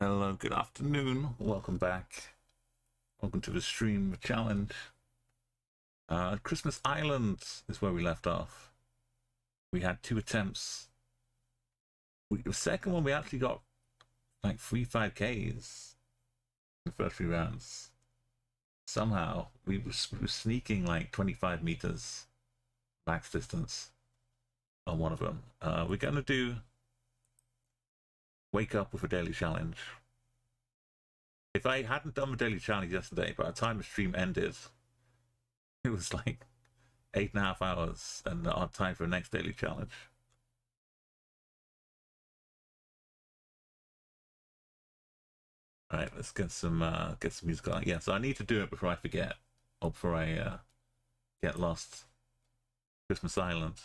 Hello, good afternoon. Welcome back. Welcome to the stream challenge. Christmas Island is where we left off. We had 2 attempts. The second one, we actually got like 3 5Ks in the first 3 rounds. Somehow, we were sneaking like 25 meters max distance on one of them. We're going to do Wake Up with a Daily Challenge. If I hadn't done the Daily Challenge yesterday, by the time the stream ended, it was like 8.5 hours and our time for the next Daily Challenge. All right, let's get some music on. Yeah, so I need to do it before I forget, or before I get lost. Christmas Island.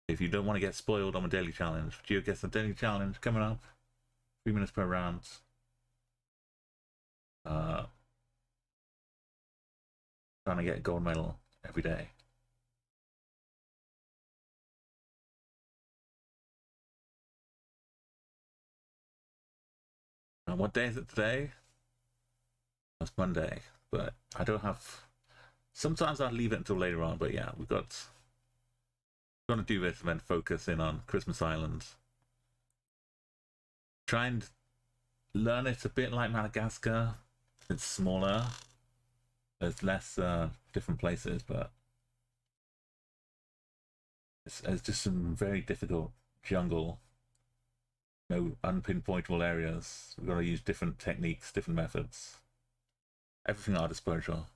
If you don't want to get spoiled on a Daily Challenge, Geoguessr Daily Challenge coming up. 3 minutes per round. Trying to get a gold medal every day. And what day is it today? It's Monday, but I don't have. Sometimes I'll leave it until later on, but yeah, we're going to do this and then focus in on Christmas Island. Try and learn it a bit like Madagascar. It's smaller. There's less different places, but it's just some very difficult jungle. No unpinpointable areas. We've got to use different techniques, different methods. Everything at our disposal.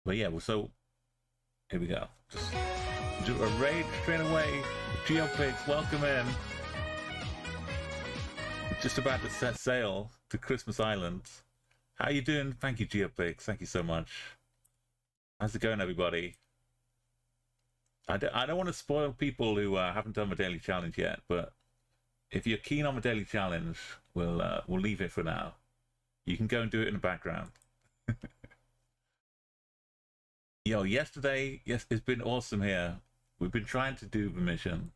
But yeah, so here we go. Just do a raid straight away. Geopigs, welcome in. Just about to set sail to Christmas Island. How you doing? Thank you, Geopigs. Thank you so much. How's it going, everybody? I don't want to spoil people who haven't done the Daily Challenge yet, but if you're keen on the Daily Challenge, we'll leave it for now. You can go and do it in the background. Yo, yesterday, yes, it's been awesome here. We've been trying to do the mission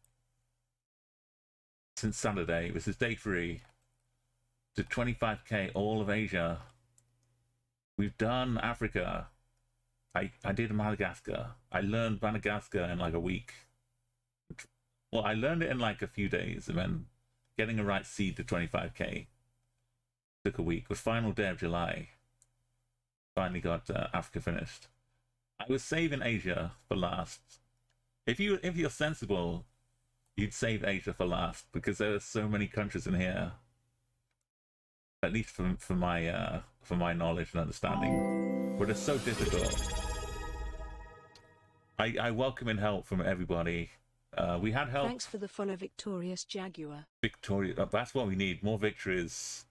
since Saturday. This is day 3 to 25K, all of Asia. We've done Africa. I did Madagascar. I learned Madagascar in like a week. Well, I learned it in like a few days, and then getting a right seed to 25K took a week. The final day of July, finally got Africa finished. I was saving Asia for last. If you're sensible, you'd save Asia for last, because there are so many countries in here. At least for my knowledge and understanding, but it's so difficult. I welcome in help from everybody. We had help. Thanks for the follow, Victorious Jaguar. Victoria, that's what we need. More victories.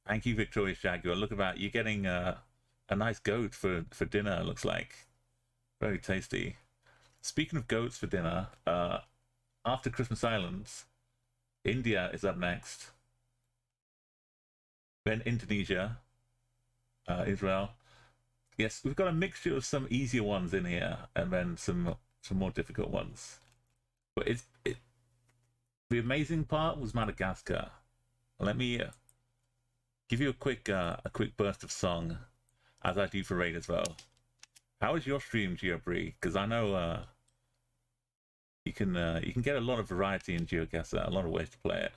Thank you, Victorious Jaguar. Look about you getting a nice goat for dinner. It looks like very tasty. Speaking of goats for dinner, after Christmas Island, India is up next. Then Indonesia, Israel. Yes, we've got a mixture of some easier ones in here, and then some more difficult ones. But the amazing part was Madagascar. Let me give you a quick burst of song, as I do for Raid as well. How is your stream, Geobri? Because I know you can get a lot of variety in Geoguessr, a lot of ways to play it.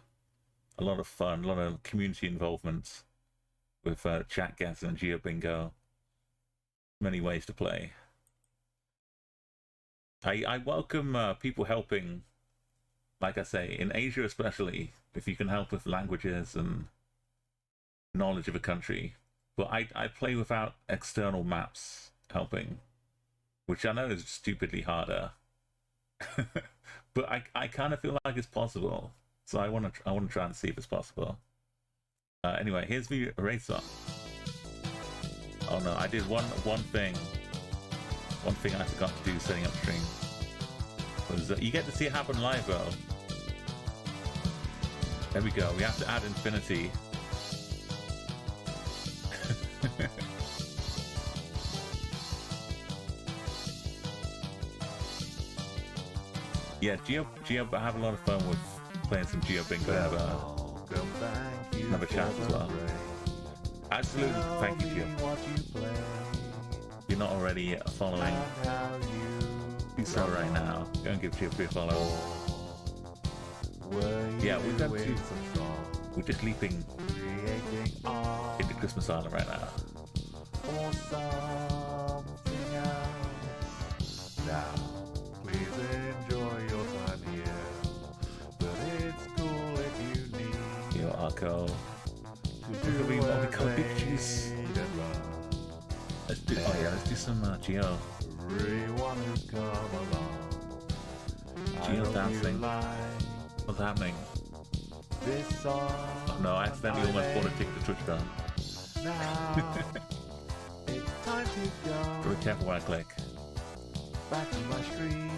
A lot of fun, a lot of community involvement with chat guess and Geo Bingo. Many ways to play. I welcome people helping, like I say, in Asia especially, if you can help with languages and knowledge of a country. But I play without external maps helping, which I know is stupidly harder. But I kind of feel like it's possible. So I want to try and see if it's possible. Anyway, here's the raid song. Oh no, I did one thing. One thing I forgot to do setting up stream. Was you get to see it happen live though. There we go. We have to add infinity. Yeah, Geo, I have a lot of fun with playing some Geo Bingo have a chat as well. Absolutely, thank you, Geo. If you're not already following, do so right now. Go and give Geo a follow. Yeah, we're just leaping into Christmas Island right now. Or something else. Now, please enjoy your time here. But it's cool if you need Yo, Arco. to Look at me, what we call pictures. and run. Let's do, oh yeah, let's do some Geo. Everyone who's come along. Geo I hope dancing. you like What's happening? this song. Oh no, I accidentally almost bought a ticket to Twitch down. Now, it's time to go. Be careful where I click. Back to my stream.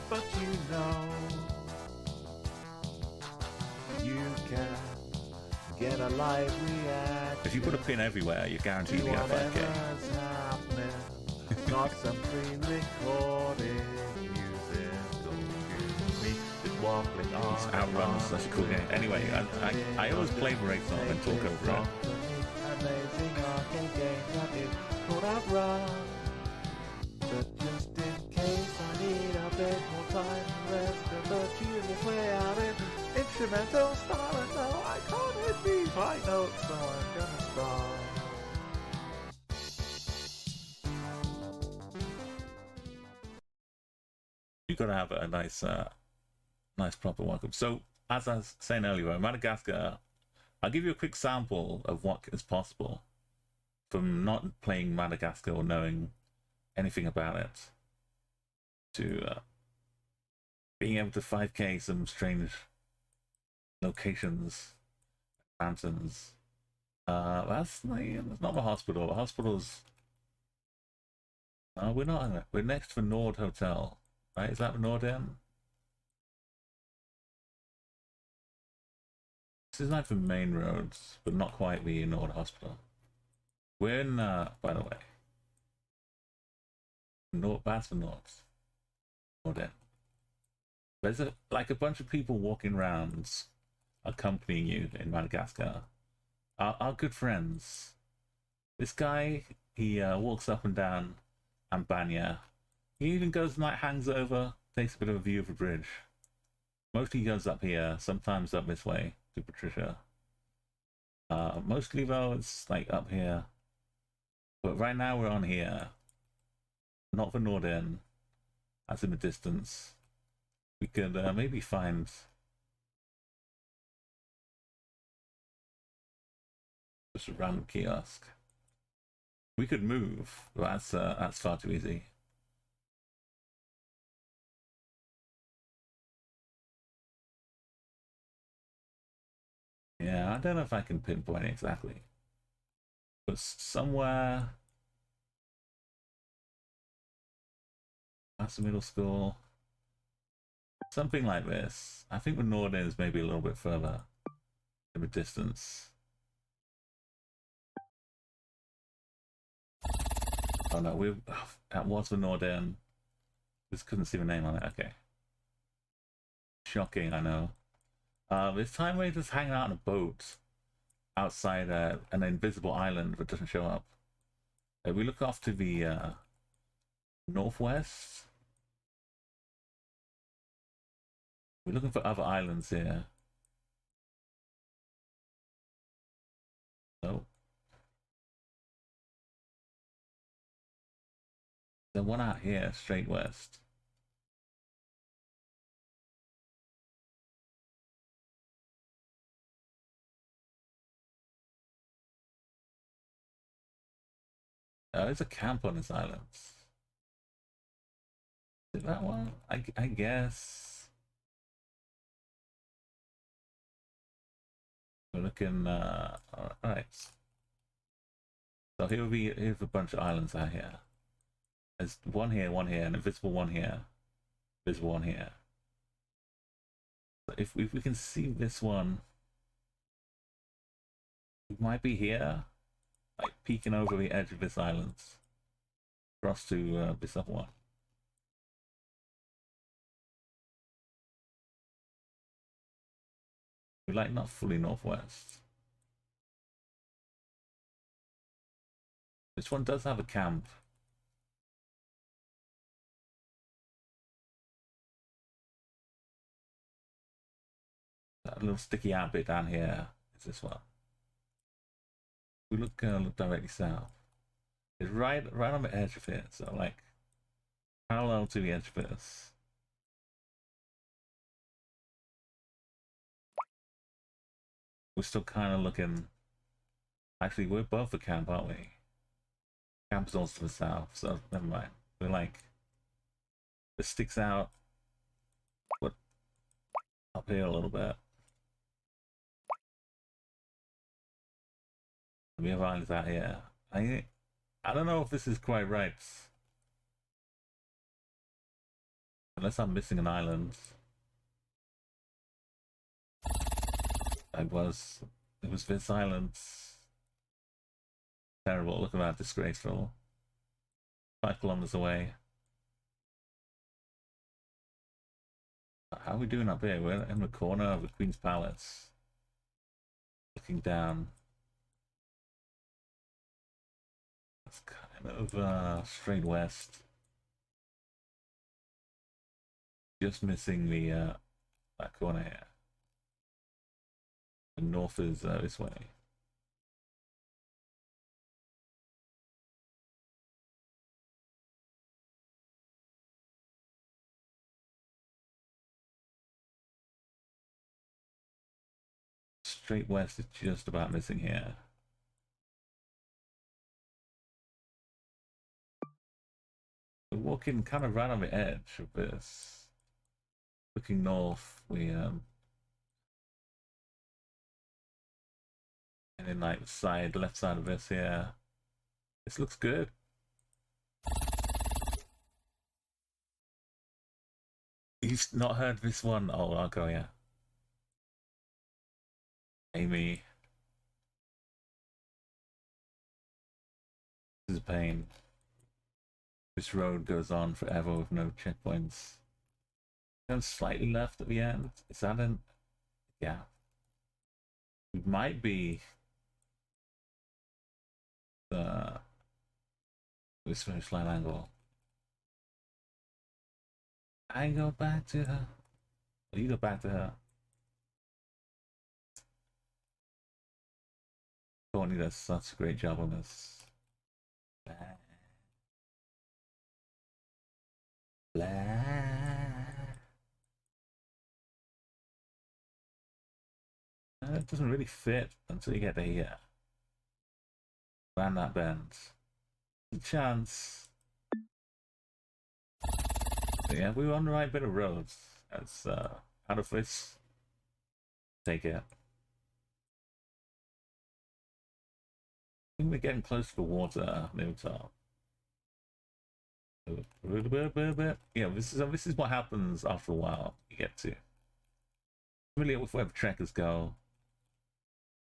But you can get a live reaction If you put a pin everywhere, you're guaranteed to to get a 5k. whatever's happening. Not some pre-recorded musical me just waffling on. It's Outruns, that's a cool game. Anyway, I always play Wraith on and talk over it. Amazing arcade game that is called Outrun. But just in case I need a bit more time to rest and the tune is way out in instrumental style, and no, I can't hit these high notes, so I'm gonna start. You gotta have a nice, nice proper welcome. So, as I was saying earlier, Madagascar, I'll give you a quick sample of what is possible from not playing Madagascar or knowing anything about it to being able to 5k some strange locations, mountains. That's not the hospital. The hospital's. We're not in it. We're next to Nord Hotel. Right, is that the Nord Inn? This is like the main roads, but not quite the Nord Hospital. We're in, by the way, Nord, that's the North. Nord Inn. There's like a bunch of people walking around, accompanying you in Madagascar. Our good friends. This guy, he walks up and down Ambania. He even goes and like hangs over, takes a bit of a view of the bridge. Mostly he goes up here, sometimes up this way to Patricia. Mostly though it's like up here. But right now we're on here. Not the Norden. That's in the distance. We could maybe find just a random kiosk. We could move, but that's far too easy. Yeah, I don't know if I can pinpoint it exactly, but somewhere past the middle school, something like this. I think the Norden is maybe a little bit further in the distance. Oh no, that was the Norden. Just couldn't see the name on it. Okay. Shocking, I know. This time we're just hanging out on a boat outside an invisible island that doesn't show up. We look off to the northwest. We're looking for other islands here. Oh. There's one out here, straight west. There's a camp on this island. Is it that one? I guess. We're looking, alright. So here's a bunch of islands out here. There's one here, and a visible one here. Visible one here. So if we can see this one, it might be here. Like peeking over the edge of this island, across to this other one. We're like not fully northwest. This one does have a camp. That little sticky out bit down here is this one. We look directly south. It's right on the edge of it, so like parallel to the edge of this. We're still kind of looking. Actually, we're above the camp, aren't we? Camp is also to the south, so never mind. We're like, it sticks out, but up here a little bit. We have islands out here. I don't know if this is quite right. Unless I'm missing an island. It was this island. Terrible, look at that, disgraceful. 5 kilometers away. How are we doing up here? We're in the corner of the Queen's Palace. Looking down. It's kind of straight west. Just missing the that corner here. The north is this way. Straight west is just about missing here. We're walking kind of right on the edge of this. Looking north, we and then like the left side of this here. This looks good. You've not heard this one? Oh, I'll go, yeah. Amy. This is a pain. This road goes on forever with no checkpoints. Going slightly left at the end. Is that an... Yeah. We might be... this finish line angle. I go back to her. You go back to her. Tony does such a great job on this. Blah. Blah. It doesn't really fit until you get to here. Around that bend. There's a chance. But yeah, we were on the right bit of roads. That's out of this. Take it. I think we're getting close to the water near the top. Yeah, this is what happens after a while. You get to familiar with where the trekkers go.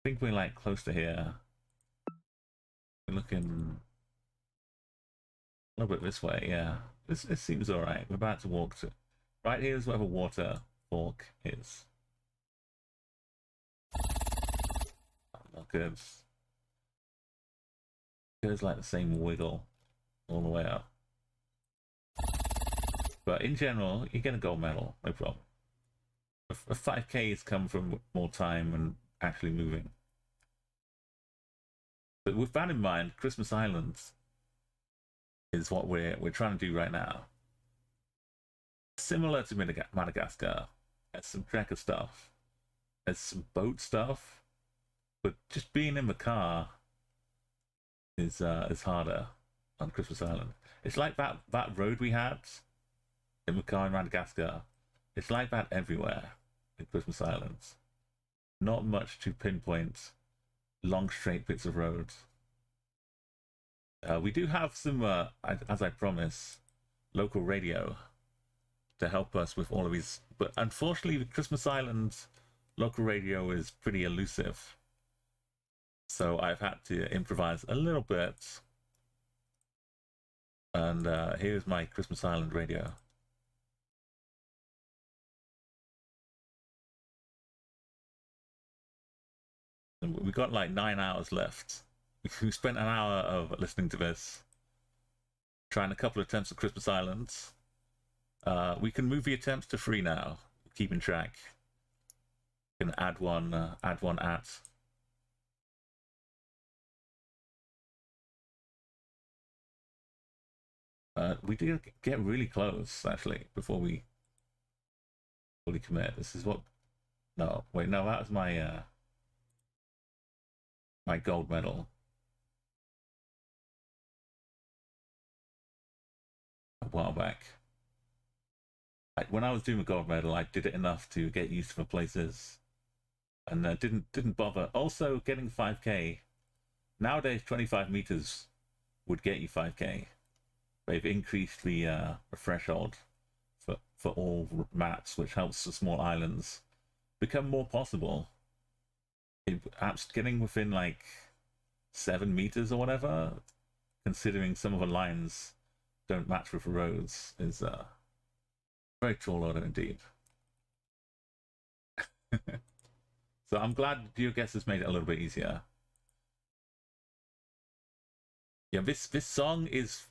I think we're like close to here. We're looking a little bit this way. Yeah, this seems all right. We're about to walk to right here is where the water fork is. Oh, not good. Goes like the same wiggle all the way up. But in general, you get a gold medal, no problem. A 5Ks come from more time and actually moving. But with that in mind, Christmas Island is what we're trying to do right now. Similar to Madagascar, there's some trekker stuff, there's some boat stuff, but just being in the car is harder on Christmas Island. It's like that road we had in the car in Madagascar. It's like that everywhere in Christmas Islands. Not much to pinpoint long straight bits of roads. We do have some, as I promised, local radio to help us with all of these. But unfortunately, the Christmas Island local radio is pretty elusive. So I've had to improvise a little bit. And here's my Christmas Island radio. And we got like 9 hours left. We spent an hour of listening to this, trying a couple of attempts at Christmas Islands. We can move the attempts to 3 now, keeping track. Can add one at. We did get really close actually before we fully commit. This is what. No, wait, no, that was my my gold medal. A while back. When I was doing the gold medal, I did it enough to get used to the places, and didn't bother. Also, getting 5K nowadays, 25 meters would get you 5K. They've increased the threshold for all maps, which helps the small islands become more possible. Perhaps getting within like 7 meters or whatever, considering some of the lines don't match with the roads, is very tall order indeed. So I'm glad Geoguessr has made it a little bit easier. Yeah, this song is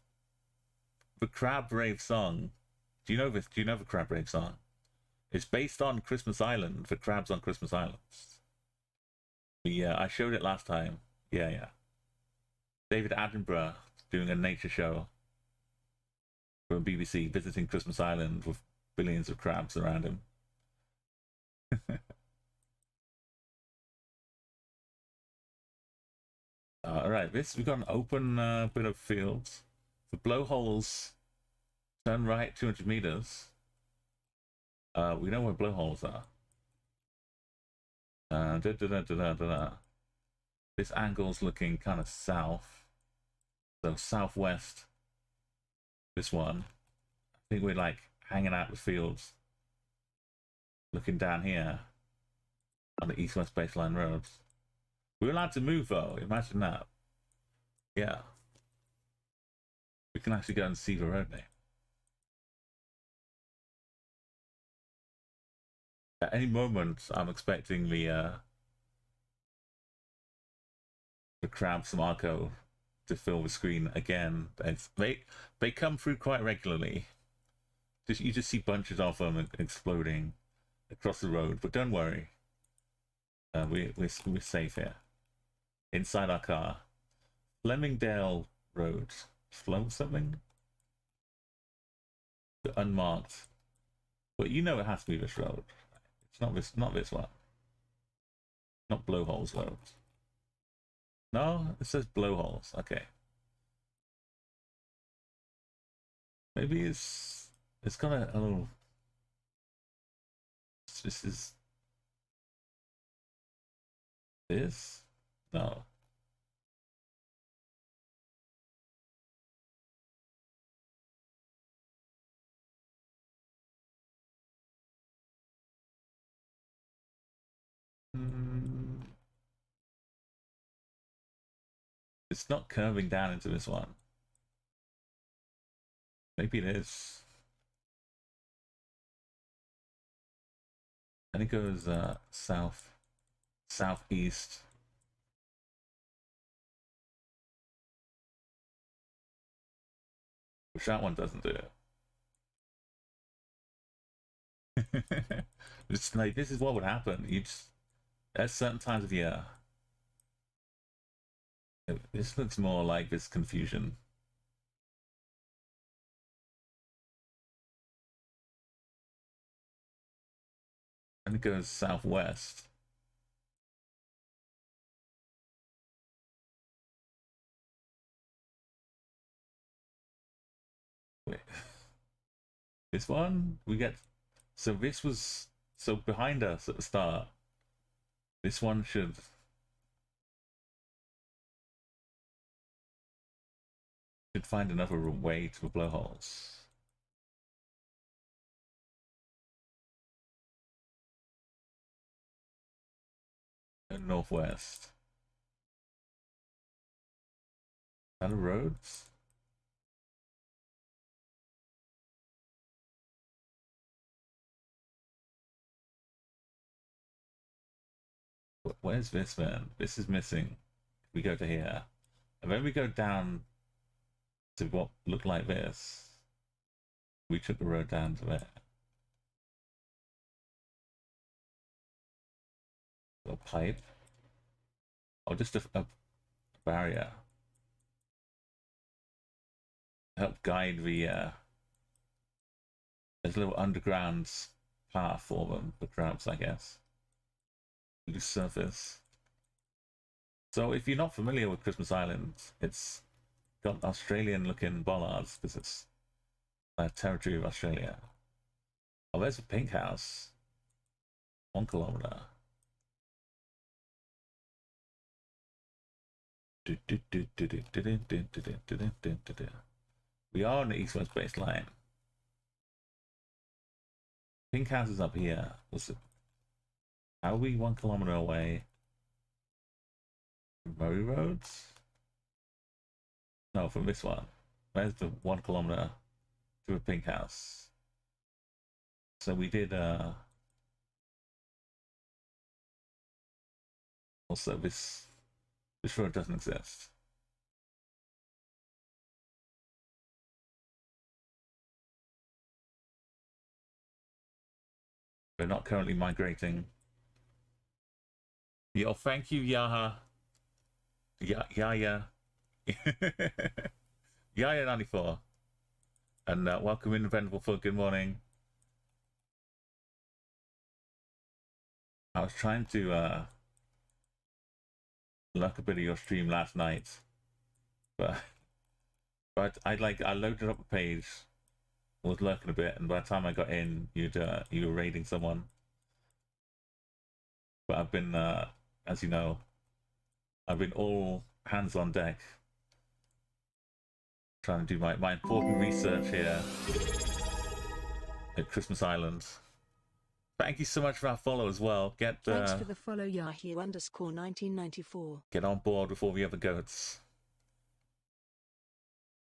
the Crab Rave song. Do you know this? Do you know the Crab Rave song? It's based on Christmas Island, the crabs on Christmas Islands. Yeah, I showed it last time. Yeah. David Attenborough doing a nature show from BBC, visiting Christmas Island with billions of crabs around him. Alright, we've got an open bit of fields. The blowholes turn right 200 meters. We know where blowholes are. This angle's looking kind of south. So southwest. This one. I think we're like hanging out the fields. Looking down here on the east-west baseline roads. We're allowed to move though, imagine that. Yeah. We can actually go and see the road name. At any moment, I'm expecting the crabs from Arco to fill the screen again. They come through quite regularly. You just see bunches of them exploding across the road, but don't worry. We're safe here. Inside our car. Flemingdale Road. Flow something? Unmarked. But you know it has to be this road. It's not this one. Not Blowholes Road. No, it says Blowholes. Okay. Maybe it's got a little. This is this? No. It's not curving down into this one. Maybe it is. And it goes southeast. Which that one doesn't do it. It's like this is what would happen. You just at certain times of the year. This looks more like this confusion. And it goes southwest. Wait. This one we get. So this was behind us at the start. This one should find another way to the blowholes. And northwest. Are the roads? Where's this, man? This is missing. We go to here, and then we go down to what looked like this. We took the road down to there. A pipe. Oh, just a barrier. Help guide the there's a little underground path for them, for crabs, I guess. Loose surface. So if you're not familiar with Christmas Island, it's got Australian looking bollards because it's territory of Australia. Oh, there's a pink house. 1 kilometer. We are on the east-west baseline. Pink house is up here. How are we 1 kilometer away from Murray Roads? No, from this one. Where's the 1 kilometer to a pink house? So we did also this road doesn't exist. We're not currently migrating. Yo, thank you, Yaha. Yaya. Yaya94. And welcome in, Venerable Foot. Good morning. I was trying to lurk a bit of your stream last night, but I loaded up a page, was lurking a bit, and by the time I got in, you were raiding someone. But I've been, as you know, I've been all hands on deck, trying to do my important research here at Christmas Island. Thank you so much for our follow as well. Thanks for the follow, Yahoo_1994. Get on board with all the other goats.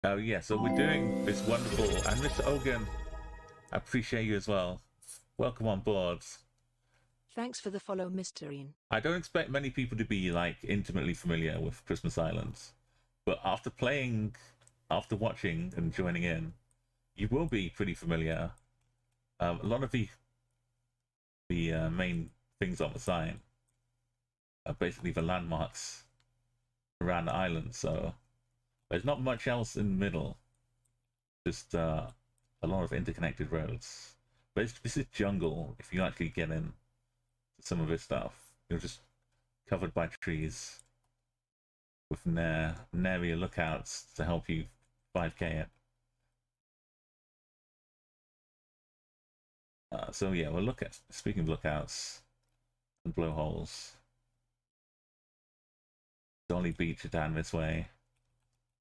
Oh yeah, so we're doing this wonderful, and Mr. Ogan, I appreciate you as well. Welcome on board. Thanks for the follow, Mr. Ian. I don't expect many people to be like intimately familiar with Christmas Island, but after watching and joining in, you will be pretty familiar. A lot of the main things on the sign are basically the landmarks around the island, so there's not much else in the middle, just a lot of interconnected roads. But this is jungle. If you actually get in some of this stuff, you're just covered by trees with nary lookouts to help you 5k it. So yeah, we'll look at, speaking of lookouts and blowholes, Dolly Beach down this way.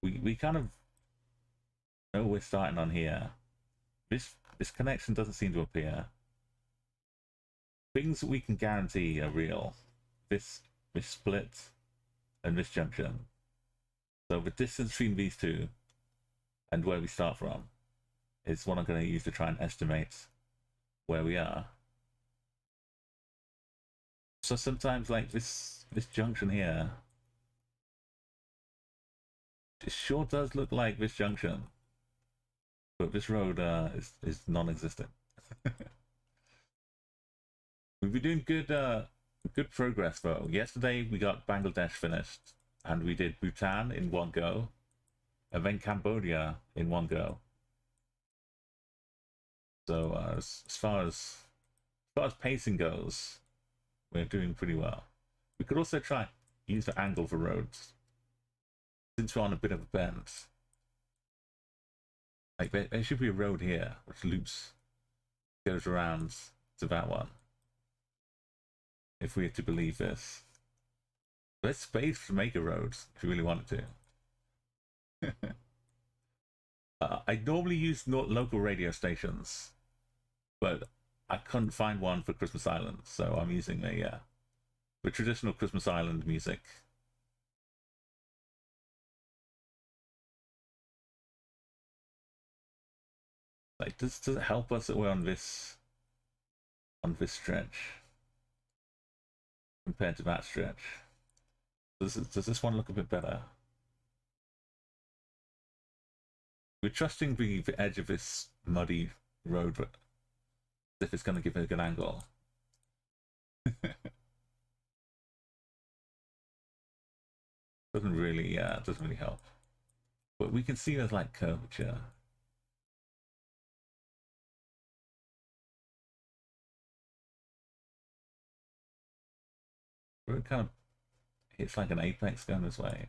We kind of know we're starting on here. This connection doesn't seem to appear. Things that we can guarantee are real. This split and this junction. So the distance between these two and where we start from is what I'm going to use to try and estimate where we are. So sometimes, like this junction here, it sure does look like this junction, but this road is non-existent. We've been doing good progress though. Yesterday we got Bangladesh finished, and we did Bhutan in one go, and then Cambodia in one go. So as far as pacing goes, we're doing pretty well. We could also try use the angle for roads, since we're on a bit of a bend. Like there should be a road here which loops, goes around to that one, if we are to believe this. There's space to make a road if you really wanted to. I normally use local radio stations, but I couldn't find one for Christmas Island, so I'm using the traditional Christmas Island music. Like, does it help us that we're on this stretch? compared to that stretch. Does this one look a bit better? We're trusting the edge of this muddy road as if it's going to give it a good angle. doesn't really help. But we can see there's like curvature. Where it kind of hits like an apex going this way.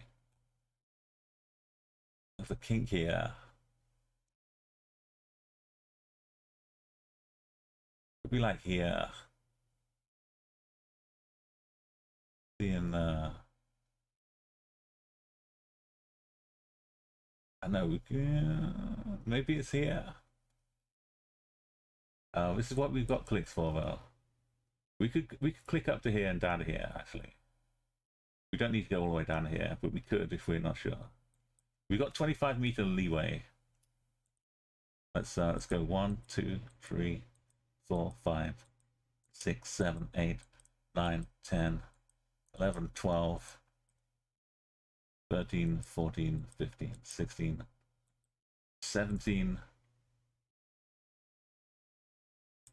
There's a kink here. Could be like here. Seeing I know we can, maybe it's here. This is what we've got clicks for though. We could click up to here and down to here actually. We don't need to go all the way down here, but we could if we're not sure. We've got 25 meter leeway. Let's go 1, 2, 3, 4, 5, 6, 7, 8, 9, 10, 11, 12, 13, 14, 15, 16, 17.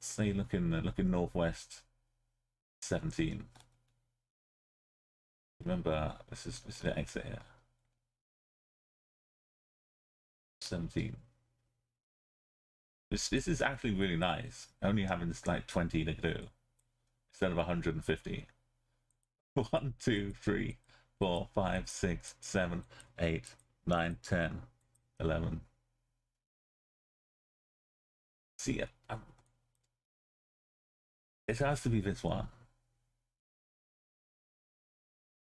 Say looking northwest. 17. Remember, this is the exit here. 17. This is actually really nice. Only having this like 20 to do instead of 150. 1, 2, 3, 4, 5, 6, 7, 8, 9, 10, 11. See, it has to be this one.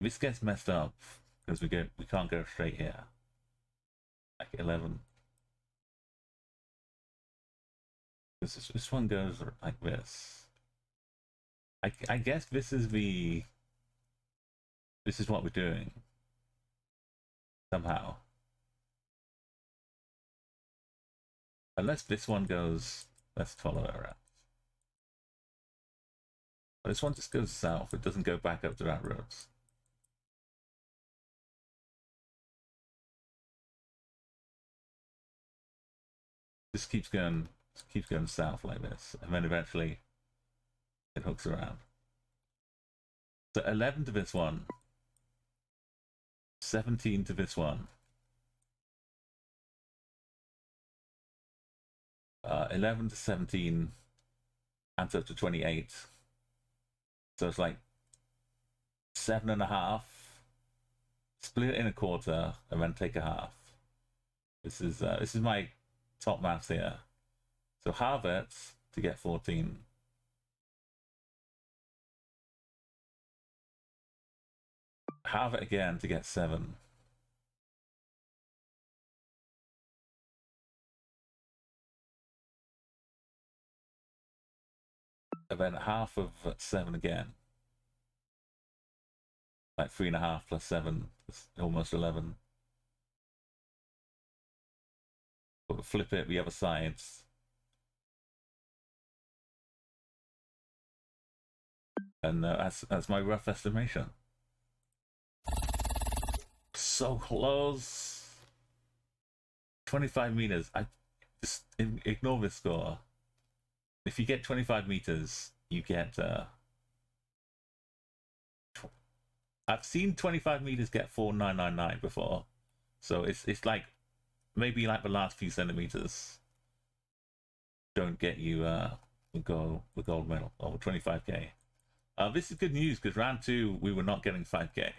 This gets messed up because we can't go straight here. Like 11. This one goes like this. I guess this is what we're doing somehow. Unless this one goes, let's follow it around. But this one just goes south. It doesn't go back up to that road. Just keeps going south like this, and then eventually it hooks around. So 11 to this one, 17 to this one, 11 to 17, adds up to 28. So it's like 7.5. Split it in a quarter, and then take a half. This is my top maths here. So halve it to get 14. Halve it again to get 7. And then half of 7 again. Like 3.5 plus 7 is almost 11. But flip it the other side. And that's my rough estimation. So close. 25 meters. I just ignore this score. If you get 25 meters, you get. I've seen 25 meters get 4,999 before, so it's like maybe like the last few centimeters don't get you the gold medal or 25k. This is good news because round 2 we were not getting 5k.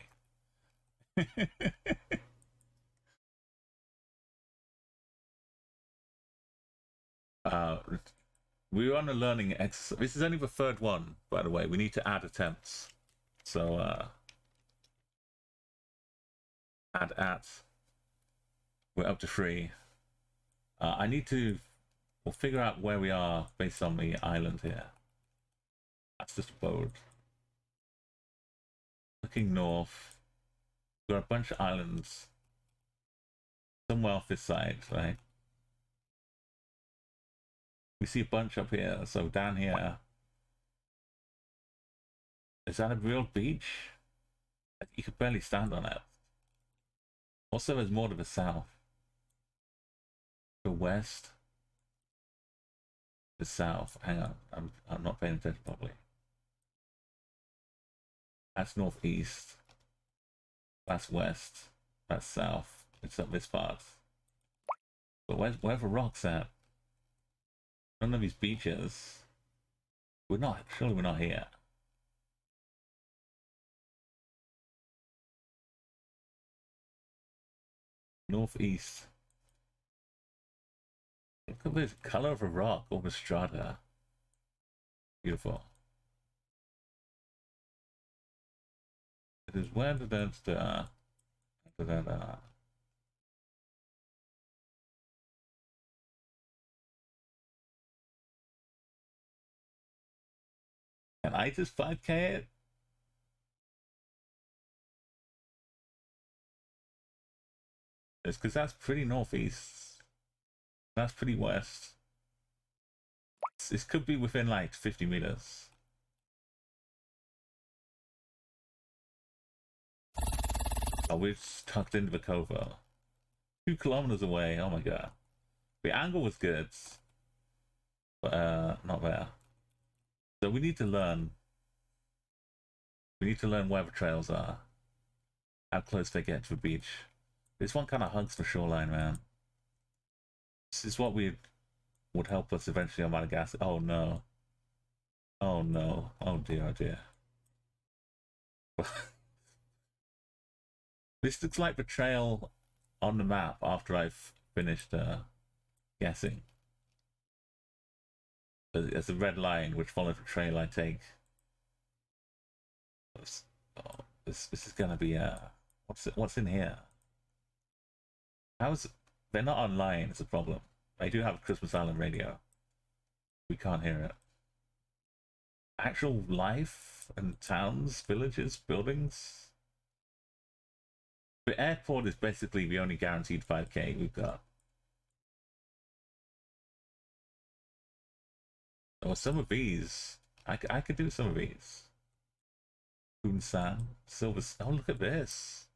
We were on a learning exercise. This is only the 3rd one, by the way. We need to add attempts. So add. We're up to 3. I need to figure out where we are based on the island here. That's just a boat. Looking north. We've got a bunch of islands. Somewhere off this side, right? We see a bunch up here, so down here Is that a real beach? You could barely stand on it. Also, there's more to the south. The west. The south. Hang on, I'm not paying attention properly. That's northeast. That's west. That's south. It's up this part. But where are the rocks at? None of these beaches. We're not. Surely we're not here. Northeast. Look at this color of a rock, all the strata. Beautiful. It is where the Can I just 5K it? It's because that's pretty northeast. That's pretty west. This could be within like 50 meters. Oh, we're just tucked into the cove. 2 kilometers away. Oh my god. The angle was good. But not there. So we need to learn. We need to learn where the trails are. How close they get to the beach. This one kind of hugs the shoreline, man. This is what would help us eventually on Madagascar. Oh no. Oh no. Oh dear, oh dear. This looks like the trail on the map after I've finished guessing. There's a red line which follows the trail I take. Oh, this is gonna be what's in here? They're not online? It's a problem. I do have a Christmas Island radio. We can't hear it. Actual life and towns, villages, buildings. The airport is basically the only guaranteed 5K we've got. Oh, some of these. I could do some of these. Poonsan, Silver. Oh, look at this.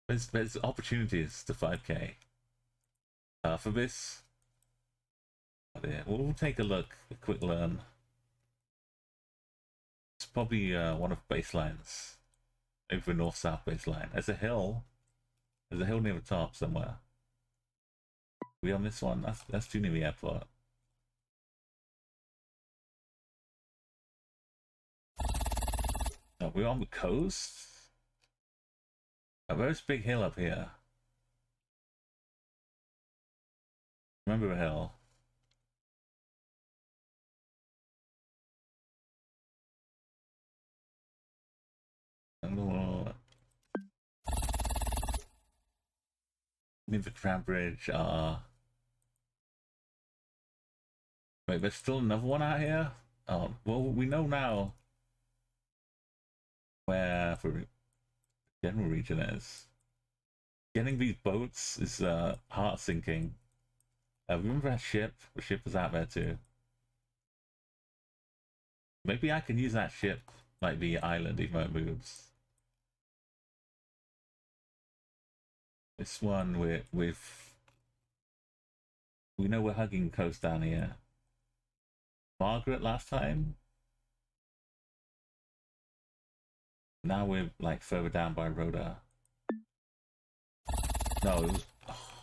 There's opportunities to 5K. For this. Oh dear. We'll take a look, a quick learn. It's probably one of the baselines. Maybe the north-south baseline. There's a hill. There's a hill near the top somewhere. We on this one? That's too near the airport. Oh, we're on the coast? Oh, there's a big hill up here. Remember the hill? Near the crab bridge. Wait, there's still another one out here? Oh, well, we know now where the general region is. Getting these boats is heart sinking. Remember that ship? The ship was out there too. Maybe I can use that ship like the island even though it moves. This one with we know we're hugging coast down here. Margaret last time. Now we're like further down by Rhoda. No, it was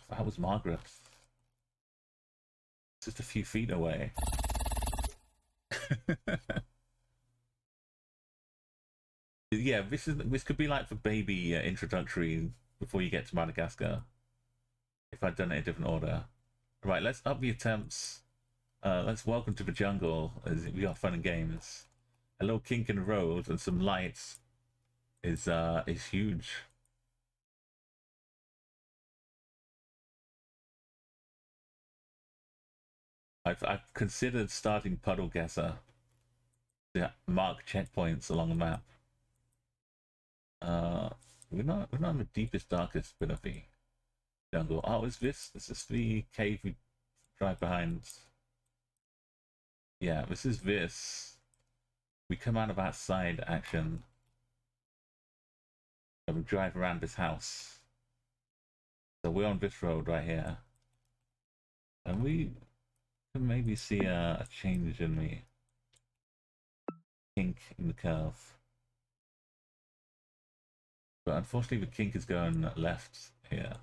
that was Margaret. Just a few feet away. Yeah, this could be like the baby introductory before you get to Madagascar. If I'd done it in a different order. Right, let's up the attempts. Let's welcome to the jungle as we got fun and games. A little kink in the road and some lights is huge. I've considered starting puddle guesser to mark checkpoints along the map. We're not in the deepest, darkest bit of the jungle. Oh, is this is the cave we drive behind? Yeah, this is this. we come out of that side action and we drive around this house. So we're on this road right here. And we can maybe see a change in the kink in the curve. But unfortunately the kink is going left here.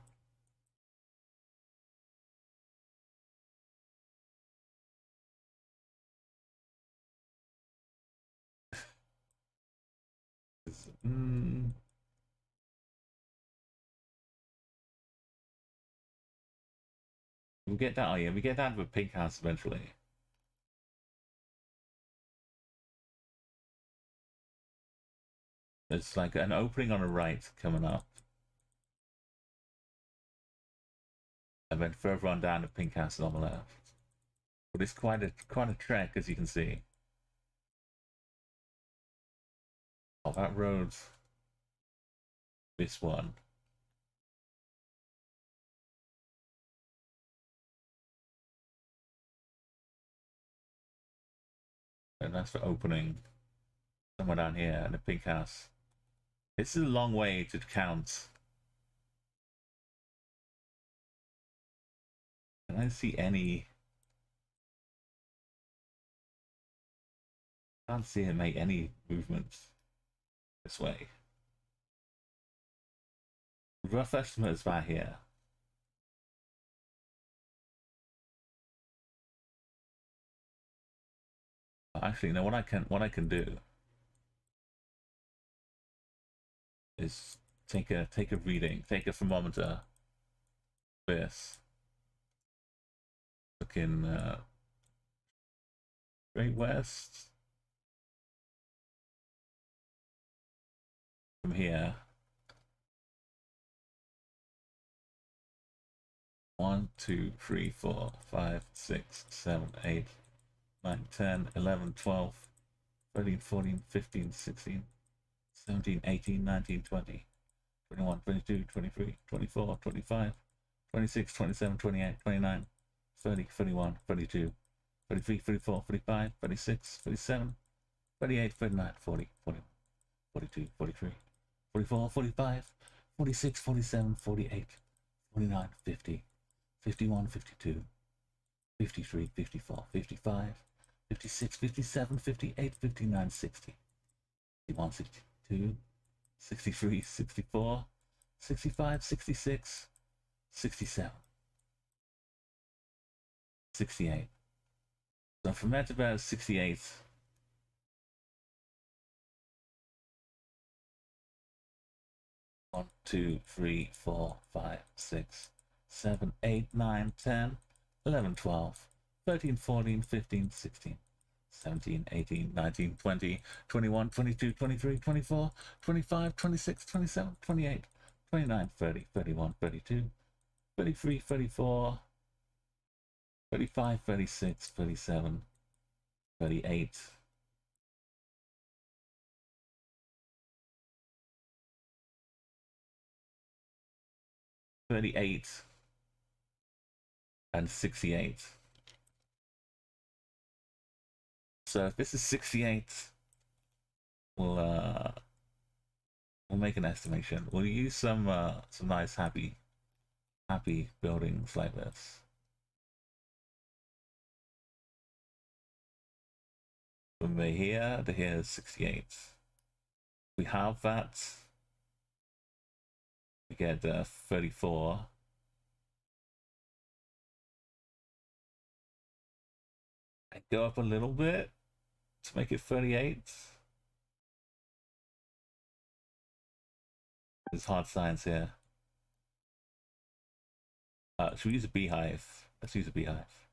We'll get down, oh yeah, we get down to the pink house eventually. There's like an opening on the right coming up. And then further on down the pink house on the left. But it's quite a trek, as you can see. Oh, that road. This one. And that's the opening. Somewhere down here in the pink house. This is a long way to count. Can I see any? I can't see it make any movements this way. Rough estimate is about here. Actually, no. What I can do is take a reading, take a thermometer. This. Looking straight west from here. 1, 2, 3, 4, 5, 6, 7, 8, 9, 10, 11, 12, 13, 14, 15, 16, 17, 18, 19, 20, 21, 22, 23, 24, 25, 26, 27, 28, 29, 30, 31, 32, 33, 34, 35, 36, 37, 38, 39, 40, 41, 42, 43, 44, 45, 46, 47, 48, 49, 50, 51, 52, 53, 54, 55, 56, 57, 58, 59, 60, 61, 62, 63, 64, 65, 66, 67, 68. So from there to about 68, One, 2, 3, 4, 5, 6, 7, 8, 9, 10, 11, 12, 13, 14, 15, 16, 17, 18, 19, 20, 21, 22, 23, 24, 25, 26, 27, 28, 29, 30, 31, 32, 33, 34, 35, 36, 37, 38, 38, and 68. So if this is 68, we'll make an estimation. We'll use some nice happy buildings like this. From here to here is 68. We have that. We get 34. I go up a little bit to make it 38. There's hard science here. Should we use a beehive? Let's use a beehive.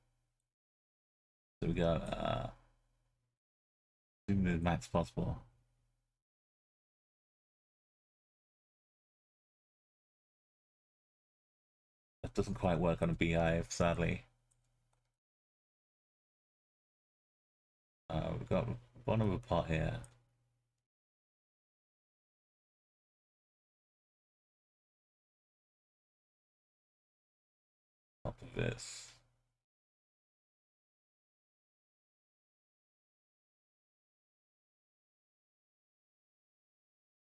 So we got zoom in as max possible. That doesn't quite work on a beehive, sadly. We've got one of a pot here. Top of this.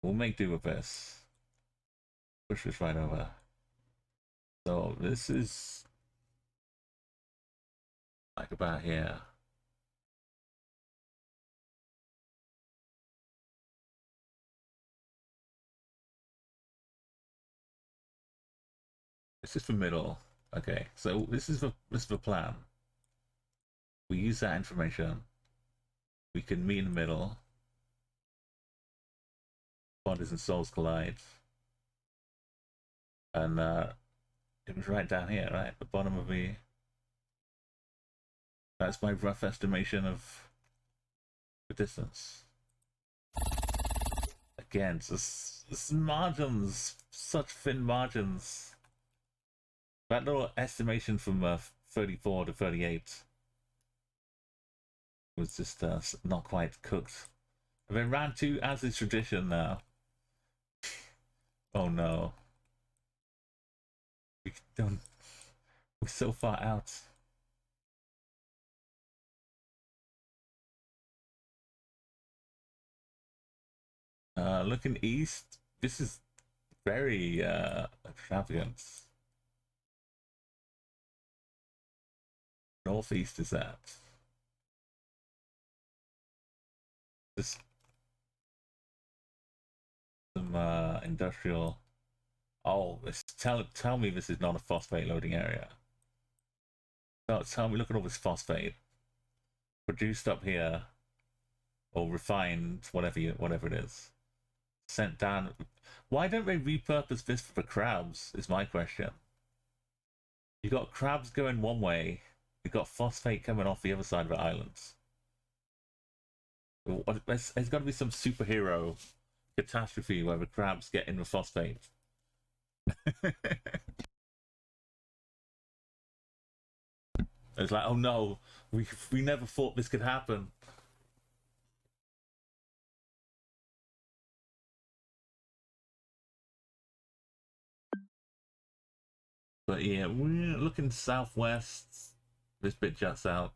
We'll make do with this. Push this right over. So this is like about here. This is the middle. Okay, so this is the plan. We use that information. We can meet in the middle. Bodies and souls collide. And it was right down here, right? At the bottom of the... That's my rough estimation of the distance. Again, it's margins. Such thin margins. That little estimation from 34 to 38 was just not quite cooked. And then round 2, as is tradition now. Oh no. We're so far out. Looking east, this is very extravagant. Northeast is that. This some industrial. Oh, tell me this is not a phosphate loading area. Tell me, look at all this phosphate produced up here, or refined, whatever it is, sent down. Why don't they repurpose this for crabs? Is my question. You got crabs going one way. You got phosphate coming off the other side of the islands. There's got to be some superhero catastrophe where the crabs get in the phosphate. It's like, oh no, we never thought this could happen. But yeah, we're looking southwest. This bit juts out.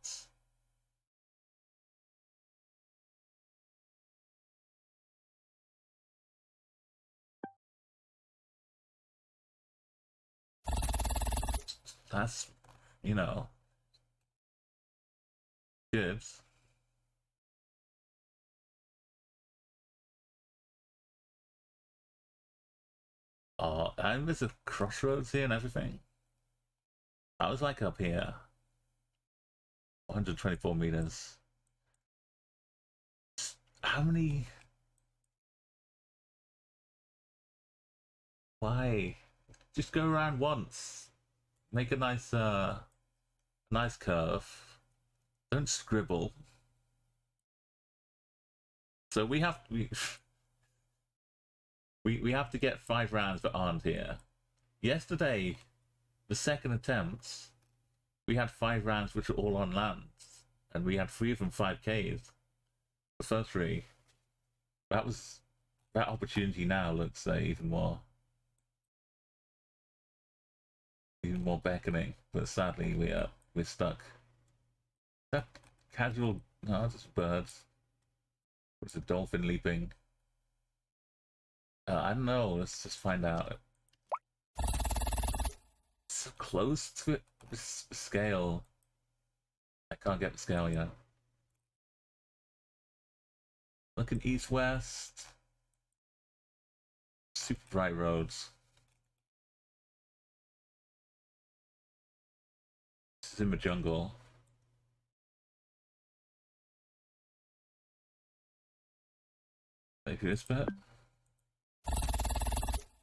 That's, you know, good. Oh, and there's a crossroads here and everything. I was like up here. 124 meters. How many? Why? Just go around once. Make a nice nice curve. Don't scribble. So we have we have to get 5 rounds that aren't here. Yesterday, the second attempt, we had 5 rounds which were all on land, and we had 3 of them 5Ks. The first 3. That opportunity now looks even more beckoning, but sadly we're stuck. That casual, no, it's just birds. It's a dolphin leaping. I don't know. Let's just find out. So close to it. This scale. I can't get the scale yet. Looking east-west. Super bright roads. This is in the jungle. Maybe this bit?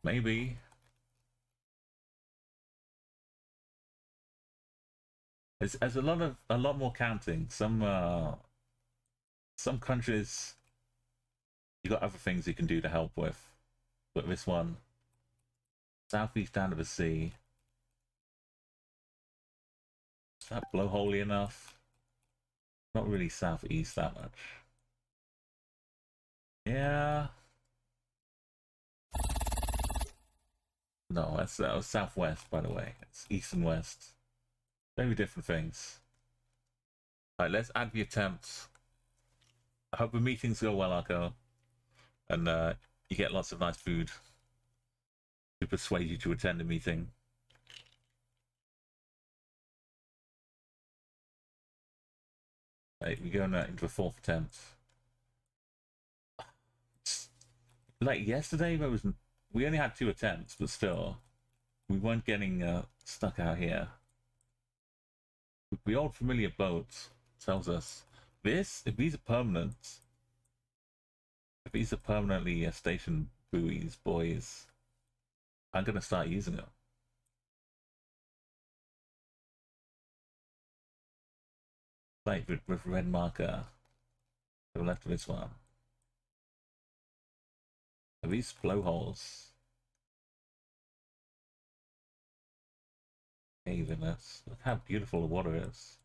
Maybe. There's a lot more counting. Some countries you got other things you can do to help with. But this one, southeast down to the sea. Is that blowholey enough? Not really southeast that much. Yeah. No, that's southwest, by the way. It's east and west. Very different things. Alright, let's add the attempts. I hope the meetings go well, Arco. And you get lots of nice food to persuade you to attend a meeting. Right, we go into a 4th attempt. Like yesterday, we only had 2 attempts, but still, we weren't getting stuck out here. The old familiar boat tells us this. If these are permanent, if these are permanently station buoys, boys, I'm gonna start using them. Like with red marker to the left of this one. Are these blowholes? Cave in this. Look how beautiful the water is.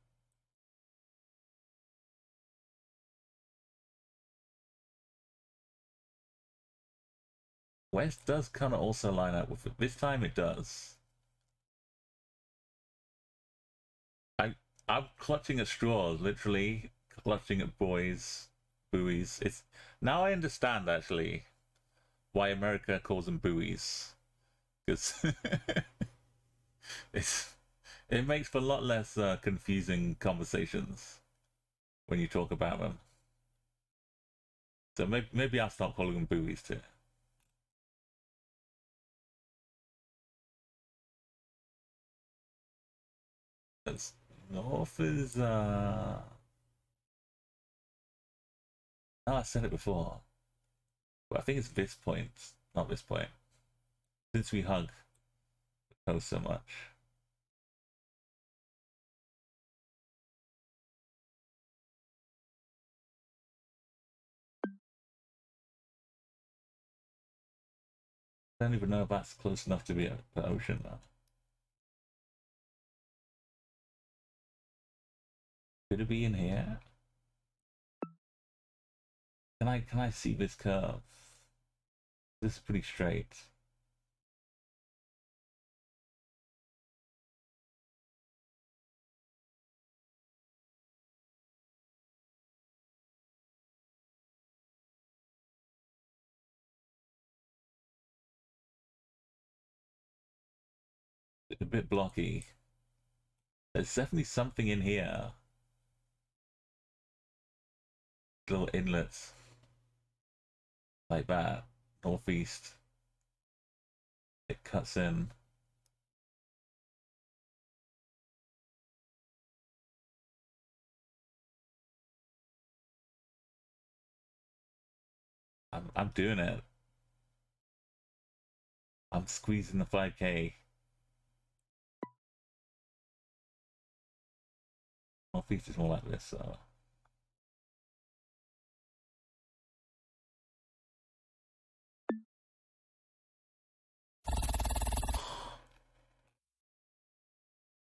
West does kind of also line up with it. This time it does. I'm clutching at straws, literally clutching at buoys. It's now I understand actually why America calls them buoys, because it makes for a lot less confusing conversations when you talk about them. So maybe I'll stop calling them buoys too. That's north is oh, I said it before. But I think it's this point, not this point. Since we hug the coast so much. I don't even know if that's close enough to be the ocean now. Could it be in here? Can I see this curve? This is pretty straight. It's a bit blocky. There's definitely something in here. Little inlets. Like that. Northeast. It cuts in. I'm doing it. I'm squeezing the 5K. Northeast is more like this, so.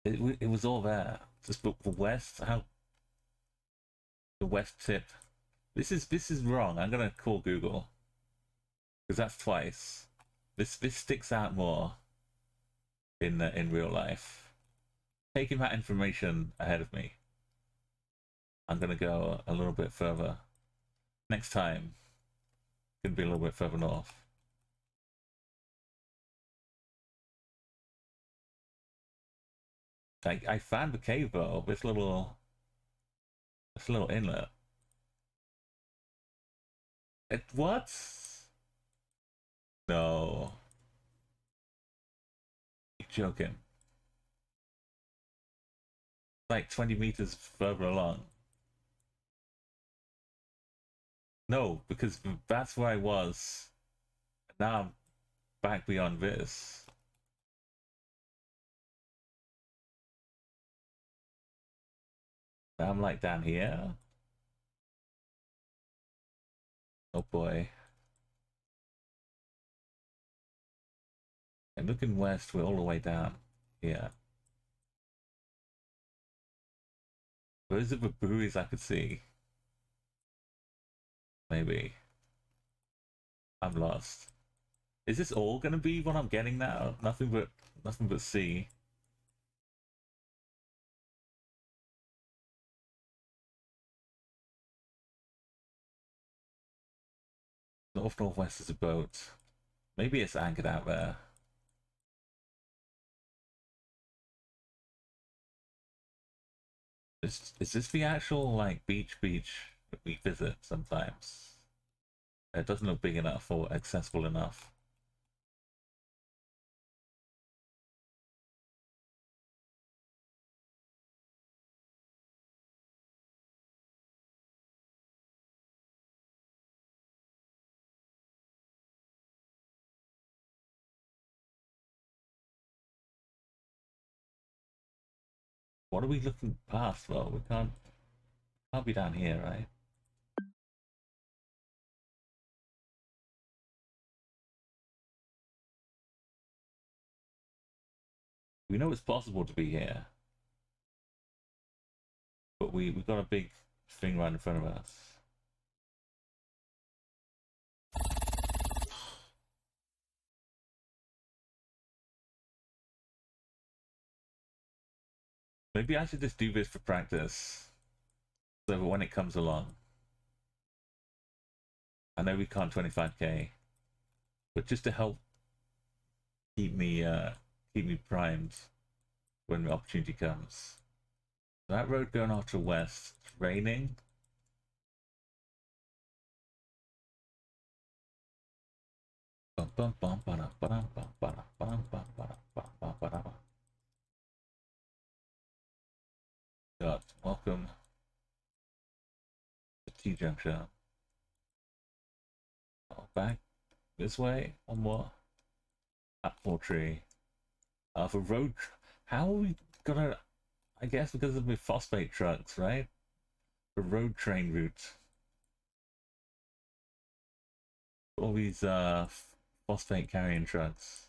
It was all there. Just the west, how the west tip. This is wrong. I'm gonna call Google because that's twice. This sticks out more in real life. Taking that information ahead of me. I'm gonna go a little bit further. Next time, gonna be a little bit further north. I found the cave though. This little inlet. What? No. You're joking. Like 20 meters further along. No, because that's where I was. Now I'm back beyond this. Now I'm like down here. Oh boy. And looking west, we're all the way down here. Those are the buoys I could see. Maybe. I'm lost. Is this all gonna be what I'm getting now? Nothing but sea. Northwest is a boat. Maybe it's anchored out there. Is this the actual like beach that we visit sometimes? It doesn't look big enough or accessible enough. What are we looking past? Well, we can't be down here, right? We know it's possible to be here, but we've got a big thing right in front of us. Maybe I should just do this for practice, so that when it comes along, I know we can't 25k, but just to help keep me primed when the opportunity comes. That road going off to west, it's raining. God, welcome to T-Junction. Oh, back this way, one more. Apple tree. For road, how are we gonna? I guess because of the phosphate trucks, right? The road train route. All these phosphate carrying trucks.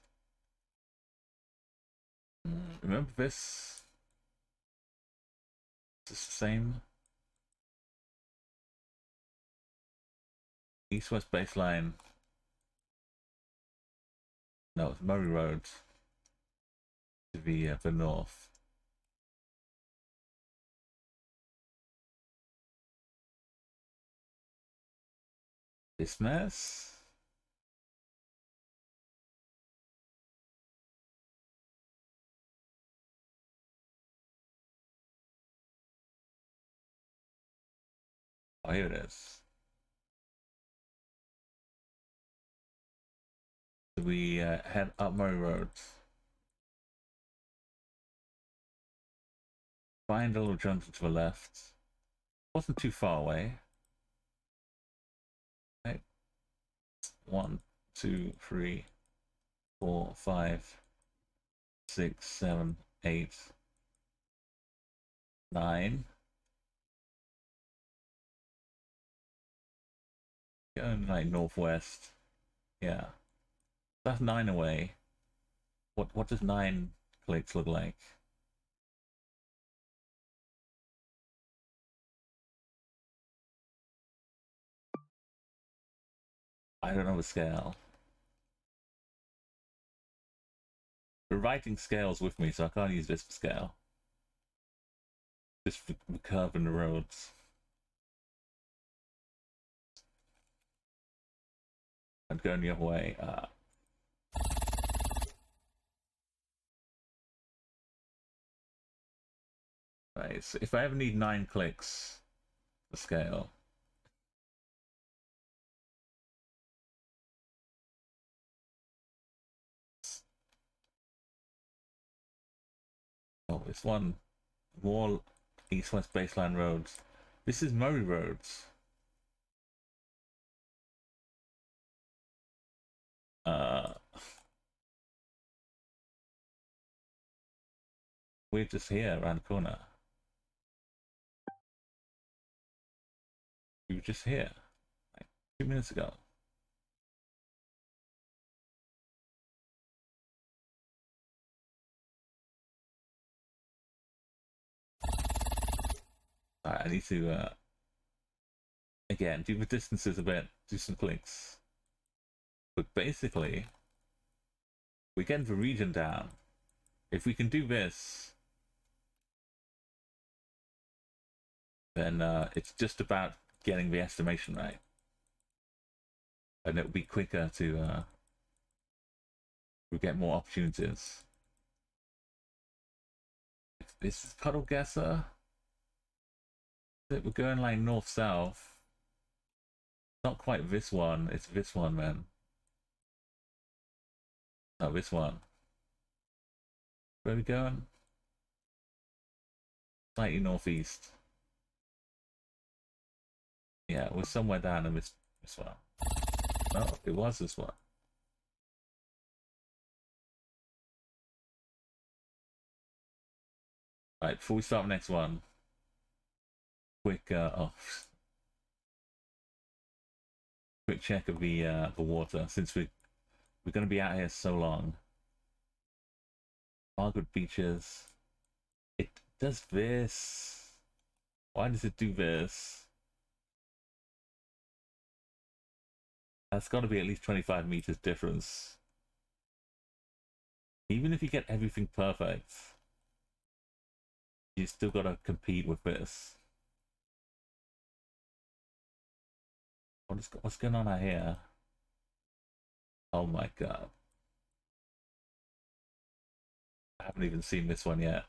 Remember this? It's the same. East-west baseline. No, it's Murray Road to the north. This mess. Oh, here it is. So we head up Murray Road. Find a little junction to the left. Wasn't too far away. Right. 1, 2, 3, 4, 5, 6, 7, 8, 9. Going like northwest. Yeah. That's 9 away. What does 9 clicks look like? I don't know the scale. We're writing scales with me, so I can't use this for scale. Just for the curve in the roads. I'm going the other way. Right, so if I ever need 9 clicks for scale. Oh, it's one more east-west baseline roads. This is Murray Roads. We're just here around the corner. We were just here like 2 minutes ago. Alright, I need to again do the distances a bit, do some clicks. But basically, we're getting the region down. If we can do this, then it's just about getting the estimation right. and it'll be quicker to we get more opportunities. This is Geoguessr. We're going like north-south. Not quite this one, it's this one, man. No, this one. Where are we going? Slightly northeast. Yeah, we're somewhere down in this one. No, it was this one. Right, before we start the next one, quick quick check of the water, since we're going to be out here so long. Margaret Beaches. It does this. Why does it do this? That's got to be at least 25 meters difference. Even if you get everything perfect, you still got to compete with this. What's going on out here? Oh my god. I haven't even seen this one yet.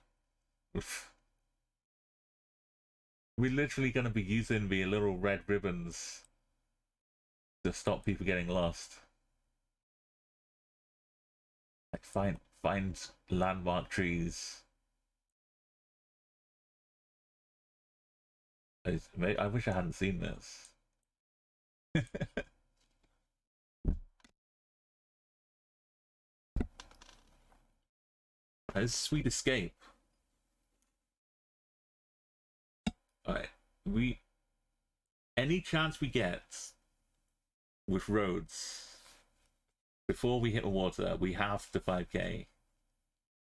We're literally going to be using the little red ribbons to stop people getting lost. Like find landmark trees. I wish I hadn't seen this. It's Sweet Escape. Alright. Any chance we get with roads before we hit the water, we have to 5k.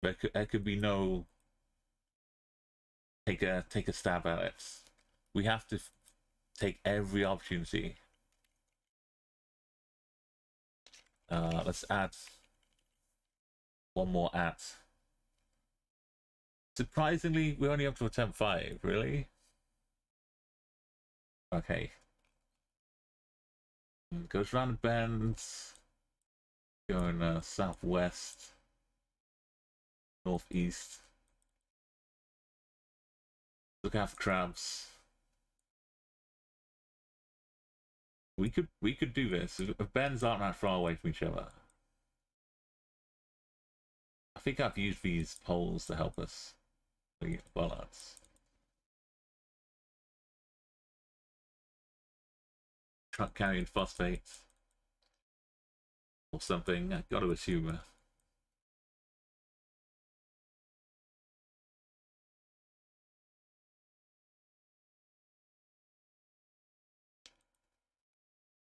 There could be no take a stab at it. We have to take every opportunity. Let's add one more at. Surprisingly, we're only up to attempt 5, really? Okay. Goes around the bends. Going southwest. Northeast. Look out for crabs. We could do this. If bends aren't that far away from each other. I think I've used these poles to help us. Bollards. Truck carrying phosphate. Or something, I've got to assume.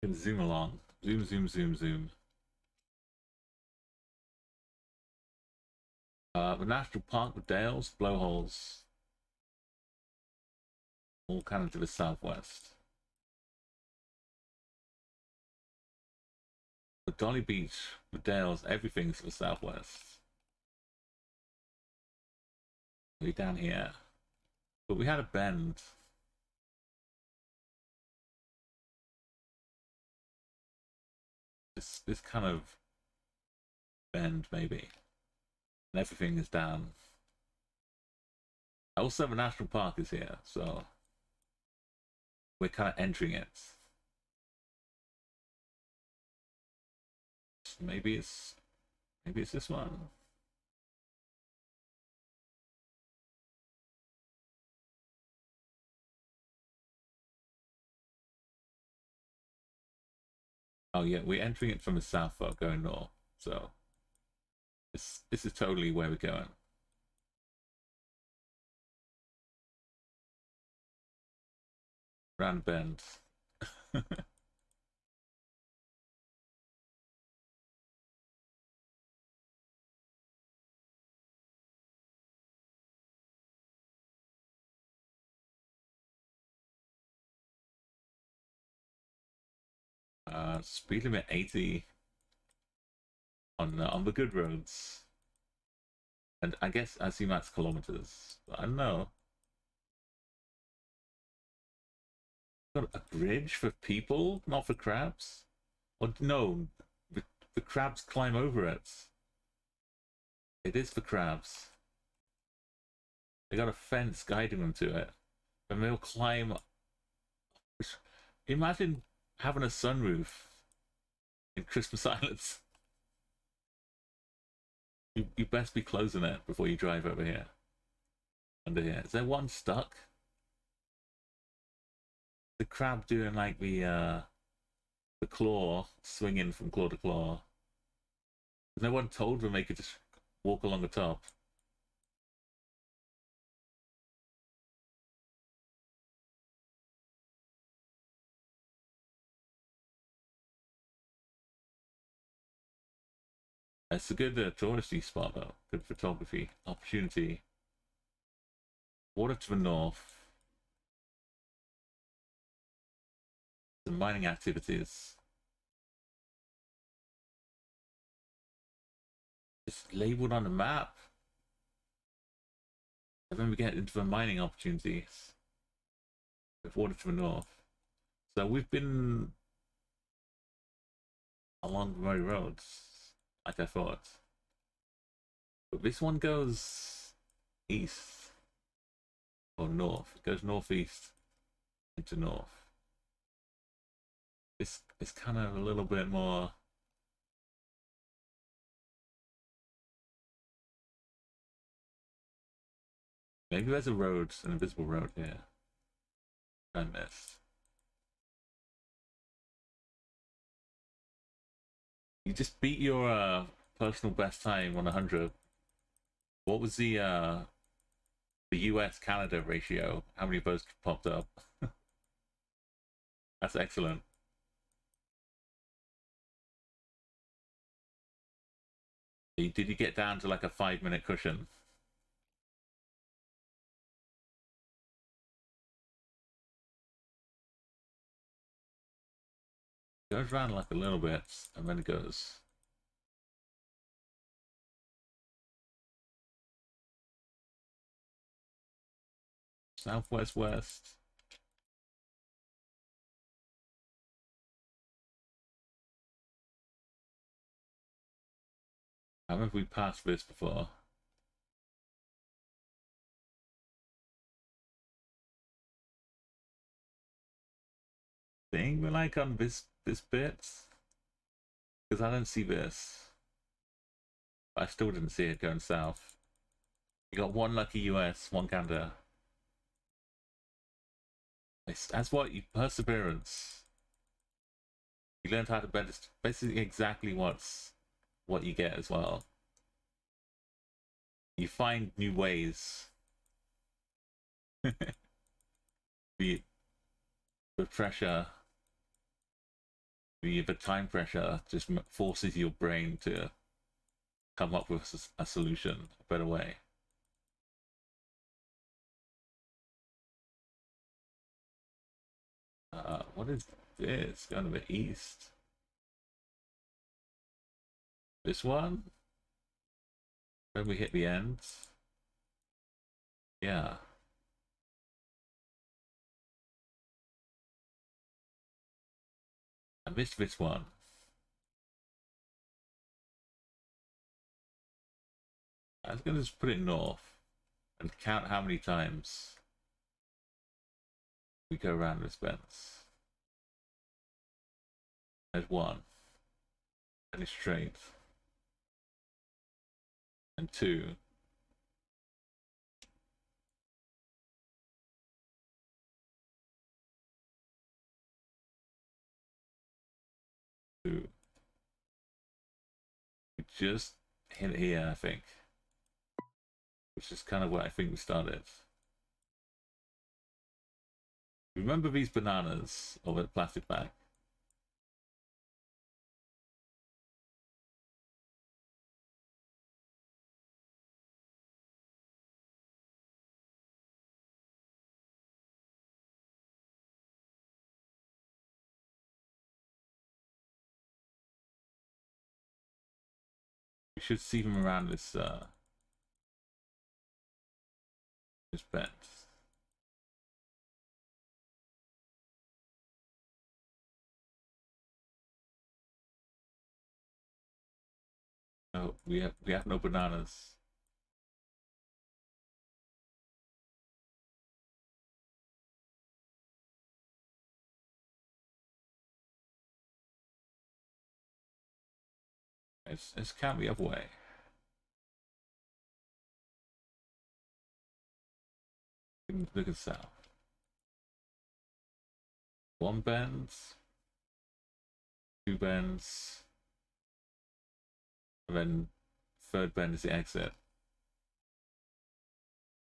Can zoom along. Zoom. The national park with dales, blowholes. All kind of to the southwest. The Dolly Beach with dales, everything's to the southwest. Way down here. But we had a bend. This kind of bend, maybe. And everything is down. Also, the national park is here, so we're kind of entering it. Maybe it's this one. Oh yeah, we're entering it from the south, but going north. So this is totally where we're going. Round bend. Speed limit 80 on the good roads, and I guess I assume that's kilometers. But I don't know. Got a bridge for people, not for crabs. Or no, the crabs climb over it. It is for crabs. They got a fence guiding them to it. And they'll climb. Imagine having a sunroof in Christmas Islands. You best be closing it before you drive over here. Under here. Is there one stuck? The crab doing like the claw, swinging from claw to claw. No one told them they could just walk along the top. It's a good touristy spot though. Good photography opportunity. Water to the north. Some mining activities. It's labeled on the map. And then we get into the mining opportunities. With water to the north. So we've been along the right roads, like I thought. But this one goes east. Or north. It goes northeast into north. It's kind of a little bit more. Maybe there's a road, an invisible road here. I missed. You just beat your personal best time on 100. What was the US Canada ratio? How many of those popped up? That's excellent. Did you get down to like a 5-minute cushion? It goes around like a little bit and then it goes. Southwest west. How have we passed this before? I think we're like on this bit. Because I don't see this. I still didn't see it going south. You got one lucky US, one Canada. That's what you perseverance. You learned how to bet. It's basically exactly what you get as well. You find new ways. the pressure, the time pressure just forces your brain to come up with a solution, a better way. What is this? Going to the east. This one? When we hit the end? Yeah. I missed this one. I was going to just put it north and count how many times we go around this fence. There's one. And it's straight. And two. Two. We just hit it here, I think. Which is kind of where I think we started. Remember these bananas over the plastic bag? We should see them around this bend. we have no bananas. It's can't be other way. Look at south. One bends, two bends, and then third bend is the exit.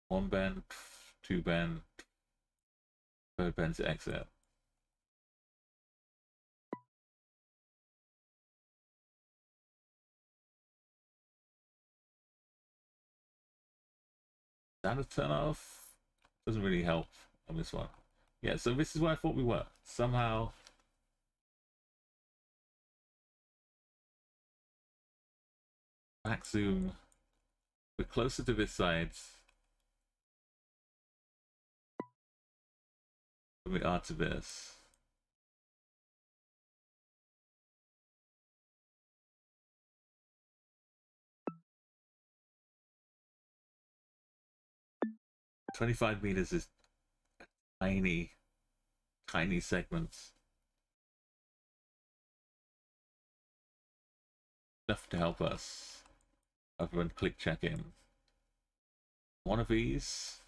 One bend, two bend, third bend's the exit. Standard turn off doesn't really help on this one. Yeah, so this is where I thought we were. Somehow back zoom. We're closer to this side than we are to this. "25 meters is tiny, tiny segments. Enough to help us other than click checking. One of these.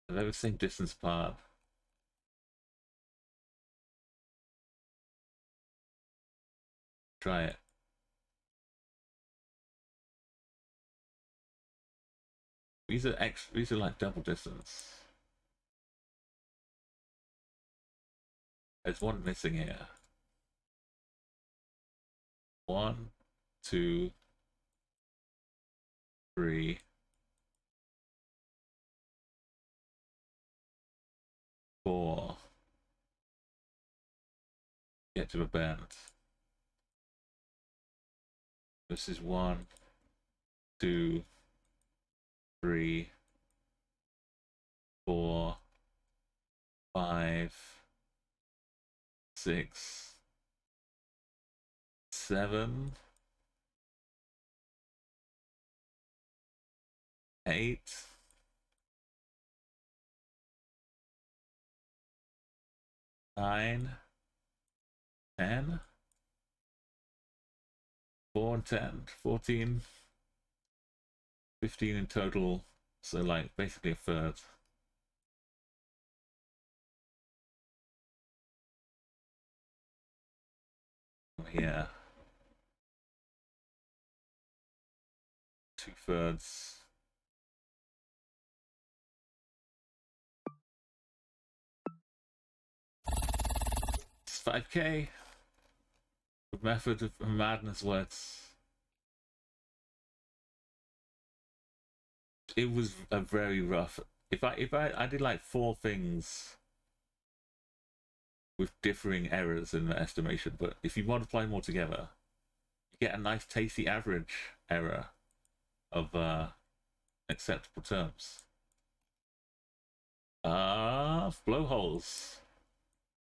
They're the same distance apart. Try it. These are like double distance. There's one missing here. 1, 2, 3, 4. Get to the bend. This is 1, 2, 3, 4, 5, 6, 7, 8, 9, 10, 4 and 10, 14, 15 in total, so like basically a third. Here, 2/3. It's 5K. The method of madness works. It was a very rough. If I did like 4 things with differing errors in the estimation, but if you multiply them all together, you get a nice tasty average error of acceptable terms. Blowholes.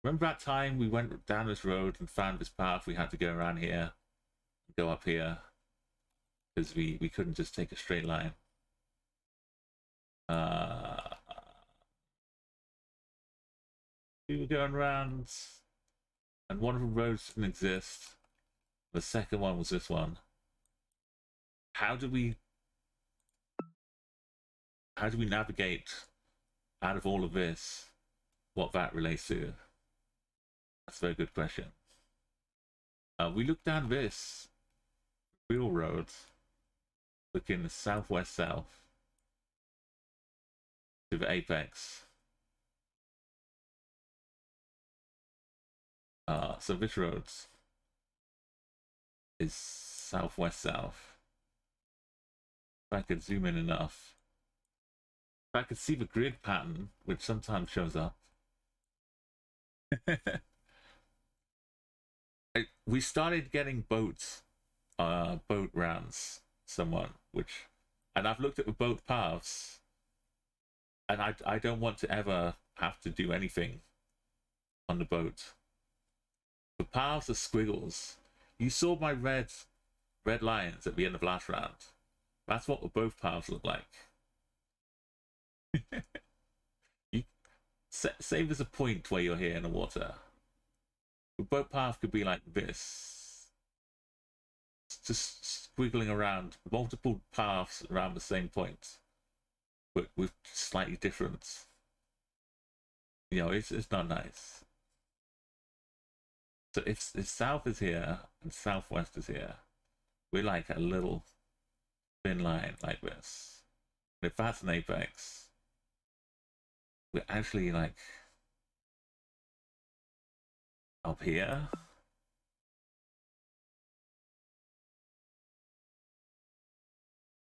Remember that time we went down this road and found this path? We had to go around here, go up here, because we couldn't just take a straight line. We were going around, and one of the roads didn't exist. The second one was this one. How do we navigate out of all of this what that relates to? That's a very good question. We look down this real road, looking southwest south to the apex. So this road is southwest south. If I could zoom in enough, if I could see the grid pattern, which sometimes shows up. We started getting boat rounds somewhat, and I've looked at the boat paths, and I don't want to ever have to do anything on the boat. The paths are squiggles. You saw my red lines at the end of last round. That's what both paths look like. You say there's a point where you're here in the water. The boat path could be like this. Just squiggling around multiple paths around the same point, but with slightly different. You know, it's not nice. So if south is here and southwest is here, we're like a little thin line like this. And if that's an apex, we're actually like up here.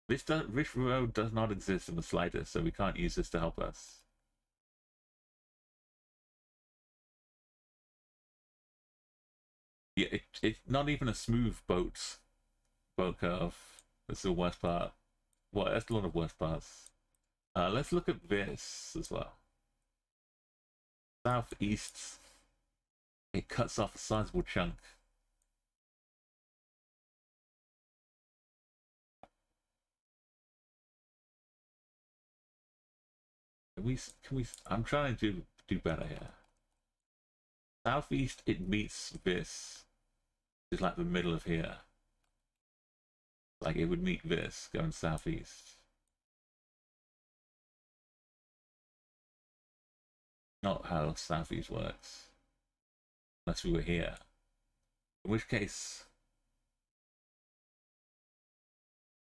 This road does not exist in the slightest, so we can't use this to help us. Yeah, it's not even a smooth boat curve. That's the worst part. Well, that's a lot of worst parts. Let's look at this as well. Southeast, it cuts off a sizable chunk. Can we? I'm trying to do better here. Southeast, it meets this. It's like the middle of here. Like it would meet this going southeast. Not how southeast works. Unless we were here. In which case,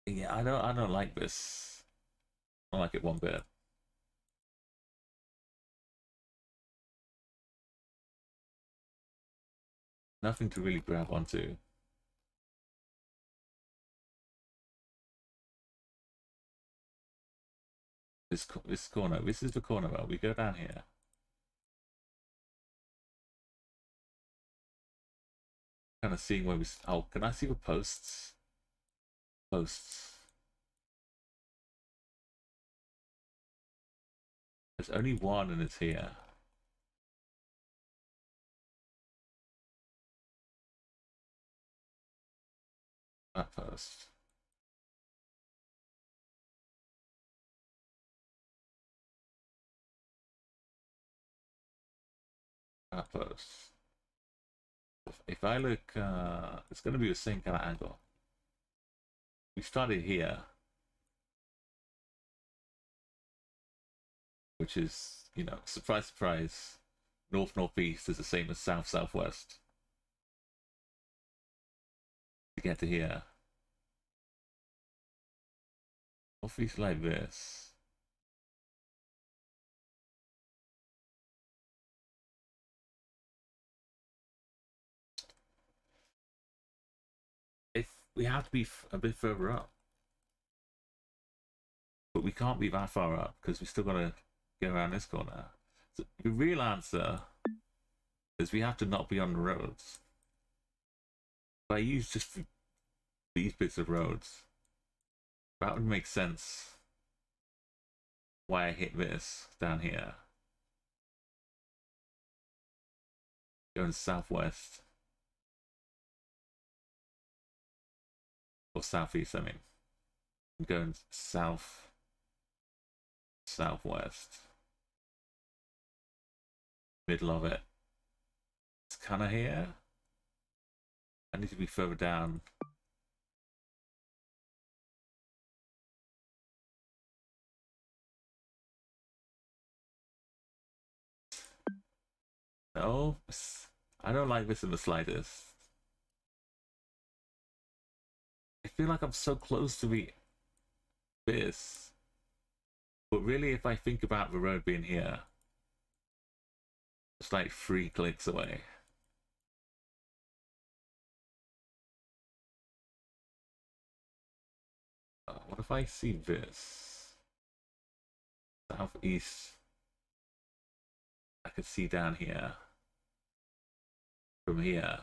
yeah, I don't like this. I don't like it one bit. Nothing to really grab onto. This corner. This is the corner where we go down here. Kind of seeing where we. Oh, can I see the posts? Posts. There's only one, and it's here. That post. That post. If I look, it's going to be the same kind of angle. We started here, which is, you know, surprise, surprise, north-northeast is the same as south-southwest. To get to here. Northeast like this. We have to be a bit further up, but we can't be that far up because we still got to get around this corner. So the real answer is we have to not be on the roads. If I use just these bits of roads, that would make sense. Why I hit this down here, going southwest. Or southeast, I mean. I'm going south, southwest. Middle of it. It's kind of here. I need to be further down. No, I don't like this in the slightest. I feel like I'm so close to the this, but really, if I think about the road being here, it's like 3 clicks away. What if I see this? Southeast. I could see down here. From here.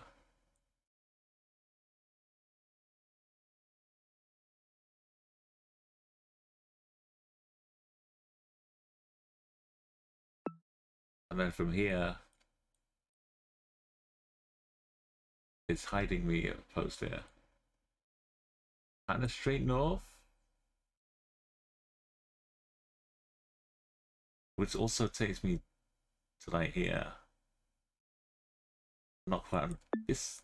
And then from here, it's hiding me at a post here. Kind of straight north. Which also takes me to like here. Not quite. It's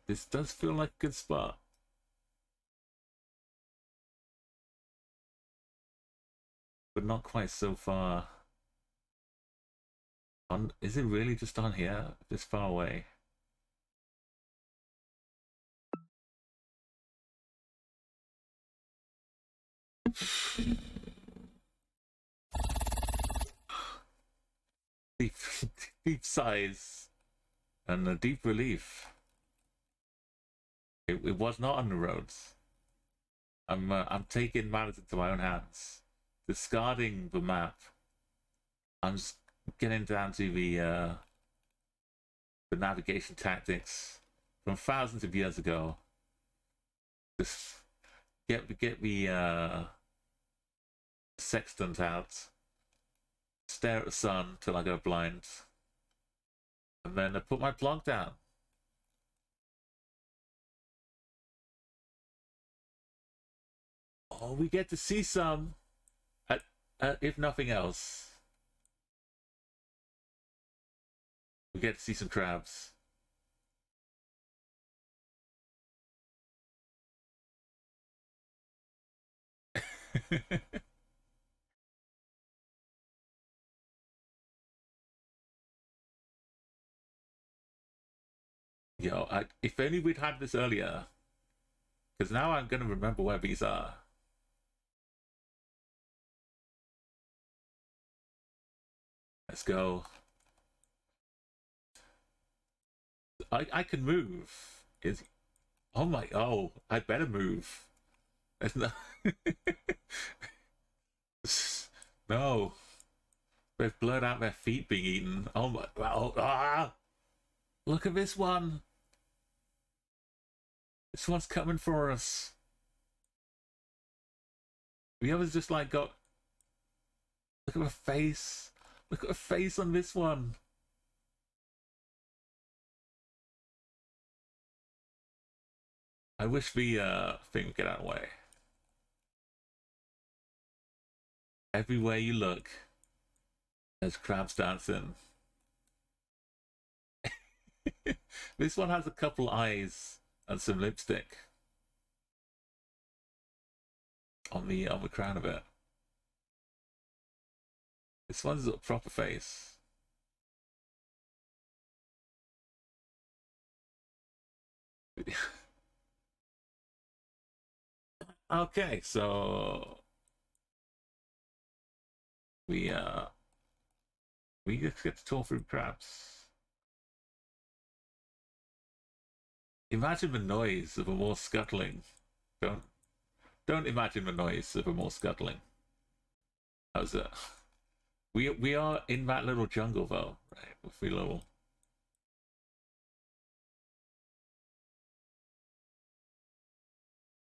this does feel like a good spot. But not quite so far. On, is it really just on here? This far away? Deep, deep sighs and a deep relief. It was not on the roads. I'm taking matters into my own hands, discarding the map. I'm just getting down to the navigation tactics from thousands of years ago. Just get the sextant out, stare at the sun till I go blind, and then I put my blog down. Oh, we get to see some, if nothing else. We get to see some crabs. Yo, if only we'd had this earlier. Because now I'm going to remember where these are. Let's go. I can move. Oh my, oh, I better move. There's no... No. They've blurred out their feet being eaten. Oh my, oh, ah! Look at this one. This one's coming for us. The others just like got... Look at her face. Look at her face on this one. I wish the thing would get out of the way. Everywhere you look, there's crabs dancing. This one has a couple eyes and some lipstick on the crown of it. This one's a proper face. Okay, so we just get to talk through crabs. Imagine the noise of a more scuttling. Don't imagine the noise of a more scuttling. How's that? We are in that little jungle though, right? With the little...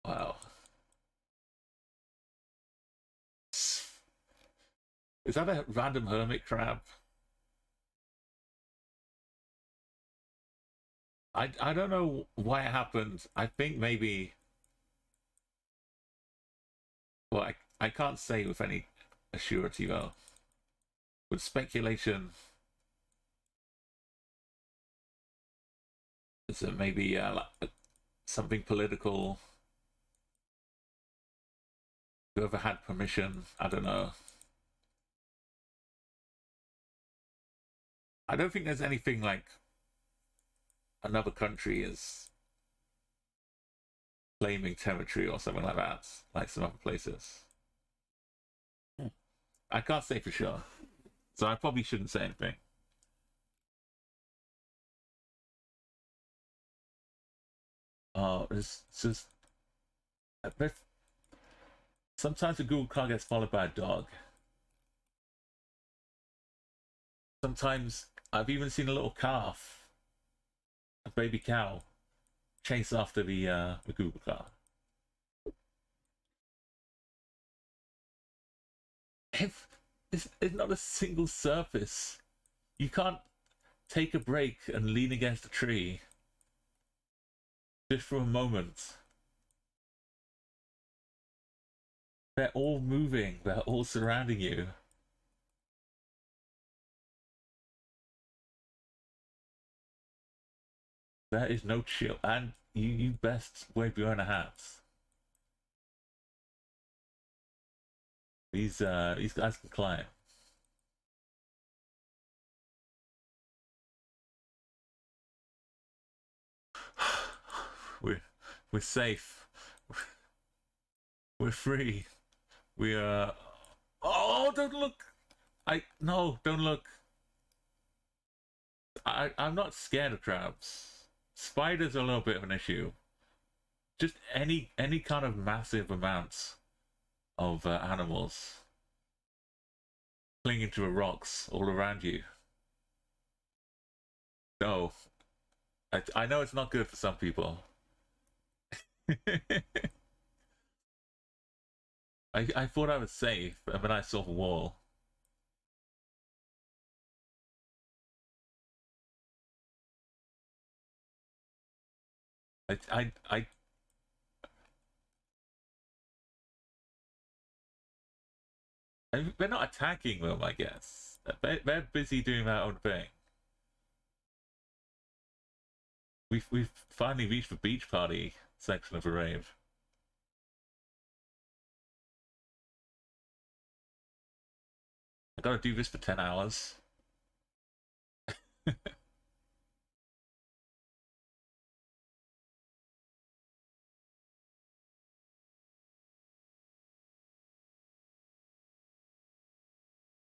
Wow. Is that a random hermit crab? I don't know why it happened. I think maybe... Well, I can't say with any assurity though. With speculation, is it maybe like something political? Whoever had permission, I don't know. I don't think there's anything like another country is claiming territory or something like that, like some other places. I can't say for sure, so I probably shouldn't say anything. Oh, it's just... Sometimes a Google car gets followed by a dog. Sometimes I've even seen a little calf, a baby cow, chase after the Google car. If it's not a single surface, you can't take a break and lean against a tree just for a moment. They're all moving, they're all surrounding you. There is no chill, and you best wave your own hats. These guys can climb. We're safe. We're free. We are. Oh, don't look! No, don't look. I'm not scared of crabs. Spiders are a little bit of an issue. Just any kind of massive amounts of animals clinging to the rocks all around you. No, I know it's not good for some people. I thought I was safe, and then I saw the wall. They're not attacking them, I guess. They're busy doing their own thing. We've finally reached the beach party section of the rave. I gotta do this for 10 hours.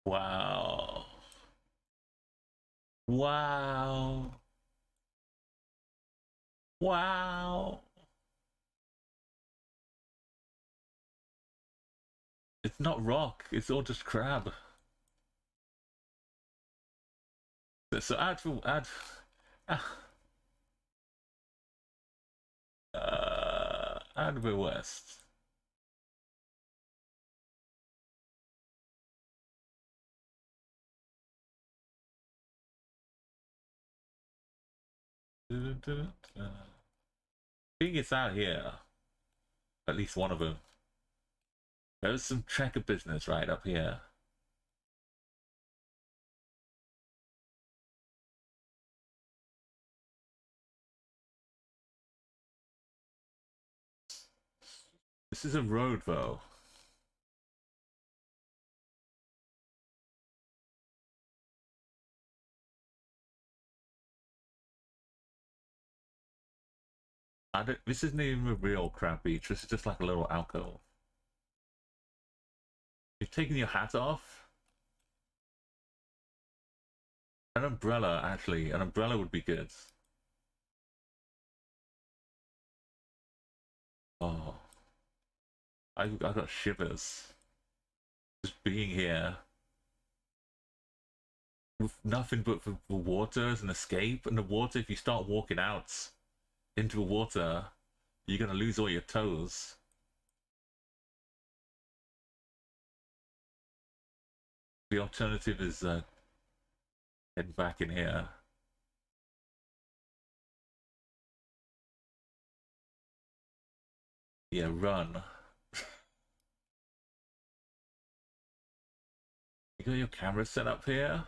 Wow. Wow. Wow. It's not rock, it's all just crab. So add the west. I think it's out here. At least one of them. There's some tracker business right up here. This is a road though. This isn't even a real crab beach, this is just like a little alcove. You've taken your hat off? An umbrella, actually. An umbrella would be good. Oh. I got shivers. Just being here. With nothing but the water as an escape. And the water, if you start walking out into the water, you're gonna lose all your toes. The alternative is heading back in here. Yeah, run. You got your camera set up here?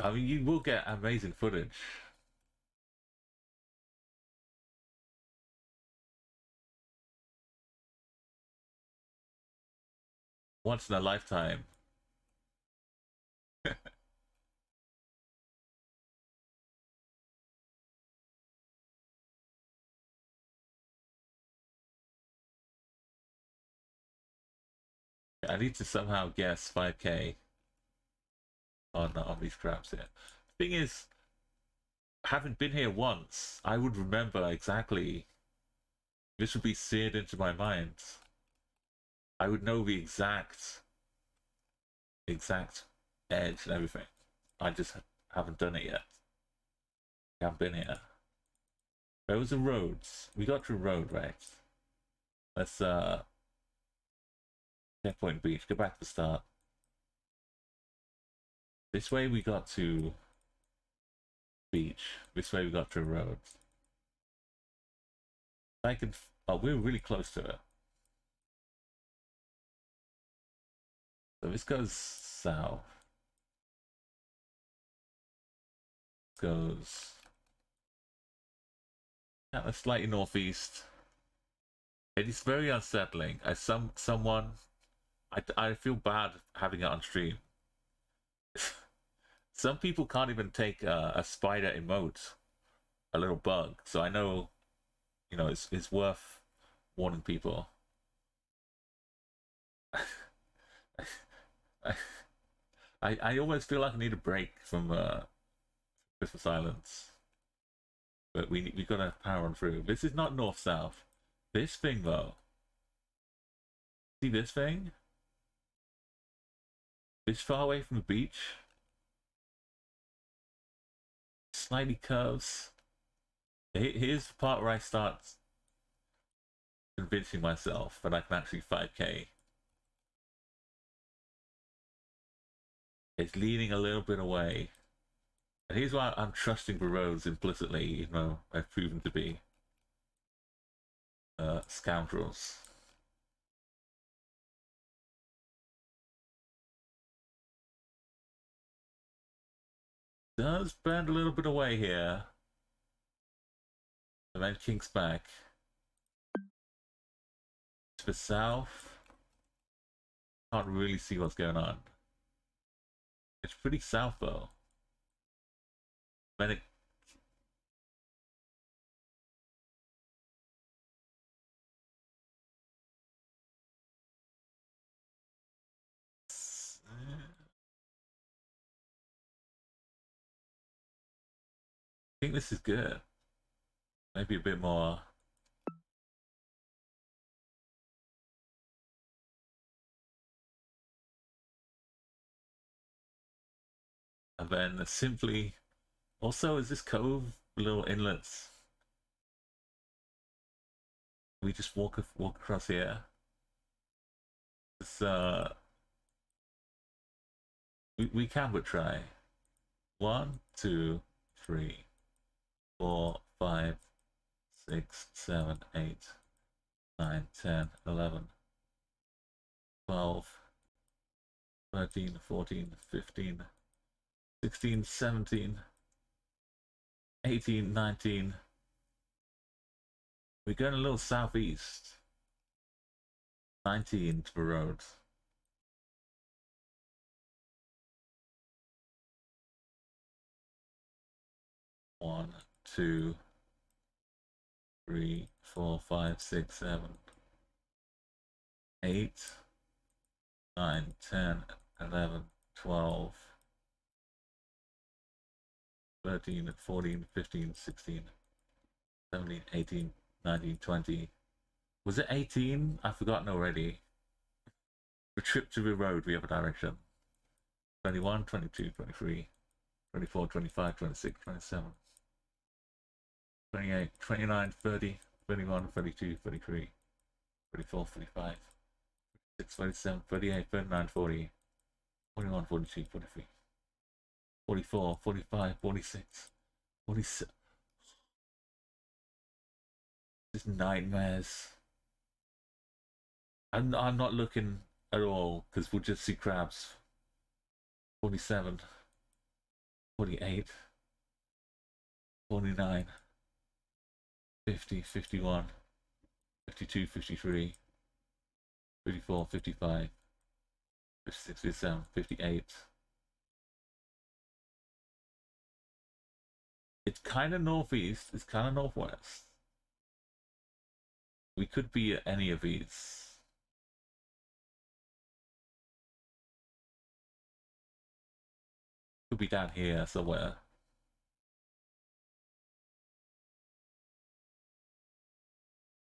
I mean, you will get amazing footage. Once in a lifetime. I need to somehow guess 5k on these crabs here. Thing is, having been here once, I would remember exactly. This would be seared into my mind. I would know the exact edge and everything. I just haven't done it yet. I've been here. Where was the roads? We got to road, right? Let's checkpoint beach. Go back to the start. This way we got to beach. This way we got to road. I can. Oh, we're really close to it. So this goes south. Goes. Yeah, slightly northeast. It is very unsettling. As someone, I feel bad having it on stream. Some people can't even take a spider emote, a little bug. So I know, you know, it's worth warning people. I almost feel like I need a break from Christmas Islands, but we gotta power on through. This is not north south. This thing though, see this thing? This far away from the beach, slightly curves. Here's the part where I start convincing myself that I can actually 5k. It's leaning a little bit away. And here's why I'm trusting the roads implicitly, even though I've proven to be scoundrels. Does bend a little bit away here. And then kinks back. To the south. Can't really see what's going on. It's pretty south though. Then it I think this is good. Maybe a bit more. And then simply, also, is this cove little inlets? We just walk across here. It's we can but try. 1, 2, 3, 4, 5, 6, 7, 8, 9, 10, 11, 12, 13, 14, 15, 16, 17, 18, 19. We're going a little southeast. 19 to the road. One, 2, 3, 4, 5, 6, 7, 8, 9, 10, 11, 12, 13, 14, 15, 16, 17, 18, 19, 20. Was it 18? I've forgotten already. The trip to the road, we have a direction. 21, 22, 23, 24, 25, 26, 27, 28, 29, 30, 31, 32, 33, 34, 35, 36, 37, 38, 39, 40, 41, 42, 43, 44, 45, 46, 47. Just nightmares. I'm not looking at all because we'll just see crabs. 47, 48, 49, 50, 51, 52, 53, 54, 55, 56, 57, 58. It's kind of northeast, it's kind of northwest. We could be at any of these. Could be down here somewhere.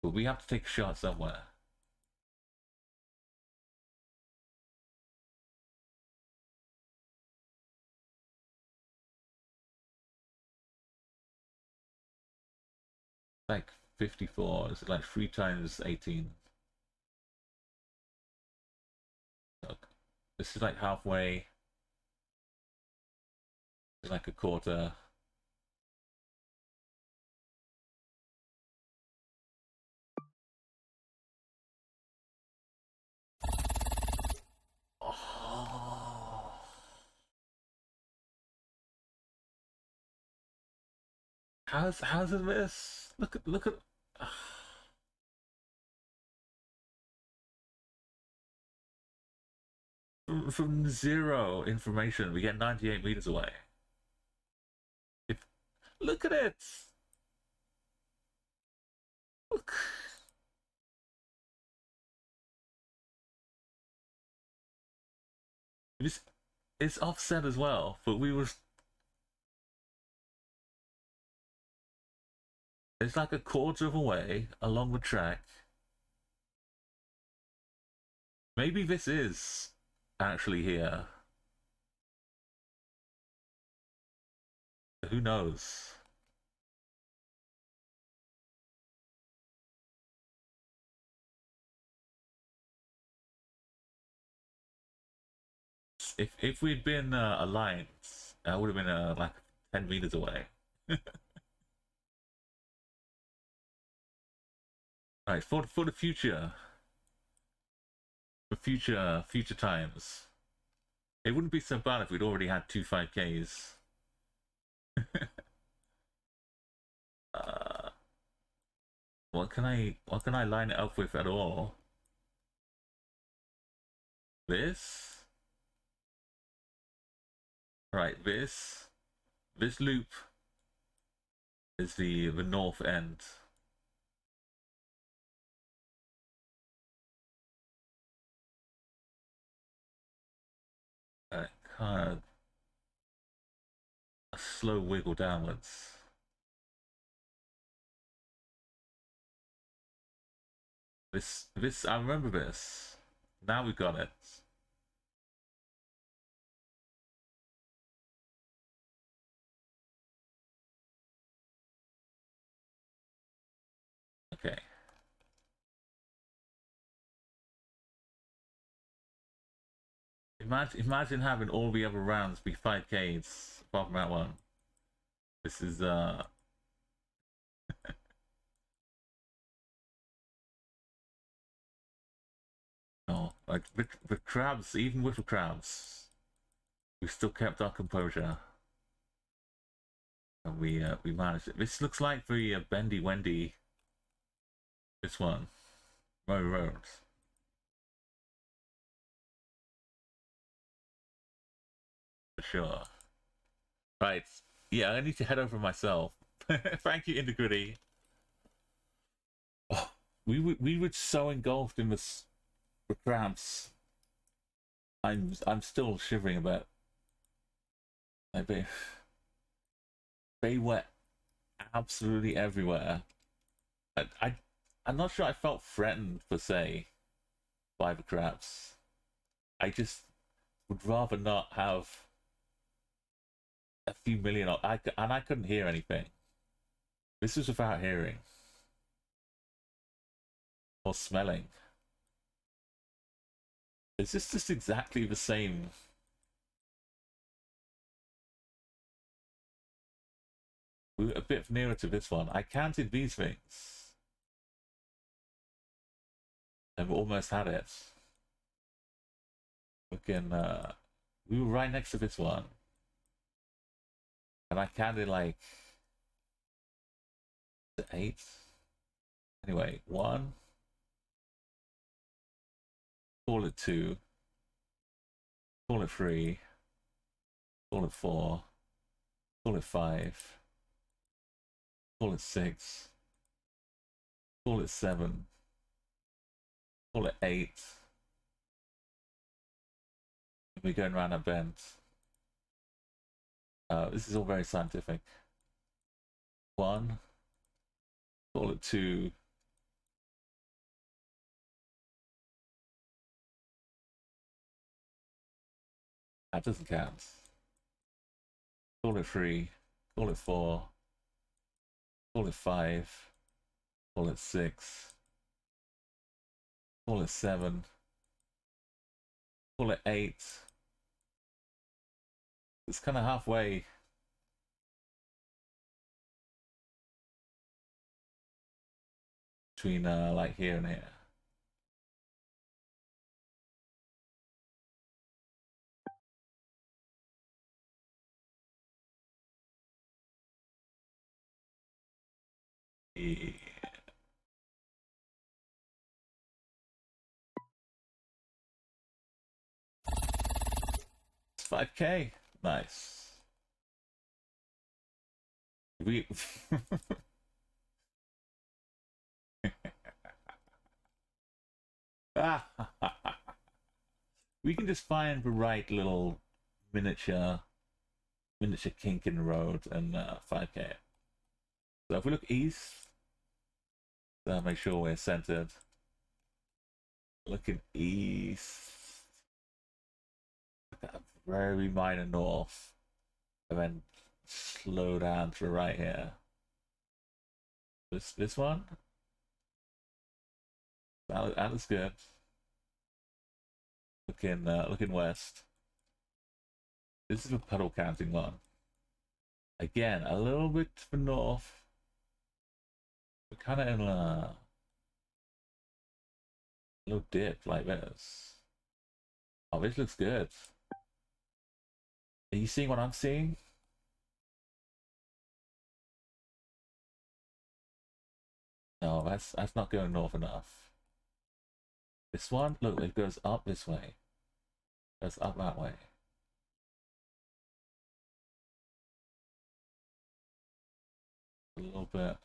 But we have to take a shot somewhere. like 54. It's like 3 times 18. Look, this is like halfway. It's like a quarter. Oh. How's it this? Look at from zero information we get 98 meters away. Look at it. Look. It's offset as well, but we were. It's like a quarter of a way along the track. Maybe this is actually here. Who knows? If we'd been aligned, I would have been like 10 meters away. Alright, for the future. For future times. It wouldn't be so bad if we'd already had 2 5Ks. What can I line it up with at all? This? Right, this loop is the north end. Kind of a slow wiggle downwards. This I remember this. Now we got it. Okay. Imagine having all the other rounds be 5Ks apart from that one. This is no, like the crabs, even with the crabs, we still kept our composure. And we managed it. This looks like the Bendy Wendy. This one. Row Roads. For sure. Right. Yeah, I need to head over myself. Thank you, Indigritty. Oh, we were so engulfed in the crabs. I'm still shivering a bit. They were absolutely everywhere. I'm not sure I felt threatened per se by the crabs. I just would rather not have a few million. And I couldn't hear anything. This was without hearing or smelling. Is this just exactly the same? We were a bit nearer to this one. I counted these things. And we almost had it. We were right next to this one. And I counted like 8. Anyway, 1. Call it 2. Call it 3. Call it 4. Call it 5. Call it 6. Call it 7. Call it 8. We're going around that bend. This is all very scientific. 1. Call it 2. That doesn't count. Call it 3. Call it 4. Call it 5. Call it 6. Call it 7. Call it 8. It's kind of halfway. Between like here and here. Yeah. It's 5K. Nice. We we can just find the right little miniature kink in the road and 5K. So if we look east, make sure we're centered. Looking east, a very minor north, and then slow down to the right here. This one, that looks good. Looking west. This is a puddle counting one. Again, a little bit to the north. We're kind of in a little dip like this. Oh, this looks good. Are you seeing what I'm seeing? No, that's not going north enough. This one, look, it goes up this way. It goes up that way. A little bit.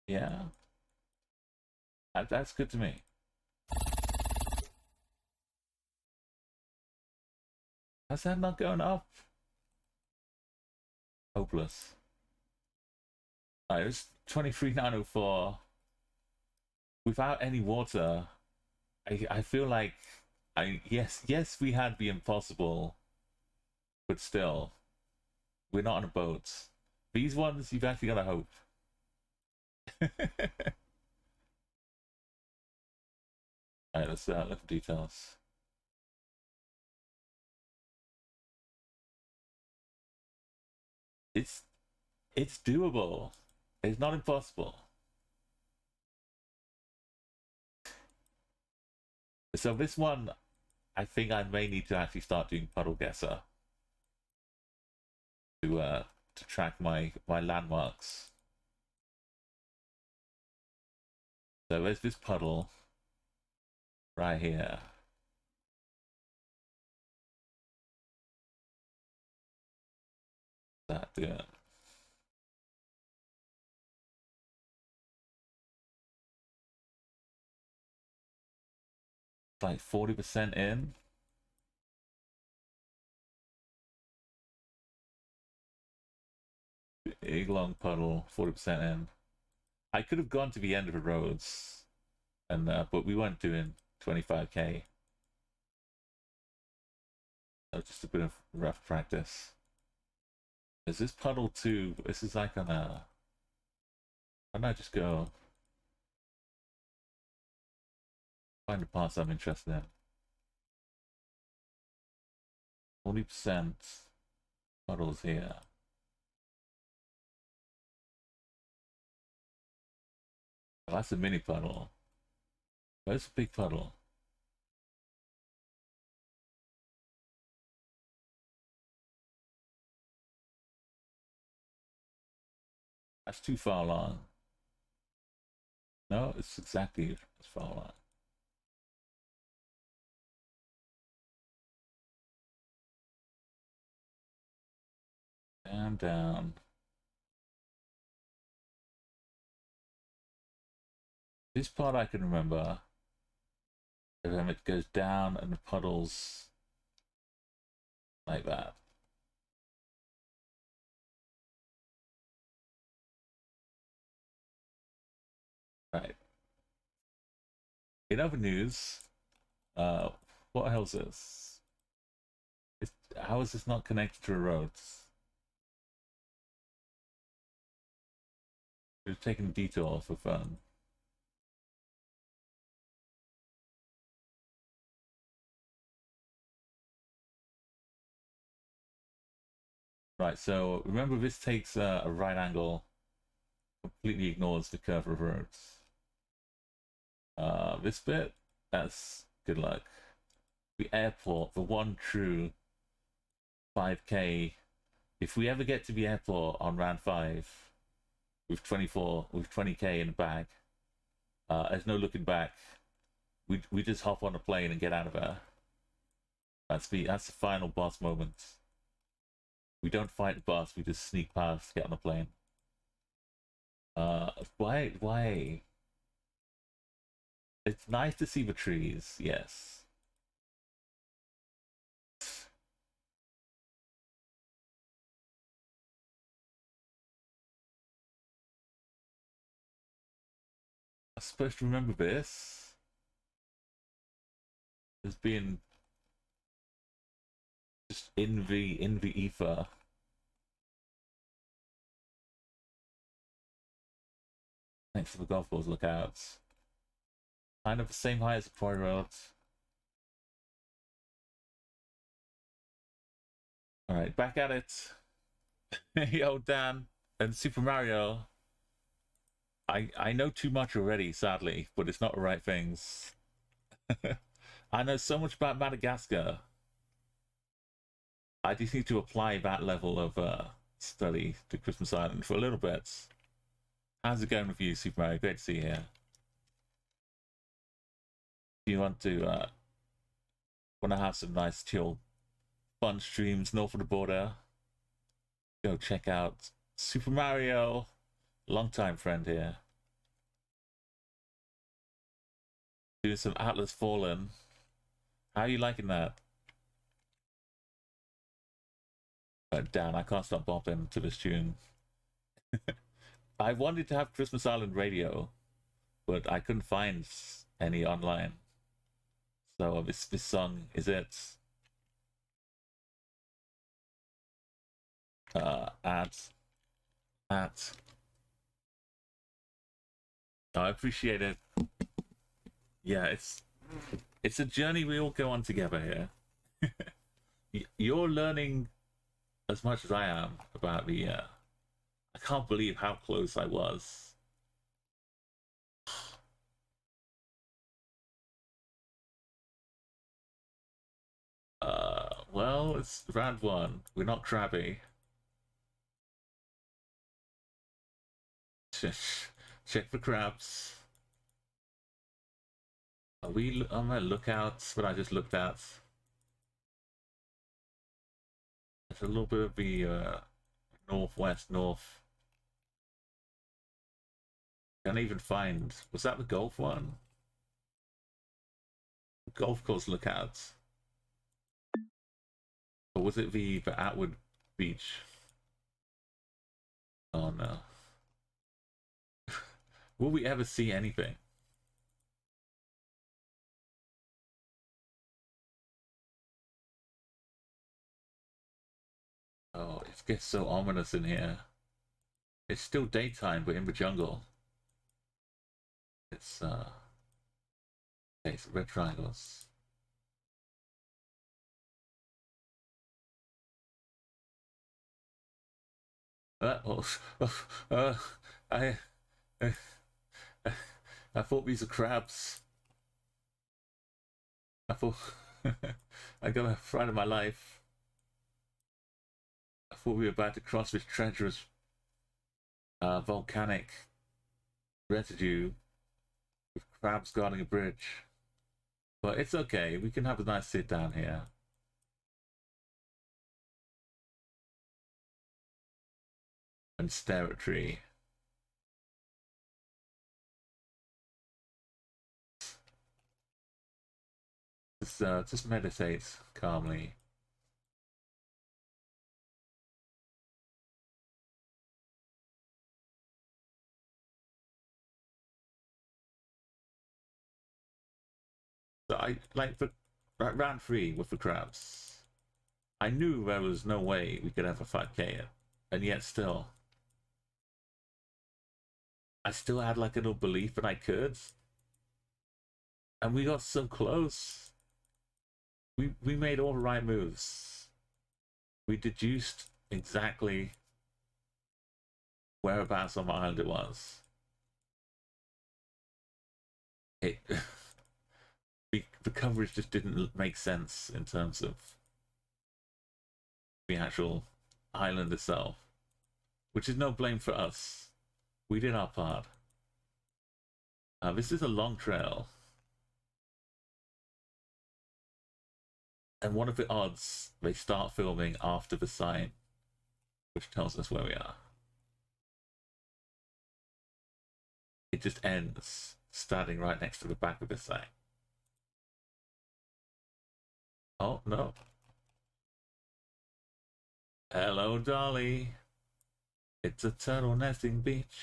Yeah. That's good to me. How's that not going up? Hopeless. Alright, it was 23,904. Without any water, I feel like yes we had the impossible, but still, we're not on a boat. These ones you've actually gotta hope. Alright, let's look at details. It's doable. It's not impossible. So this one, I think I may need to actually start doing puddle guesser to track my landmarks. So there's this puddle right here. That good. Like 40% in. Big long puddle, 40% in. I could have gone to the end of the roads, and but we weren't doing 25K. So just a bit of rough practice. There's this puddle too. This is like on a. Why don't I just go find the parts I'm interested in? 40% puddles here. Oh, that's a mini puddle. Where's the big puddle? That's too far along. No, it's exactly as far along. And down. This part I can remember. And then it goes down and the puddles like that. Right. In other news, what else is? How is this not connected to a road? We've taken a detour for fun. Right, so remember this takes a right angle, completely ignores the curve of roads. This bit, that's good luck. The airport, the one true 5k. If we ever get to the airport on round 5 with 20k in the bag, there's no looking back. We just hop on a plane and get out of there. That's the final boss moment. We don't fight the boss, we just sneak past, get on the plane. Why? It's nice to see the trees, yes. I'm supposed to remember this as being just in the ether. Thanks for the golf balls, lookouts. Kind of the same height as the quarry road. Alright, back at it. Yo, Dan and Super Mario. I know too much already, sadly, but it's not the right things. I know so much about Madagascar. I just need to apply that level of study to Christmas Island for a little bit. How's it going with you, Super Mario? Great to see you here. Do you want to have some nice, chill, fun streams north of the border? Go check out Super Mario, longtime friend here. Doing some Atlas Fallen. How are you liking that? Dan, I can't stop bopping to this tune. I wanted to have Christmas Island radio, but I couldn't find any online. So this song is it. Ads. I appreciate it. Yeah, it's a journey we all go on together here. You're learning as much as I am about the I can't believe how close I was. Well, it's round 1. We're not crabby. Check for crabs. Are we on my lookouts? What I just looked at. There's a little bit of the northwest north. Can't even find. Was that the golf one? Golf course lookouts. Or was it the Atwood Beach? Oh no. Will we ever see anything? Oh, it gets so ominous in here. It's still daytime, but in the jungle. It's okay, so red triangles. Oh, I, I thought these are crabs. I thought I got a fright of my life. I thought we were about to cross this treacherous volcanic residue with crabs guarding a bridge. But it's okay, we can have a nice sit down here. And stare at a tree. Just meditate calmly. So I like the round 3 with the crabs. I knew there was no way we could have a 5K, and yet still, I still had like a little belief that I could, and we got so close. We made all the right moves. We deduced exactly whereabouts on the island it was. It the coverage just didn't make sense in terms of the actual island itself, which is no blame for us. We did our part. This is a long trail, and one of the odds, they start filming after the sign, which tells us where we are. It just ends starting right next to the back of the sign. Oh no. Hello, Dolly. It's a turtle nesting beach.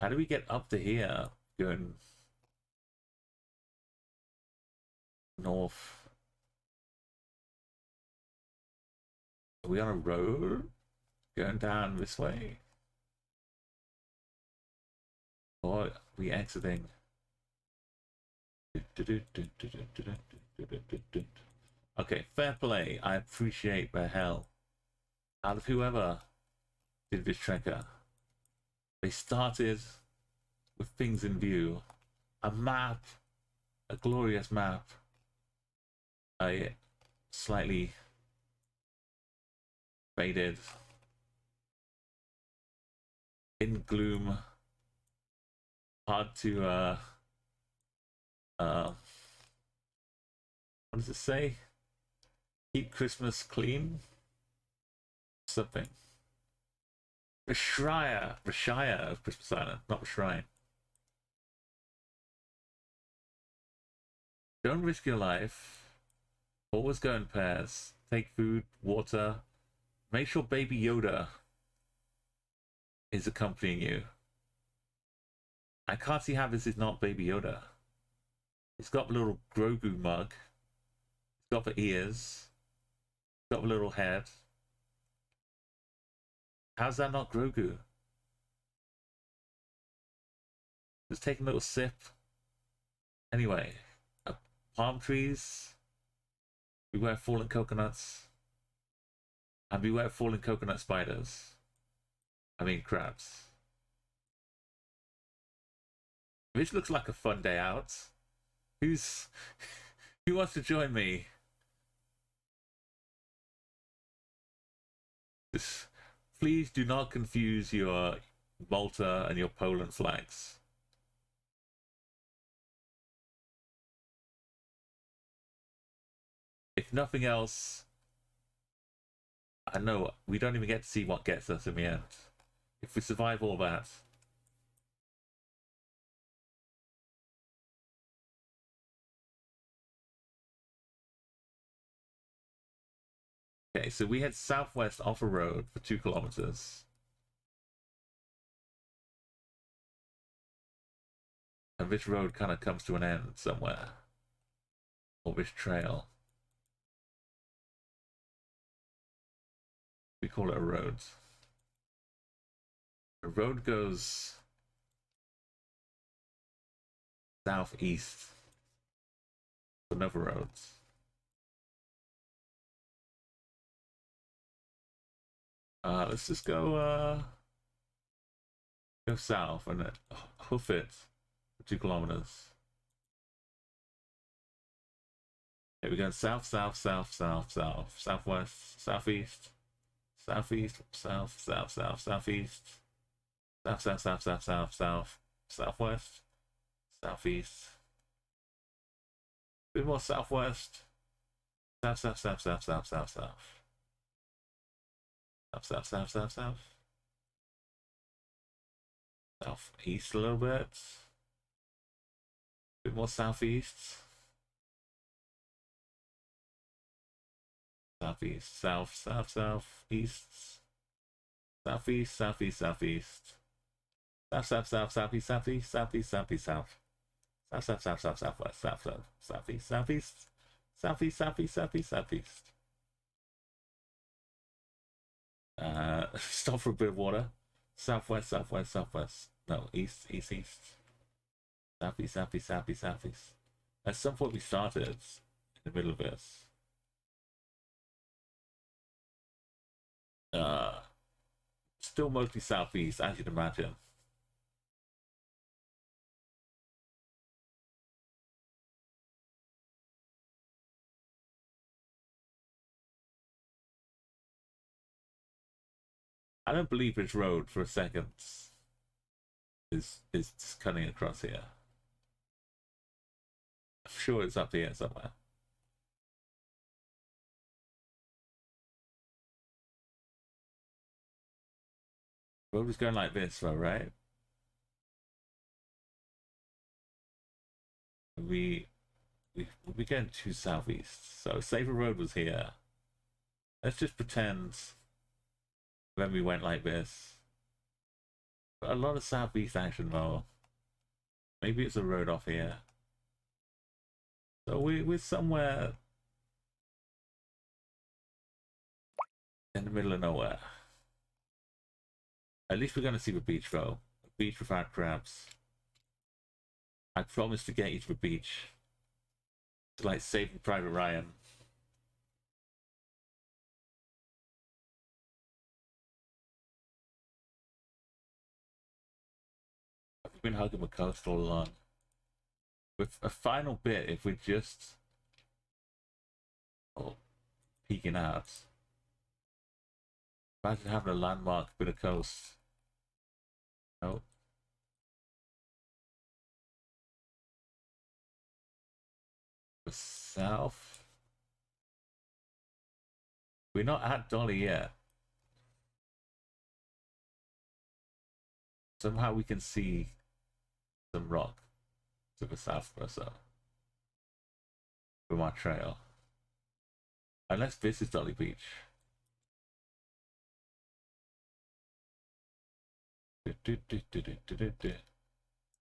How do we get up to here? Going north. Are we on a road? Going down this way? Or are we exiting? Okay, fair play. I appreciate the hell out of whoever did this tracker. They started with things in view. A map, a glorious map. A slightly faded, in gloom, hard to what does it say? Keep Christmas clean? Something. The Shire of Christmas Island, not the shrine. Don't risk your life. Always go in pairs. Take food, water. Make sure Baby Yoda is accompanying you. I can't see how this is not Baby Yoda. He's got a little Grogu mug. He's got the ears. He's got a little head. How's that not Grogu? Just take a little sip. Anyway, palm trees. Beware fallen coconuts. And beware fallen coconut spiders. I mean crabs. This looks like a fun day out. Who wants to join me? Please do not confuse your Malta and your Poland flags. If nothing else, I know we don't even get to see what gets us in the end. If we survive all that. Okay, so we head southwest off a road for 2 kilometers. And this road kind of comes to an end somewhere. Or this trail. We call it a road. The road goes southeast. Another roads. Let's just go south and hoof it for 2 kilometers. Okay, we're going south, south, south, south, south, southwest, southeast, southeast, south, south, south, southeast, south, south, south, south, south, south, southwest, southeast. A bit more southwest, south, south, south, south, south, south, south. South, south, south, south, south. Southeast a little bit. A bit more southeast. Southeast, south, south, south, east. Southeast, southeast, southeast. South, south, south, southeast, southeast, southeast, southeast, south. South, south, south, south, southwest, south, south, southeast, southeast. Southeast, southeast, southeast, southeast. Stop for a bit of water. Southwest, southwest, southwest. No, east, east, east. Southeast, southeast, southeast, southeast. At some point we started in the middle of this. Still mostly southeast, as you'd imagine. I don't believe this road for a second is just cutting across here. I'm sure it's up here somewhere. Road was going like this though, right? We're getting to southeast. So say the road was here. Let's just pretend when we went like this. But a lot of southeast action though. Maybe it's a road off here. So we're somewhere in the middle of nowhere. At least we're going to see the beach though. A beach without crabs. I promise to get you to the beach. To like Saving Private Ryan. I've been hugging the coast all along. With a final bit, if we're just peeking out. Imagine having a landmark bit of coast. No. The south. We're not at Dolly yet. Somehow we can see some rock to the south or so from our trail. Unless this is Dolly Beach.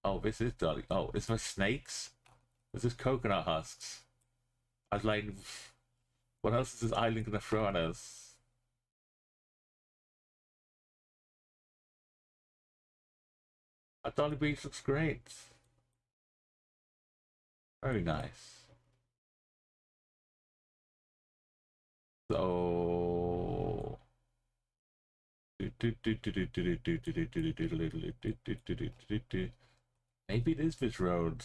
Oh, this is Dolly. Oh, is there snakes? This is coconut husks. I was like, what else is this island gonna throw at us? Dolly Beach looks great. Very nice. So maybe it is this road.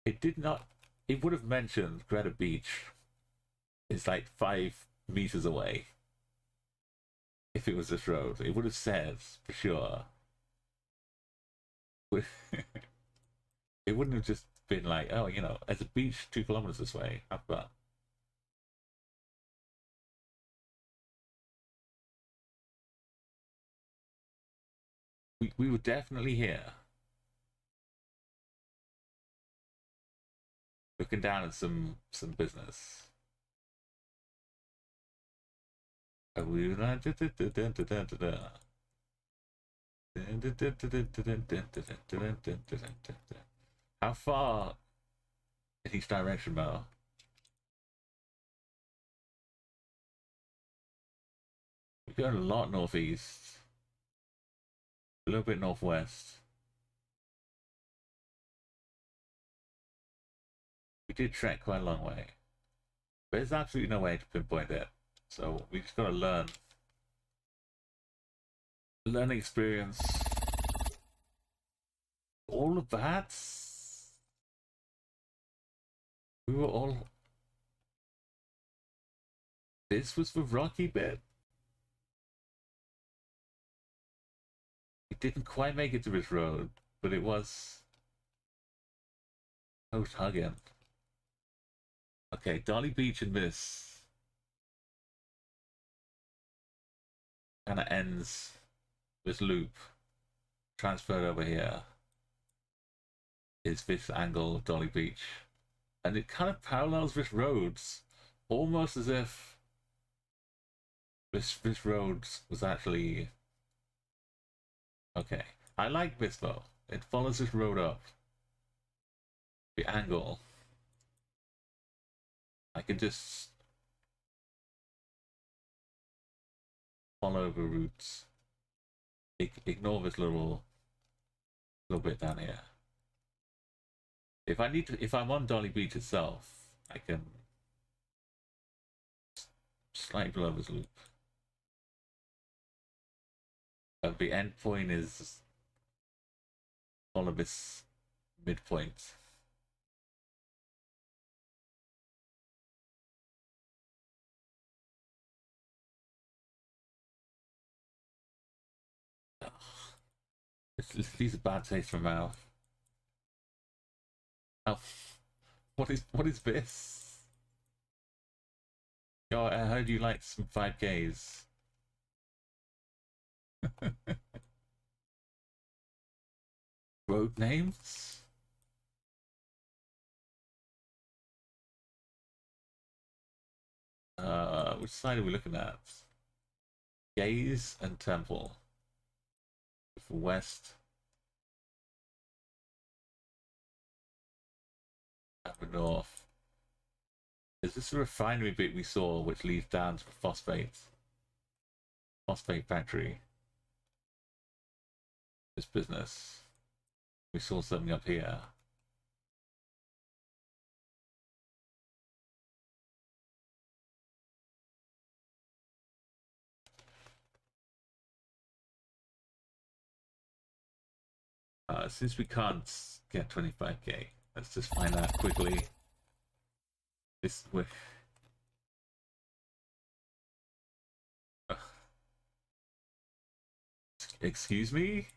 It did not. It would have mentioned Greta Beach is like 5 meters away. If it was this road, it would have said for sure. It wouldn't have just been like, oh, you know, there's a beach 2 kilometers this way. How about? We were definitely here. Looking down at some business. How far in each direction, Mo? We're going a lot northeast. A little bit northwest. We did trek quite a long way. But there's absolutely no way to pinpoint it. So we just gotta learn. Learning experience. All of that. We were all. This was the rocky bit. We didn't quite make it to this road, but it was. Coast hugging. Okay, Dolly Beach and this kind of ends this loop. Transferred over here is this angle of Dolly Beach, and it kind of parallels this roads, almost as if this road was actually okay. I like this though. It follows this road up. The angle. I can just follow the routes. Ignore this little bit down here. If I need to, if I'm on Dolly Beach itself, I can slightly below this loop. The end point is all of this midpoint. This leaves a bad taste from my mouth. Oh, what is this? Yo, I heard you like some 5Ks. Road names? Which side are we looking at? Gaze and Temple. For west. And the north. Is this a refinery bit we saw which leads down to the phosphate factory? This business. We saw something up here. Since we can't get 25k, let's just find out quickly. This way. Excuse me?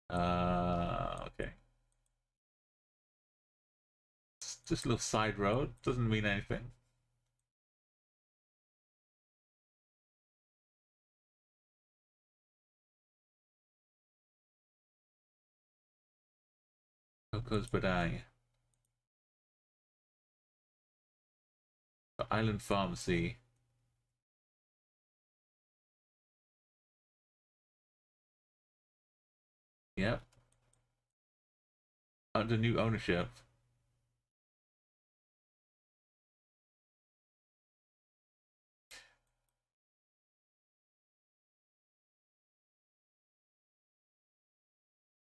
Okay. Just a little side road, doesn't mean anything. Coco's Badang. The Island Pharmacy. Yep. Under new ownership.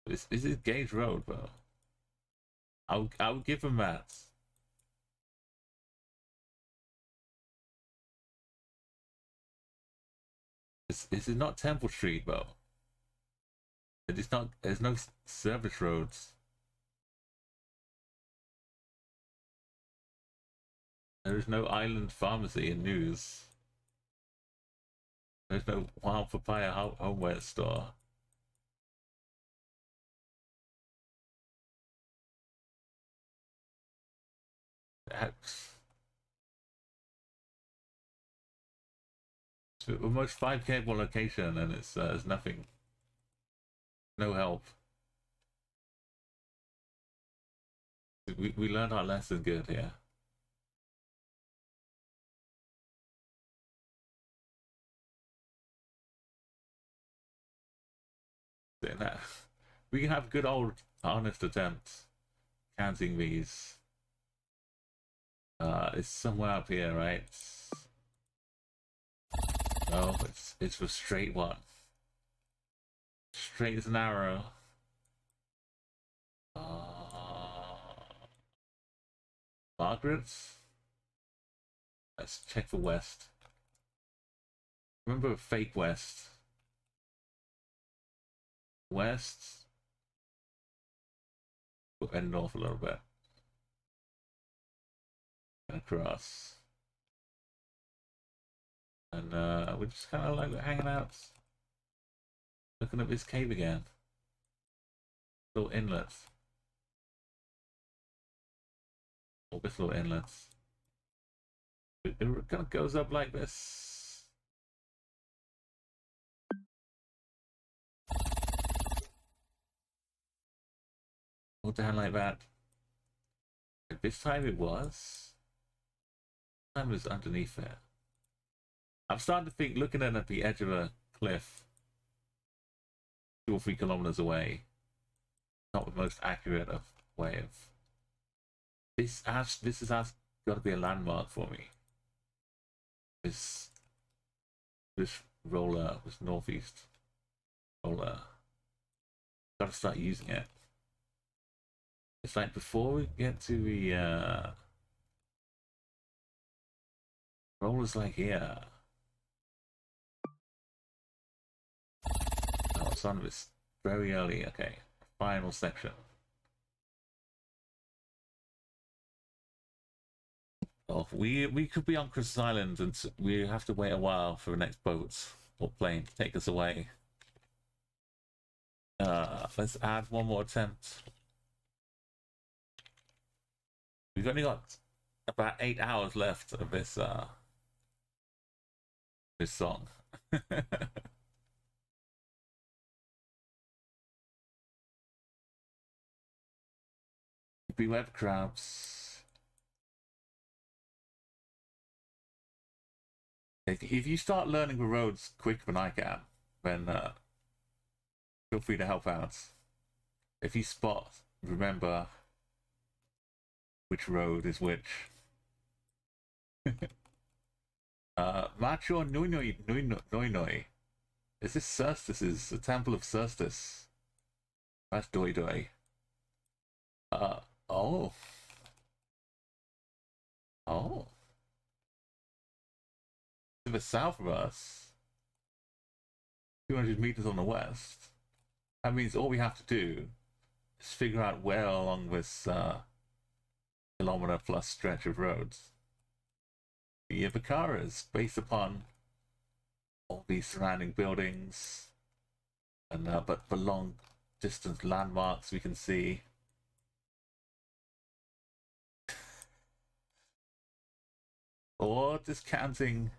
This is Gage Road, bro. I'll give him that. This is not Temple Street, bro. It's not. There's no service roads. There is no Island Pharmacy in news. There's no Wild Papaya homeware store. That's almost 5k location, and it's nothing. No help. We learned our lesson good here. That we can have good old honest attempts counting these. It's somewhere up here, right? No, it's the straight one. Straight as an arrow. Margaret's? Let's check for west. Remember fake west. West. And north a little bit. And across. And we're just kind of like hanging out. Looking at this cave again. Little inlets. Or this little inlets. It kind of goes up like this. Go down like that. This time it was. This time it was underneath it. I'm starting to think, looking at the edge of a cliff 2 or 3 kilometers away, not the most accurate of way of. This has got to be a landmark for me. This roller, this northeast roller. Got to start using it. It's like before we get to the rollers, like here. Oh, some of it's very early. Okay, final section. Oh, we could be on Christmas Island, and we have to wait a while for the next boat or plane to take us away. Let's add one more attempt. We've only got about 8 hours left of this this song. Beware of crabs. If you start learning the roads quicker than I can, then feel free to help out. If you spot, remember which road is which. Macho Noinoi. Is this Certus's, the Temple of Certus? That's Doi Doi. Oh. Oh. To the south of us, 200 meters on the west. That means all we have to do is figure out where along this kilometer plus stretch of roads the Ibakaras, based upon all these surrounding buildings and but the long distance landmarks we can see. Or just counting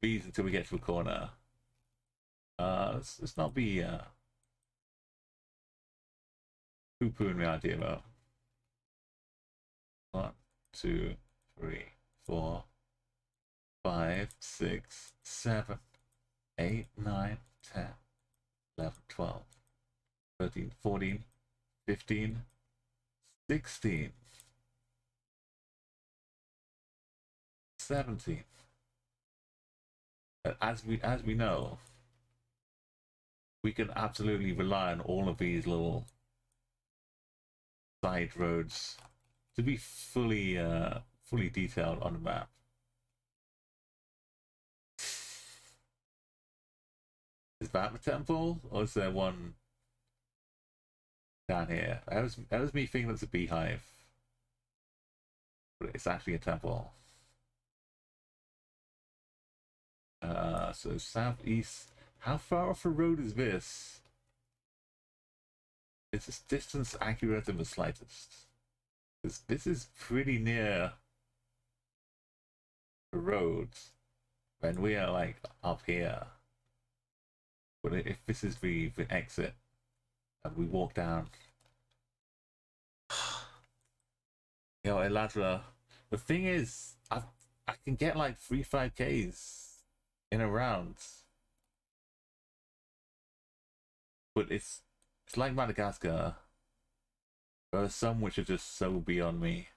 these until we get to a corner. Let's not be poo-pooing the idea about 1, 2, 3, 4, 5, 6, 7, 8, 9, 10, 11, 12, 13, 14, 15, 16, 17. As we know, we can absolutely rely on all of these little side roads to be fully detailed on the map. Is that the temple, or is there one down here? That was me thinking it's a beehive, but it's actually a temple. So southeast. How far off a road is this? Is this distance accurate in the slightest? This is pretty near the road when we are like up here. But if this is the exit and we walk down, you know, Eladra, the thing is, I can get like 3-5Ks in a round, but it's like Madagascar. There are some which are just so beyond me,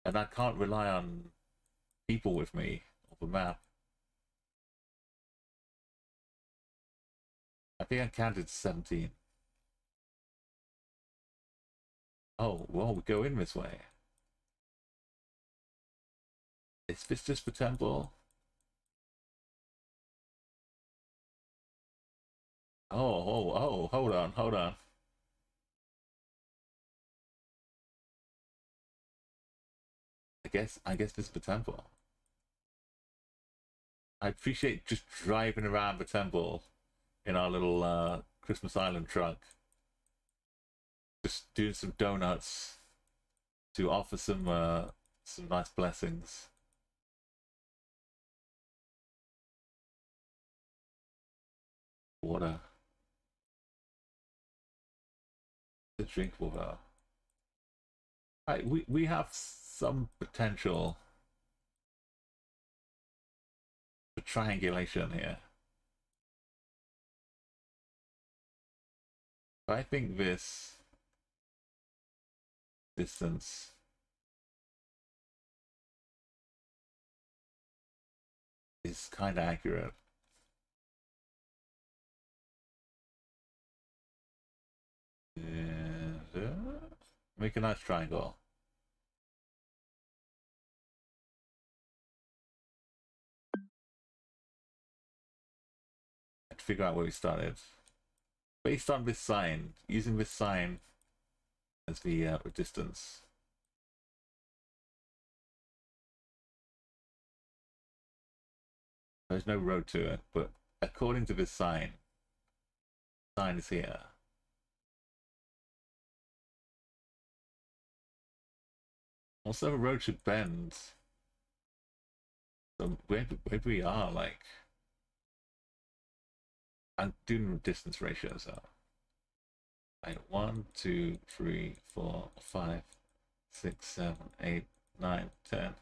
and I can't rely on people with me or the map. I think I counted 17. Oh, well, we go in this way. Is this just the temple? Oh, hold on. I guess this is the temple. I appreciate just driving around the temple in our little Christmas Island truck. Just doing some donuts to offer some nice blessings. Water. drinkable though. We have some potential for triangulation here. But I think this distance is kind of accurate. And make a nice triangle. And figure out where we started. Based on this sign, using this sign as the distance. There's no road to it, but according to this sign is here. Also, a road should bend. So where we are, like, I'm doing distance ratios out. Like 1, 2, 3, 4, 5, 6, 7, 8, 9, 10,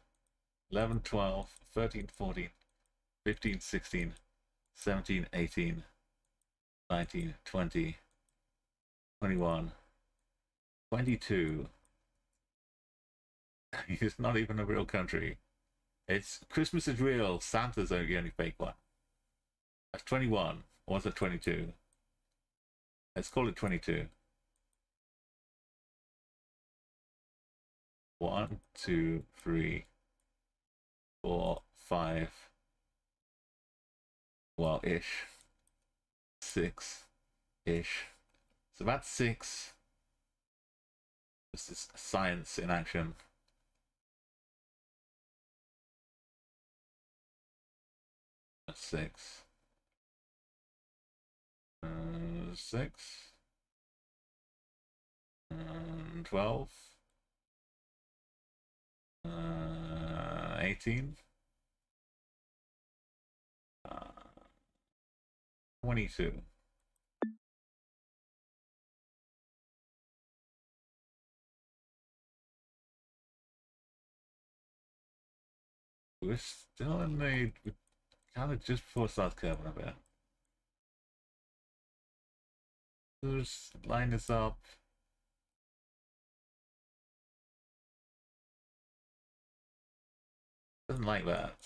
11, 12, 13, 14, 15, 16, 17, 18, 19, 20, 21, 22. It's not even a real country. It's Christmas is real, Santa's the only fake one. That's 21. Or was it 22? Let's call it 22. 1, 2, 3, 4, 5. Well, ish. 6-ish. So that's 6. This is science in action. That's 6. 6. 12. 18. 22. We're still in the kind of just before it starts curving a bit. Just line this up. Doesn't like that.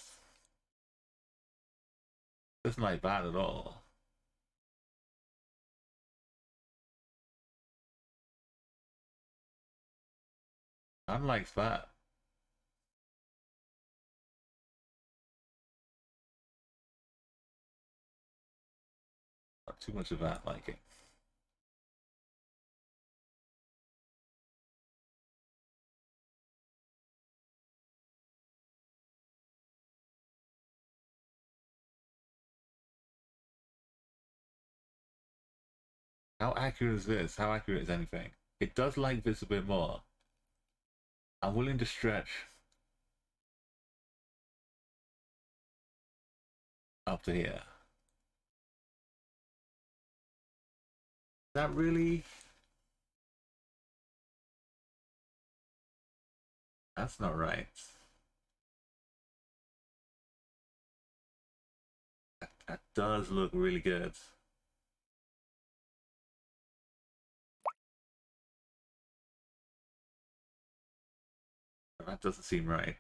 Doesn't like that at all. Unlikes that. Not too much of that liking. How accurate is this? How accurate is anything? It does like this a bit more. I'm willing to stretch up to here. Is that really? That's not right. That does look really good. That doesn't seem right.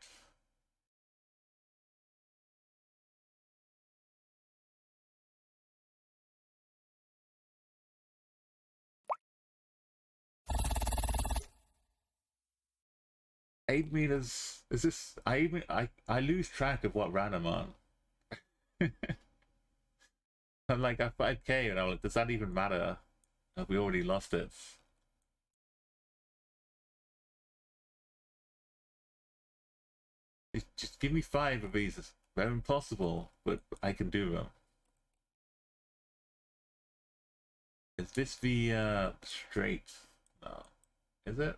$8 meters. Is this? I lose track of what round I'm on. I'm like at 5K, and I'm like, does that even matter? Have we already lost it? Just give me 5 of these. They're impossible, but I can do them. Is this the straight? No. Is it?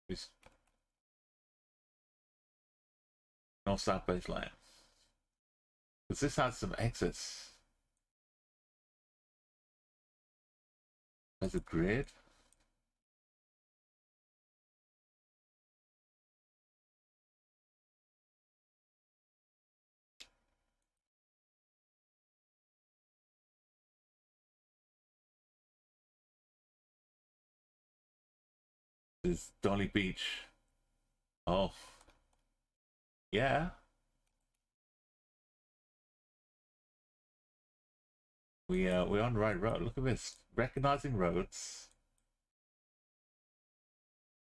This north-south baseline. Because this has some exits. There's a grid. This is Dolly Beach. Oh. Yeah. We're on the right road. Look at this. Recognizing roads.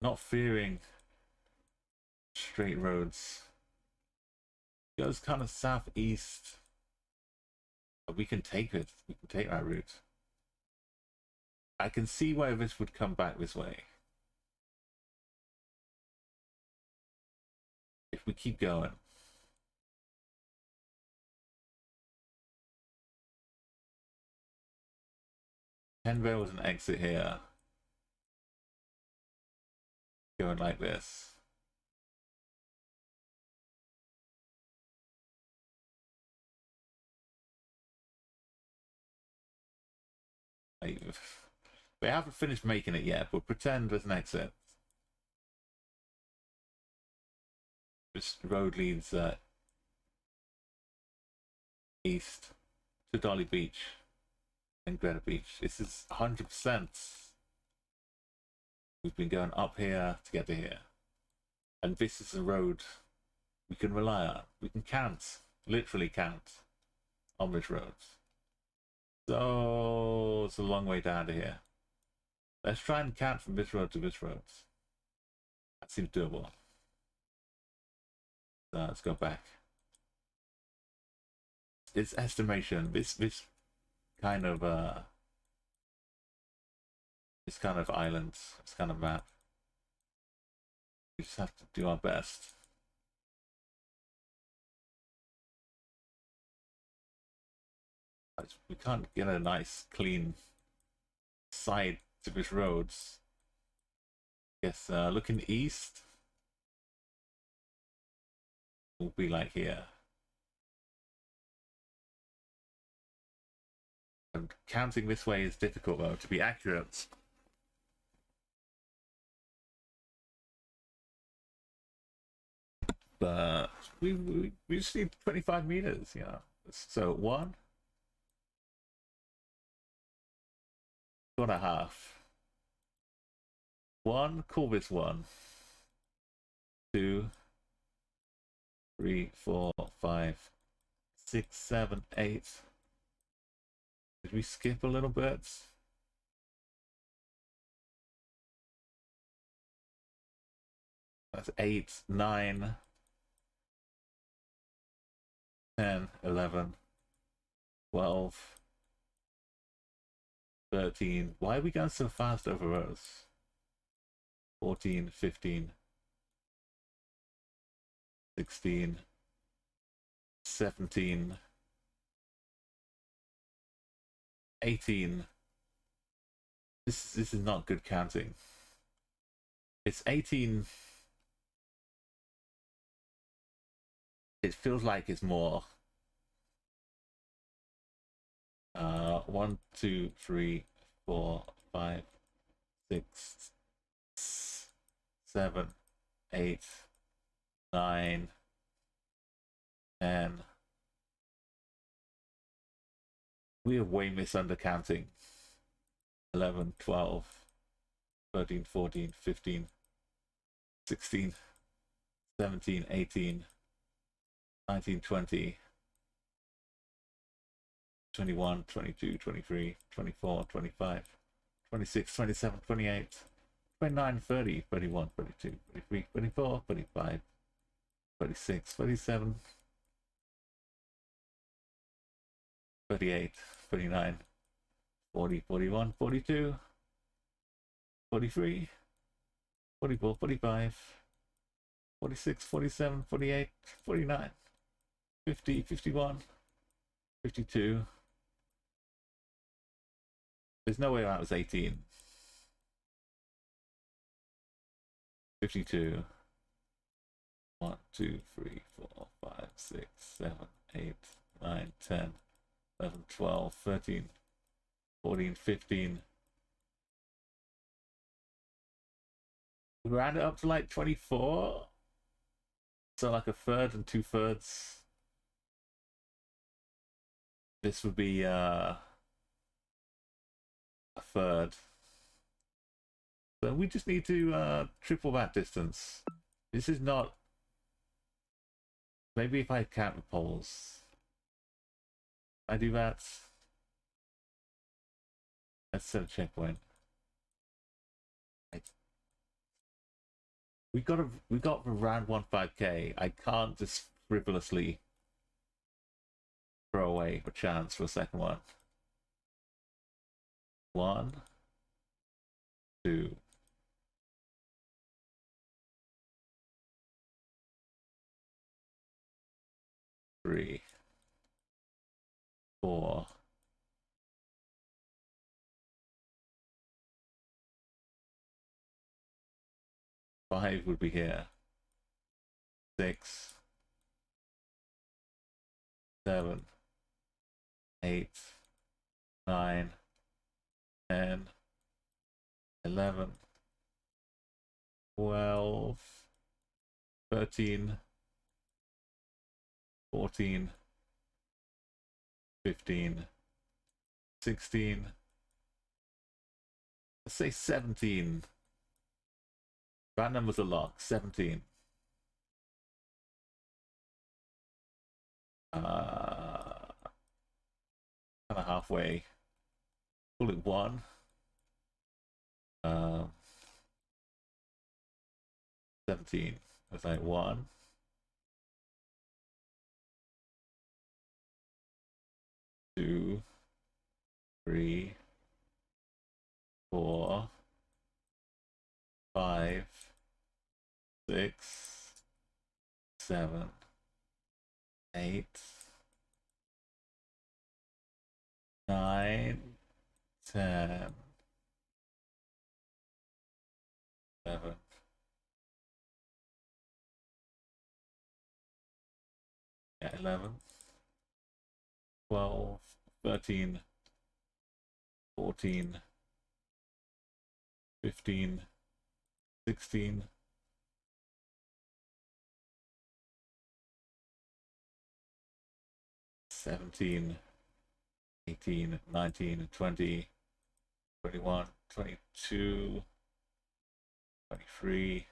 Not fearing straight roads. Goes kind of southeast. But we can take it. We can take that route. I can see where this would come back this way. If we keep going. There was an exit here. Going like this. We haven't finished making it yet, but pretend there's an exit. This road leads east to Dolly Beach and Greta Beach. This is 100%. We've been going up here to get to here. And this is a road we can rely on. We can count, literally count, on this road. So it's a long way down to here. Let's try and count from this road to this road. That seems doable. So let's go back. It's estimation. This kind of island, this kind of map. We just have to do our best. We can't get a nice clean side to these roads. Guess looking east will be like here. And counting this way is difficult though, to be accurate. But we just need 25 meters, you know. So 1, 2.5. 1, call this 1. 2, 3, 4, 5, 6, 7, 8. Did we skip a little bit? That's 8, 9, 10, 11, 12, 13. Why are we going so fast over rows? 14, 15, 16, 17, 18. This is not good counting. It's 18. It feels like it's more. 1, 2, 3, 4, 5, 6, 7, 8, 9, 10. We are way misundercounting. 11, 12, 13, 14, 15, 16, 17, 18, 19, 20, 21, 22, 23, 24, 25, 26, 27, 28, 29, 30, 31, 32, 33, 34, 35, 36, 37, 38, 39, 40, 41, 42, 43, 44, 45, 46, 47, 48, 49, 50, 51, 52. There's no way that was 18. 52. 1, 2, 3, 4, 5, 6, 7, 8, 9, 10, 11, 12, 13, 14, 15, We ran it up to like 24. So like a third and 2/3. This would be a third. So we just need to triple that distance. This is not... Maybe if I count the poles. I do that. Let's set a checkpoint. We got around 15K. I can't just frivolously throw away a chance for a second one. 1, 2. 3, 4. 5 would be here. 6, 7, 8, 9, 10, 11, 12, 13, 14, 15, 16, let's say 17. That number's a lock. 17. Kind of halfway. Call it 1. 17. It's like 1. 2, 3, 4, 5, 6, 7, 8, 9, 10, 11, 11, 12, 13, 14, 15, 16, 17, 18, 19, 20, 21, 22, 23,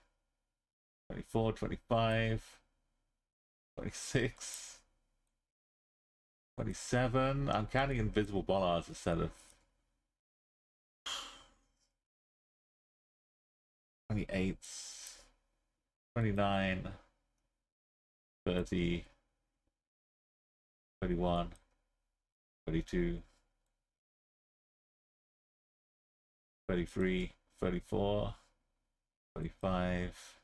24, 25, 26, 27. I'm counting invisible bollards instead of 28, 29, 30, 31, 32, 33, 34, 35,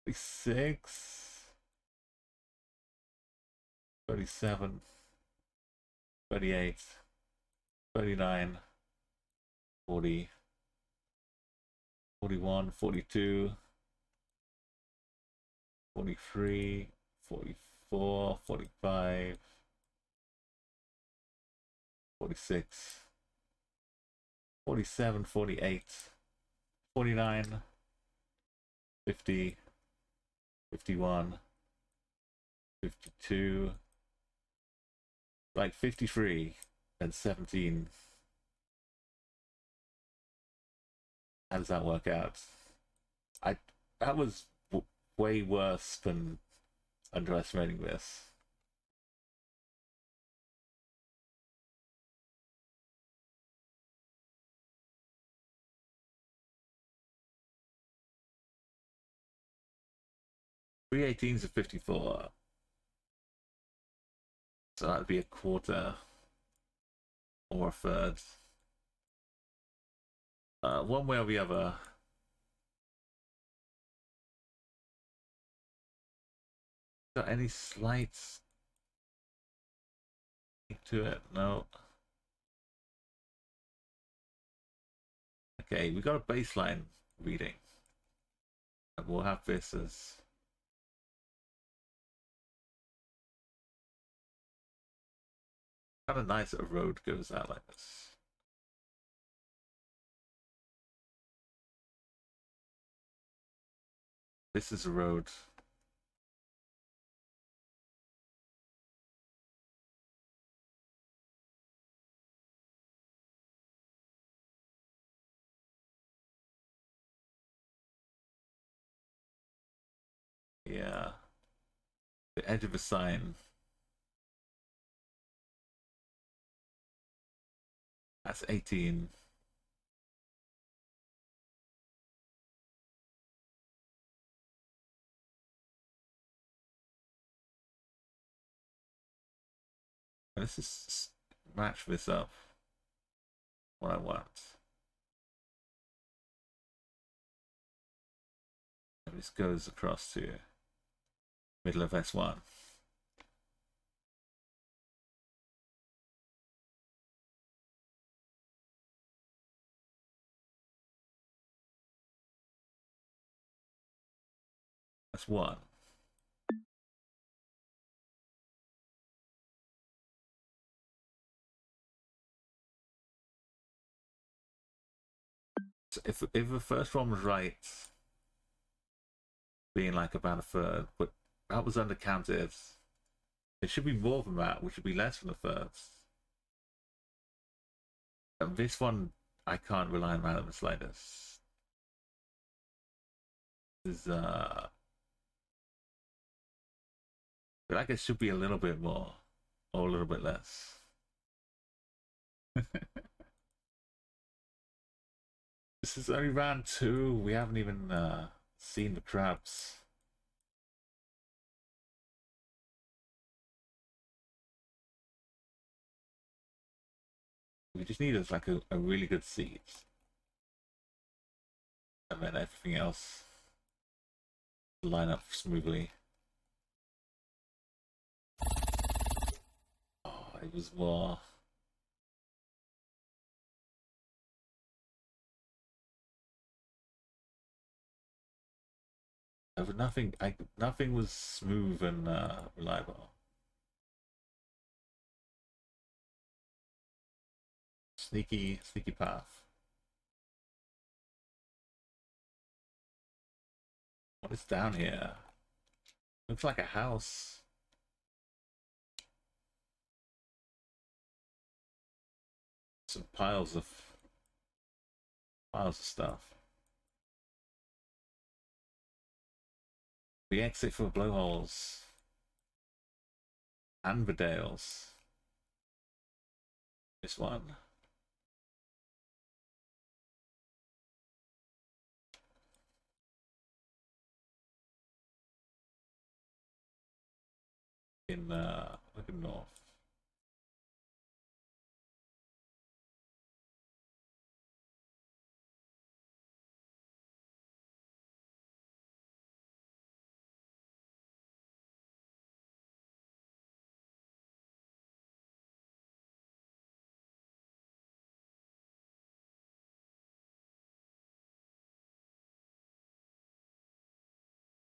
36, 37, 38, 39, 40, 41, 42, 43, 44, 45, 46, 47, 48, 49, 50, 51, 52, like 53 and 17. How does that work out? That was way worse than underestimating this. Three 18s of 54. So that'd be a quarter or a third. One way or the other. Got any slights to it? No. Okay, we got a baseline reading. And we'll have this as kind of nice that a road goes out like this. this is a road. Yeah. The edge of a sign. That's 18. Let's just match this up. What I want. And this goes across to middle of S1. That's 1. So if the first one was right, being like about a third, but that was undercounted. It should be more than that, which should be less than a third. And this one, I can't rely on that in the slightest. This is, I feel like it should be a little bit more, or a little bit less. This is only round 2. We haven't even seen the crabs. We just need us like a really good seed. And then everything else will line up smoothly. Oh, it was more. But nothing was smooth and reliable. Sneaky path. What is down here? Looks like a house. Some piles of stuff. The exit for blowholes and the dales. This one. In looking north.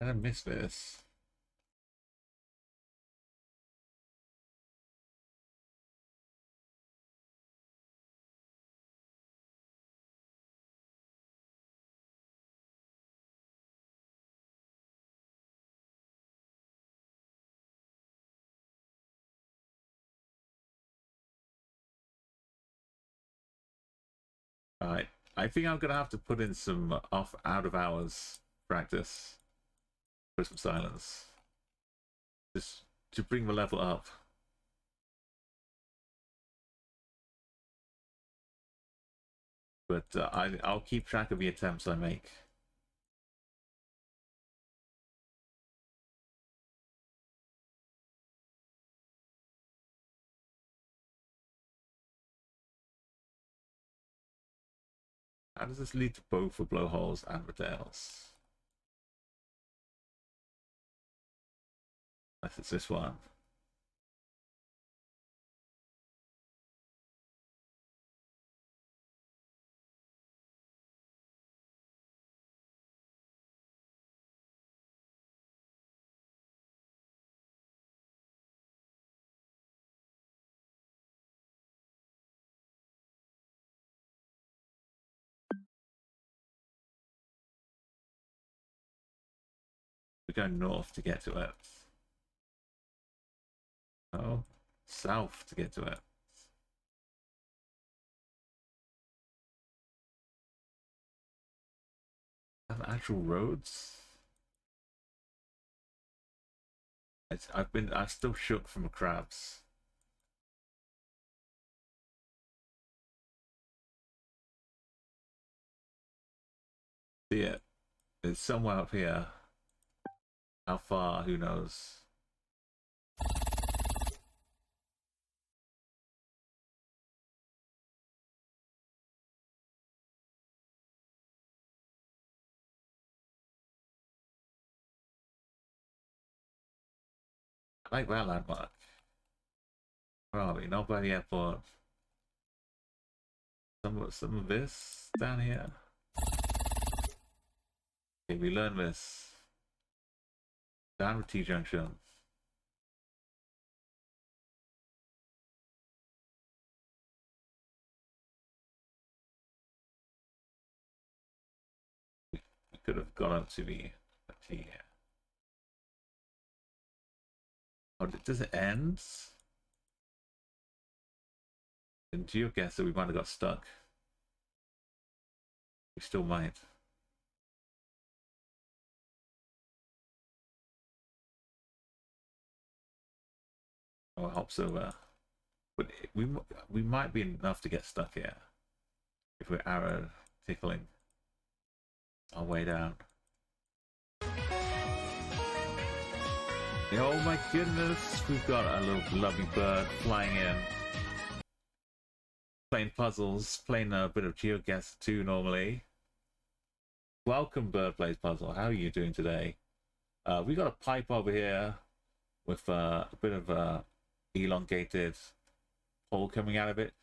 I miss this. Alright, I think I'm gonna have to put in some out of hours practice for some silence. Just to bring the level up. But I'll keep track of the attempts I make. How does this lead to both the blowholes and the dales? Unless it's this one. We're going north to get to it. Oh, south to get to it. Have actual roads? I'm still shook from crabs. See it? It's somewhere up here. How far? Who knows? I like that landmark. Where are we? Not by the airport. Some of this down here. Okay, we learn this. Down with T-junction. We could have gone up to the T here. Oh, does it end? In Geoguessr, we might have got stuck. We still might. Oh, it hops over. But we might be enough to get stuck here if we're arrow tickling our way down. Oh my goodness, we've got a little lovely bird flying in. Playing puzzles, playing a bit of Geoguessr too normally. Welcome, Bird Plays Puzzle. How are you doing today? We got a pipe over here with a bit of a elongated hole coming out of it.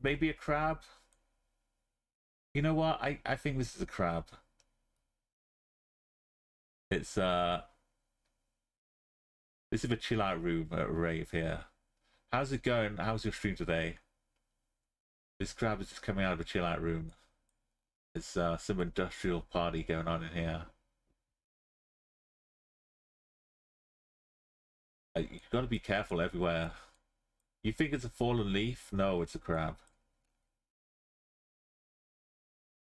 Maybe a crab? You know what? I think this is a crab. It's this is a chill out room at Rave here. How's it going? How's your stream today? This crab is just coming out of a chill out room. There's some industrial party going on in here. You've got to be careful everywhere. You think it's a fallen leaf? No, it's a crab.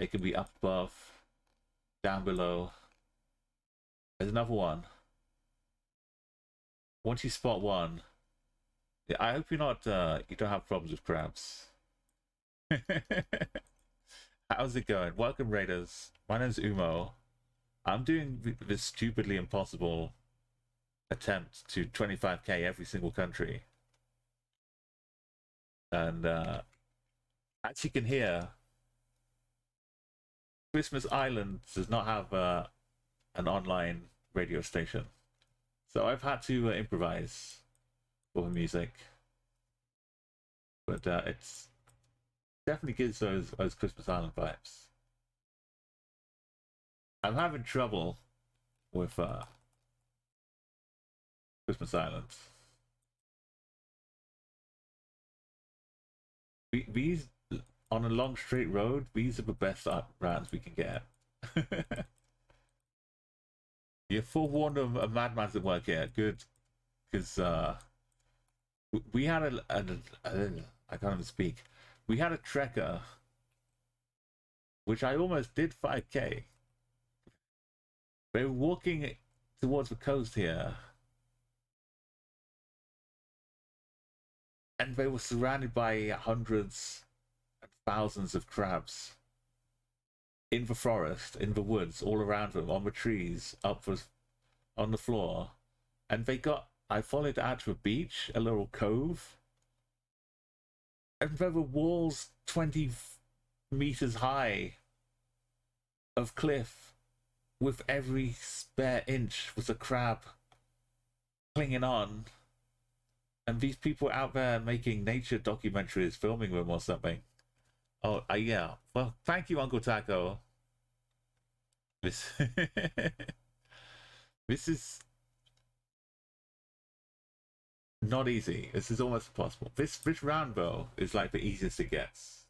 It can be up above, down below. There's another one. Once you spot one, yeah, I hope you're not. You don't have problems with crabs. How's it going? Welcome, Raiders. My name's Umo. I'm doing this stupidly impossible attempt to 25k every single country, and as you can hear, Christmas Island does not have an online radio station, so I've had to improvise for the music, but it's definitely gives those Christmas Island vibes. I'm having trouble with Christmas Island. These on a long straight road, these are the best rounds we can get. You're forewarned of a madman's at work here. Good, because we had I can't even speak. We had a trekker, which I almost did 5k. They were walking towards the coast here, and they were surrounded by hundreds and thousands of crabs in the forest, in the woods, all around them, on the trees, on the floor. And I followed out to a beach, a little cove, and there were walls 20 meters high of cliff, with every spare inch was a crab clinging on. And these people out there making nature documentaries, filming them or something. Oh, yeah. Well, thank you, Uncle Taco. This is not easy. This is almost impossible. This round bow is like the easiest it gets.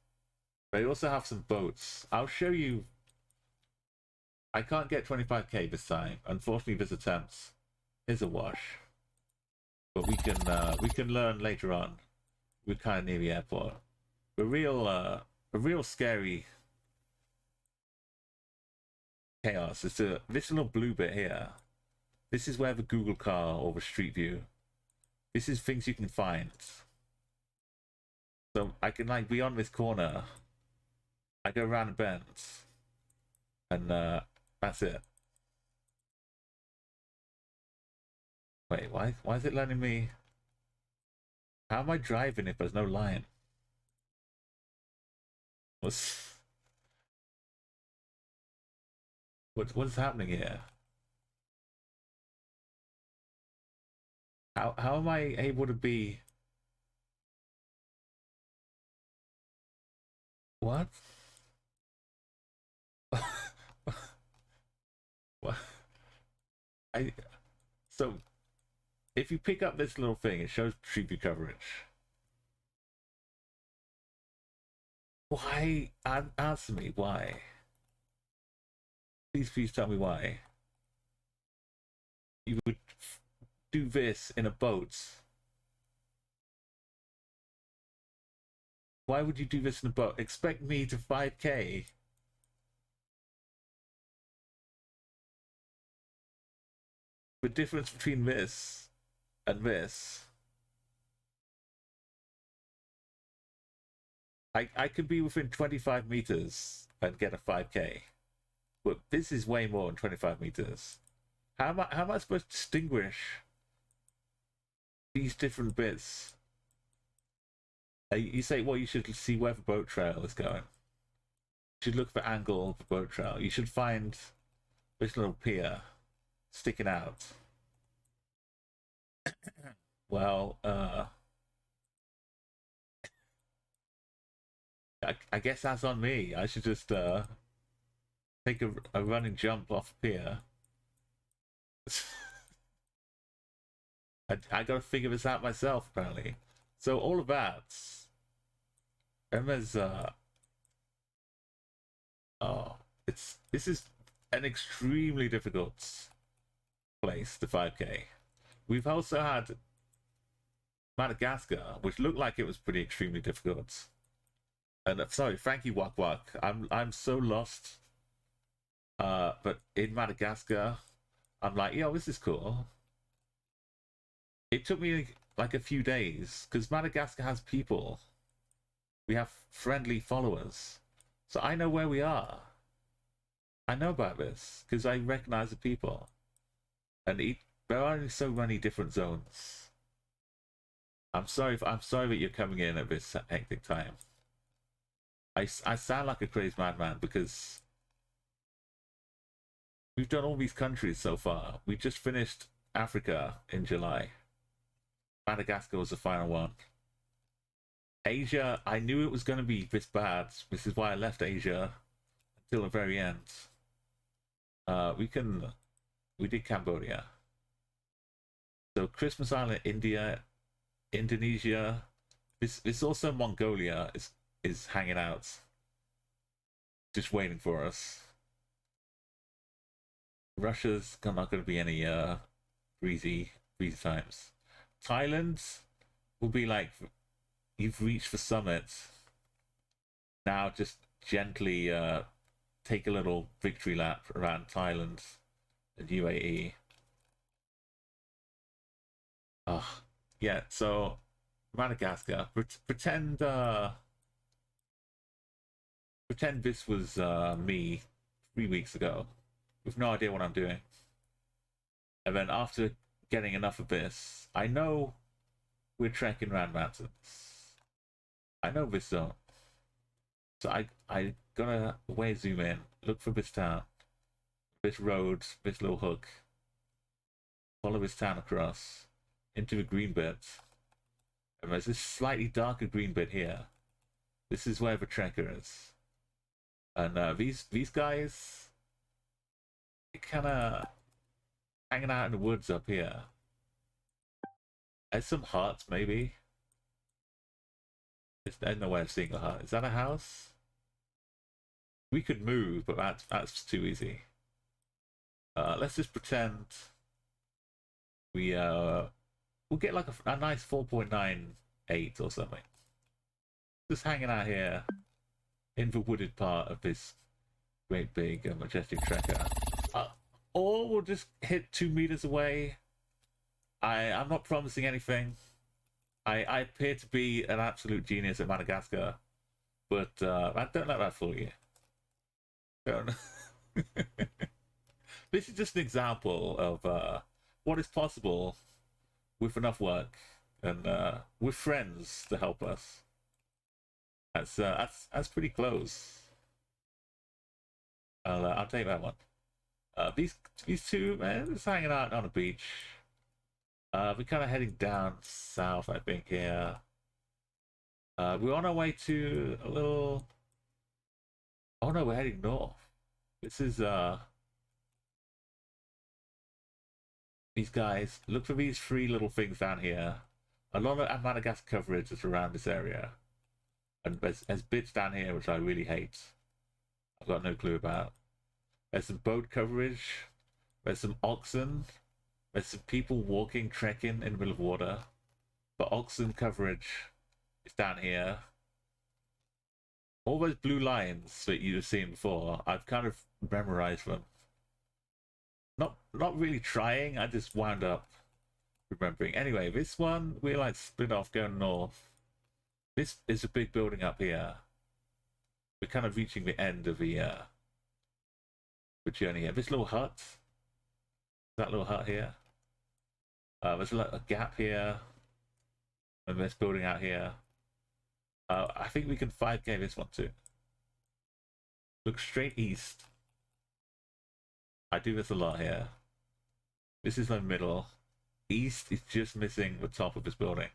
They also have some boats. I'll show you I can't get 25k this time. Unfortunately, this attempt is a wash. But we can learn later on. We're kind of near the airport. A real scary chaos is this little blue bit here. This is where the Google car or the Street View. This is things you can find. So I can like be on this corner. I go around the bends, and that's it. Wait, why is it letting me? How am I driving if there's no line? What's happening here? How am I able to be? What? What? So if you pick up this little thing, it shows Street View coverage. Why? Answer me. Why? Please tell me why. You would do this in a boat. Why would you do this in a boat? Expect me to 5k. The difference between this and this. I could be within 25 meters and get a 5k. But this is way more than 25 meters. How am I supposed to distinguish these different bits? You say, well, you should see where the boat trail is going. You should look for angle of the boat trail. You should find this little pier sticking out. Well, I guess that's on me. I should just take a running jump off the pier. I gotta figure this out myself, apparently. So all of that. Emma's oh, this is an extremely difficult place, the 5k. We've also had Madagascar, which looked like it was pretty extremely difficult. And sorry, Frankie Wak Wak. I'm so lost. But in Madagascar, I'm like, yo, this is cool. It took me like a few days because Madagascar has people. We have friendly followers, so I know where we are. I know about this because I recognize the people, and there are only so many different zones. I'm sorry that you're coming in at this hectic time. I sound like a crazy madman because we've done all these countries so far. We just finished Africa in July. Madagascar was the final one. Asia, I knew it was going to be this bad. This is why I left Asia until the very end. We did Cambodia. So Christmas Island, India, Indonesia. This also Mongolia is hanging out, just waiting for us. Russia's not going to be any breezy times. Thailand will be like, you've reached the summit. Now just gently take a little victory lap around Thailand and UAE. Yeah, so Madagascar. Pretend this was me 3 weeks ago with no idea what I'm doing. And then after getting enough of this, I know we're trekking around mountains. I know this zone. So I gotta way zoom in, look for this town, this road, this little hook, follow this town across into the green bit. And there's this slightly darker green bit here. This is where the trekker is. And these guys, kind of hanging out in the woods up here. There's some huts, maybe. There's no way of seeing a hut. Is that a house? We could move, but that's too easy. Let's just pretend we'll get like a nice 4.98 or something. Just hanging out here in the wooded part of this great big majestic tracker. Or we'll just hit 2 meters away. I'm not promising anything. I appear to be an absolute genius at Madagascar, but I don't let that fool you. Don't. This is just an example of what is possible with enough work and with friends to help us. That's pretty close. I'll take that one. These two, man, just hanging out on a beach. We're kind of heading down south, I think, here. We're on our way to a little... Oh no, we're heading north. This is, these guys, look for these 3 little things down here. A lot of Madagascar coverage is around this area. And there's bits down here which I really hate. I've got no clue about. There's some boat coverage. There's some oxen. There's some people walking, trekking in the middle of water. But oxen coverage is down here. All those blue lines that you've seen before, I've kind of memorized them. Not really trying, I just wound up remembering. Anyway, this one, we like split off going north. This is a big building up here. We're kind of reaching the end of the journey here. This little hut, that little hut here. There's a gap here, and this building out here. I think we can 5K this one too. Look straight east. I do this a lot here. This is my middle. East is just missing the top of this building.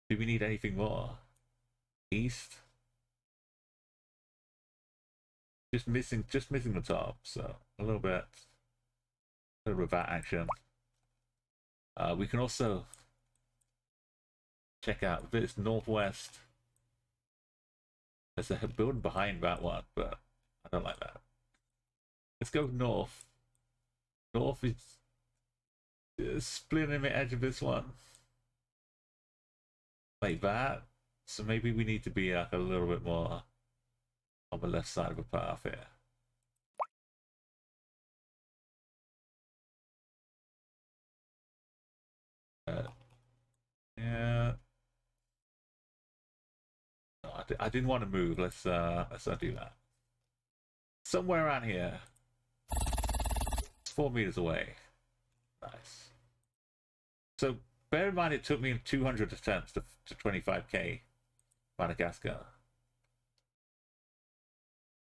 Do we need anything more? East? Just missing the top, so a little bit of that action. We can also check out this northwest. There's a building behind that one, but I don't like that. Let's go north. North is splitting the edge of this one. Like that. So maybe we need to be a little bit more on the left side of the path here. Yeah. No, I didn't want to move. Let's not do that. Somewhere around here. It's 4 meters away. Nice. So bear in mind it took me 200 attempts to 25k Madagascar.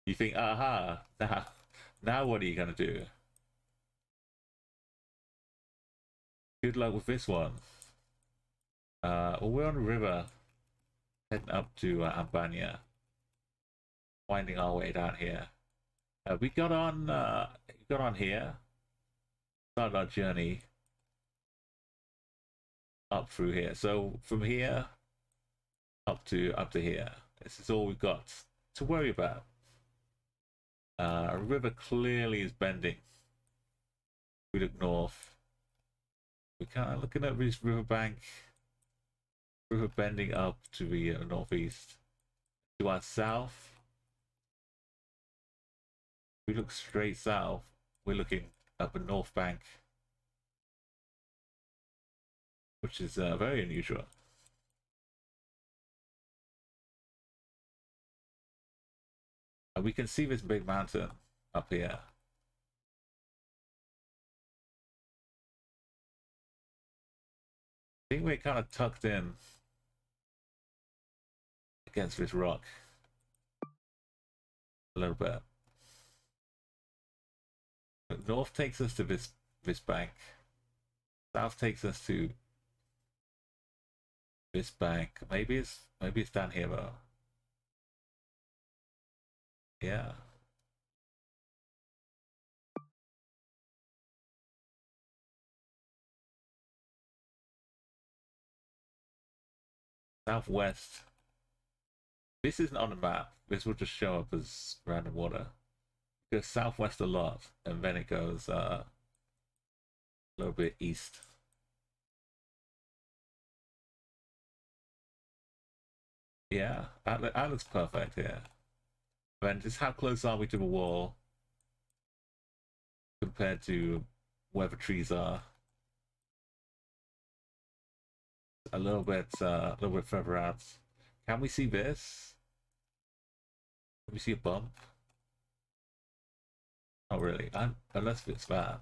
You think, aha, now what are you gonna do? Good luck with this one. Well, we're on a river, heading up to Albania, winding our way down here. We got on here, started our journey up through here. So from here up to here, this is all we've got to worry about. A river clearly is bending. We look north. We're kind of looking at this riverbank. River bending up to the northeast. To our south, we look straight south. We're looking up the north bank, which is very unusual. And we can see this big mountain up here. I think we're kind of tucked in against this rock a little bit. But north takes us to this bank. South takes us to this bank. Maybe it's down here though. Yeah. Southwest. This isn't on the map. This will just show up as random water. goes southwest a lot, and then it goes a little bit east. Yeah, that looks perfect. Yeah. Then just how close are we to the wall compared to where the trees are? A little bit further out. Can we see this? Can we see a bump? Not really. Unless it's that.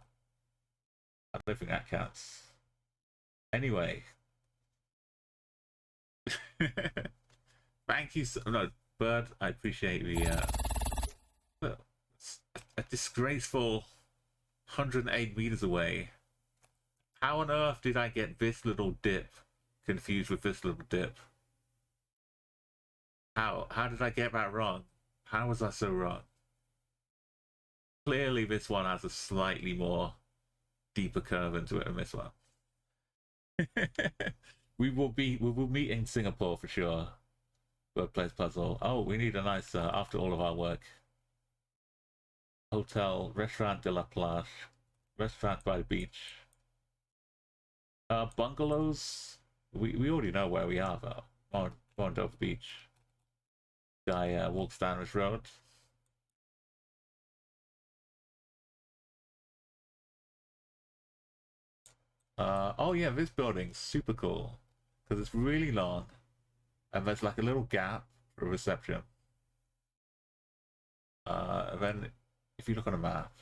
I don't think that counts. Anyway. Thank you so no, Bird. I appreciate the a disgraceful 108 meters away. How on earth did I get this little dip confused with this little dip? How did I get that wrong? How was I so wrong? Clearly this one has a slightly more deeper curve into it than this one. we will meet in Singapore for sure. Workplace puzzle. Oh, we need a nice after all of our work. Hotel, Restaurant de la Plage, restaurant by the beach. Bungalows. We already know where we are though. On Dover Beach. Guy walks down this road. Oh yeah, this building's super cool because it's really long, and there's like a little gap for reception. And then if you look on a map,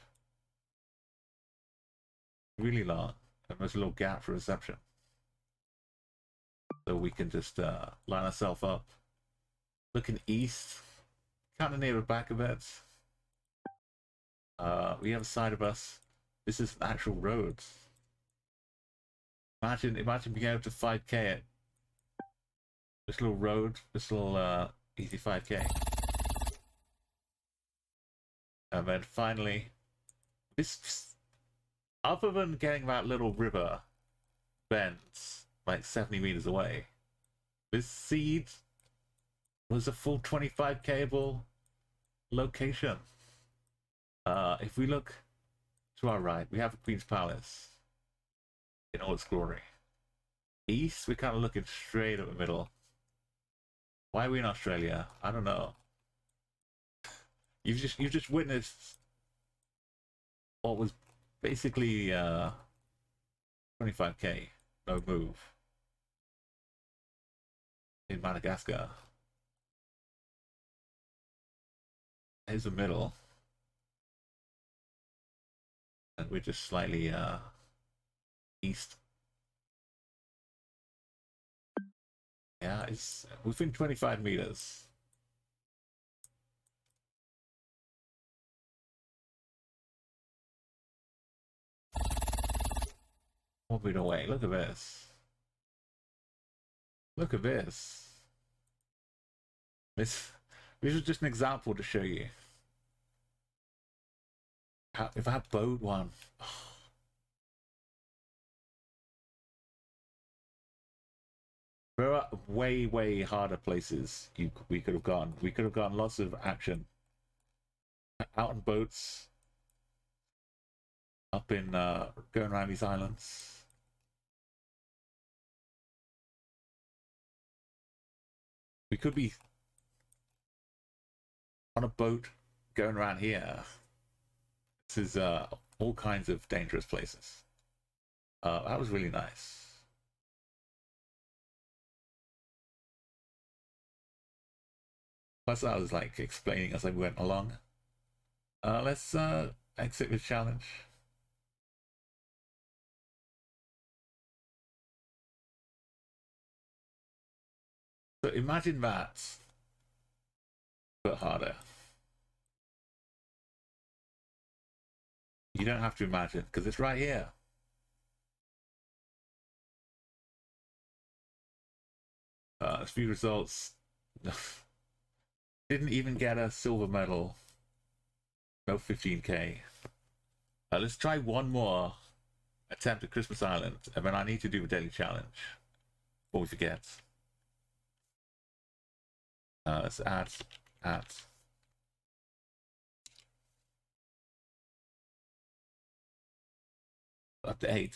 really long, and there's a little gap for reception, so we can just line ourselves up, looking east, kind of near the back of it. We have a side of us. This is an actual road. Imagine being able to 5K it. This little road, this little easy 5K. And then finally, this, other than getting that little river bends like 70 meters away, this seed was a full 25K-able location. If we look to our right, we have the Queen's Palace in all its glory. East, we're kind of looking straight at the middle. Why are we in Australia? I don't know. You've just witnessed what was basically 25K, no move in Madagascar. Here's the middle, and we're just slightly east. Yeah, it's within 25 meters. One meter away. Look at this. Look at this. This is just an example to show you how, if I had boat one. There are way harder places we could have gone. We could have gotten lots of action out on boats, up in going around these islands. We could be on a boat going around here. This is all kinds of dangerous places. That was really nice. Plus, I was like explaining as I went along. Let's exit the challenge. So imagine that, but harder. You don't have to imagine because it's right here. Few results. Didn't even get a silver medal. No 15K. Let's try one more attempt at Christmas Island, and then I need to do the daily challenge before we forget. Let's add. Up to 8.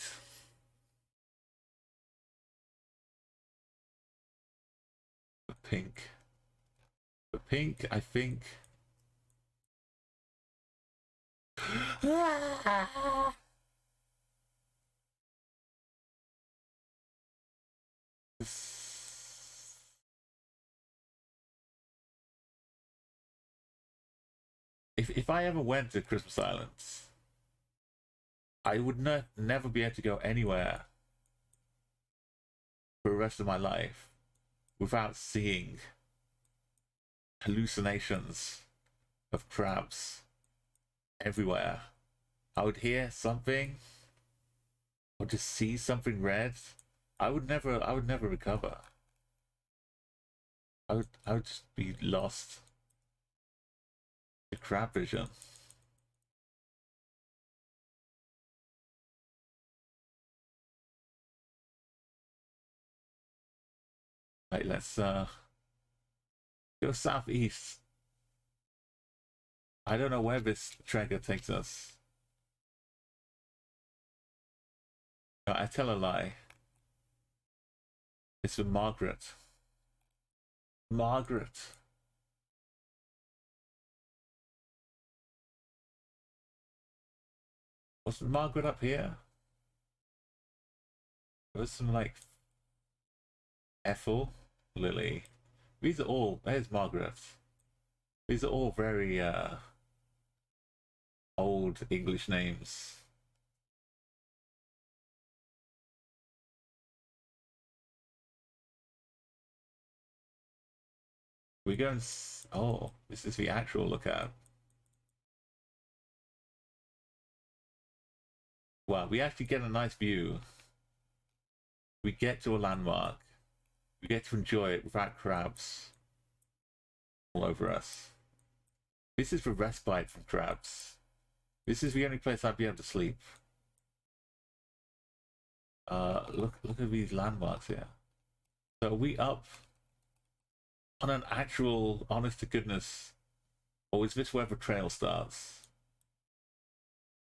For pink. For pink, I think. If I ever went to Christmas Islands, I would never be able to go anywhere for the rest of my life without seeing hallucinations of crabs everywhere. I would hear something or just see something red. I would never recover. I would just be lost to crab vision. Right, let's go southeast. I don't know where this trigger takes us. No, I tell a lie. It's for Margaret. Margaret. Wasn't Margaret up here? There was some like Ethel, Lily. These are all, there's Margaret. These are all very old English names. We go and oh, this is the actual lookout. Wow, we actually get a nice view. We get to a landmark. We get to enjoy it without crabs all over us. This is the respite from crabs. This is the only place I'd be able to sleep. Look at these landmarks here. So are we up on an actual, honest to goodness, or is this where the trail starts?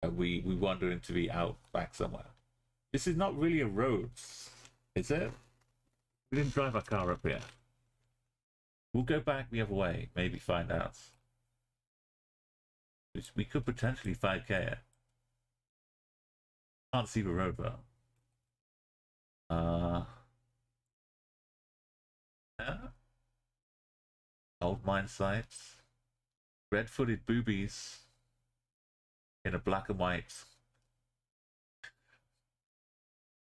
And we wander into the outback somewhere. This is not really a road, is it? We didn't drive our car up here. We'll go back the other way, maybe find out. We could potentially 5k it. Can't see the road though. Yeah. Old mine sites. Red-footed boobies in a black and white.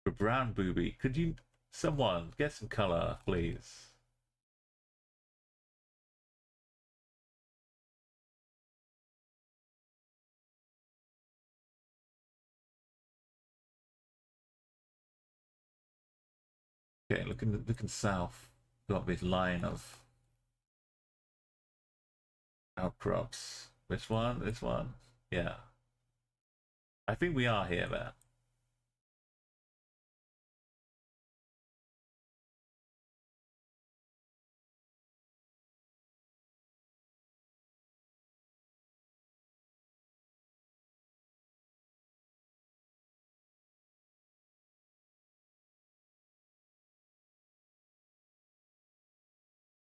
A brown booby. Could you, someone, get some color, please? Okay, looking south. Got this line of outcrops. This one, this one. Yeah. I think we are here, man.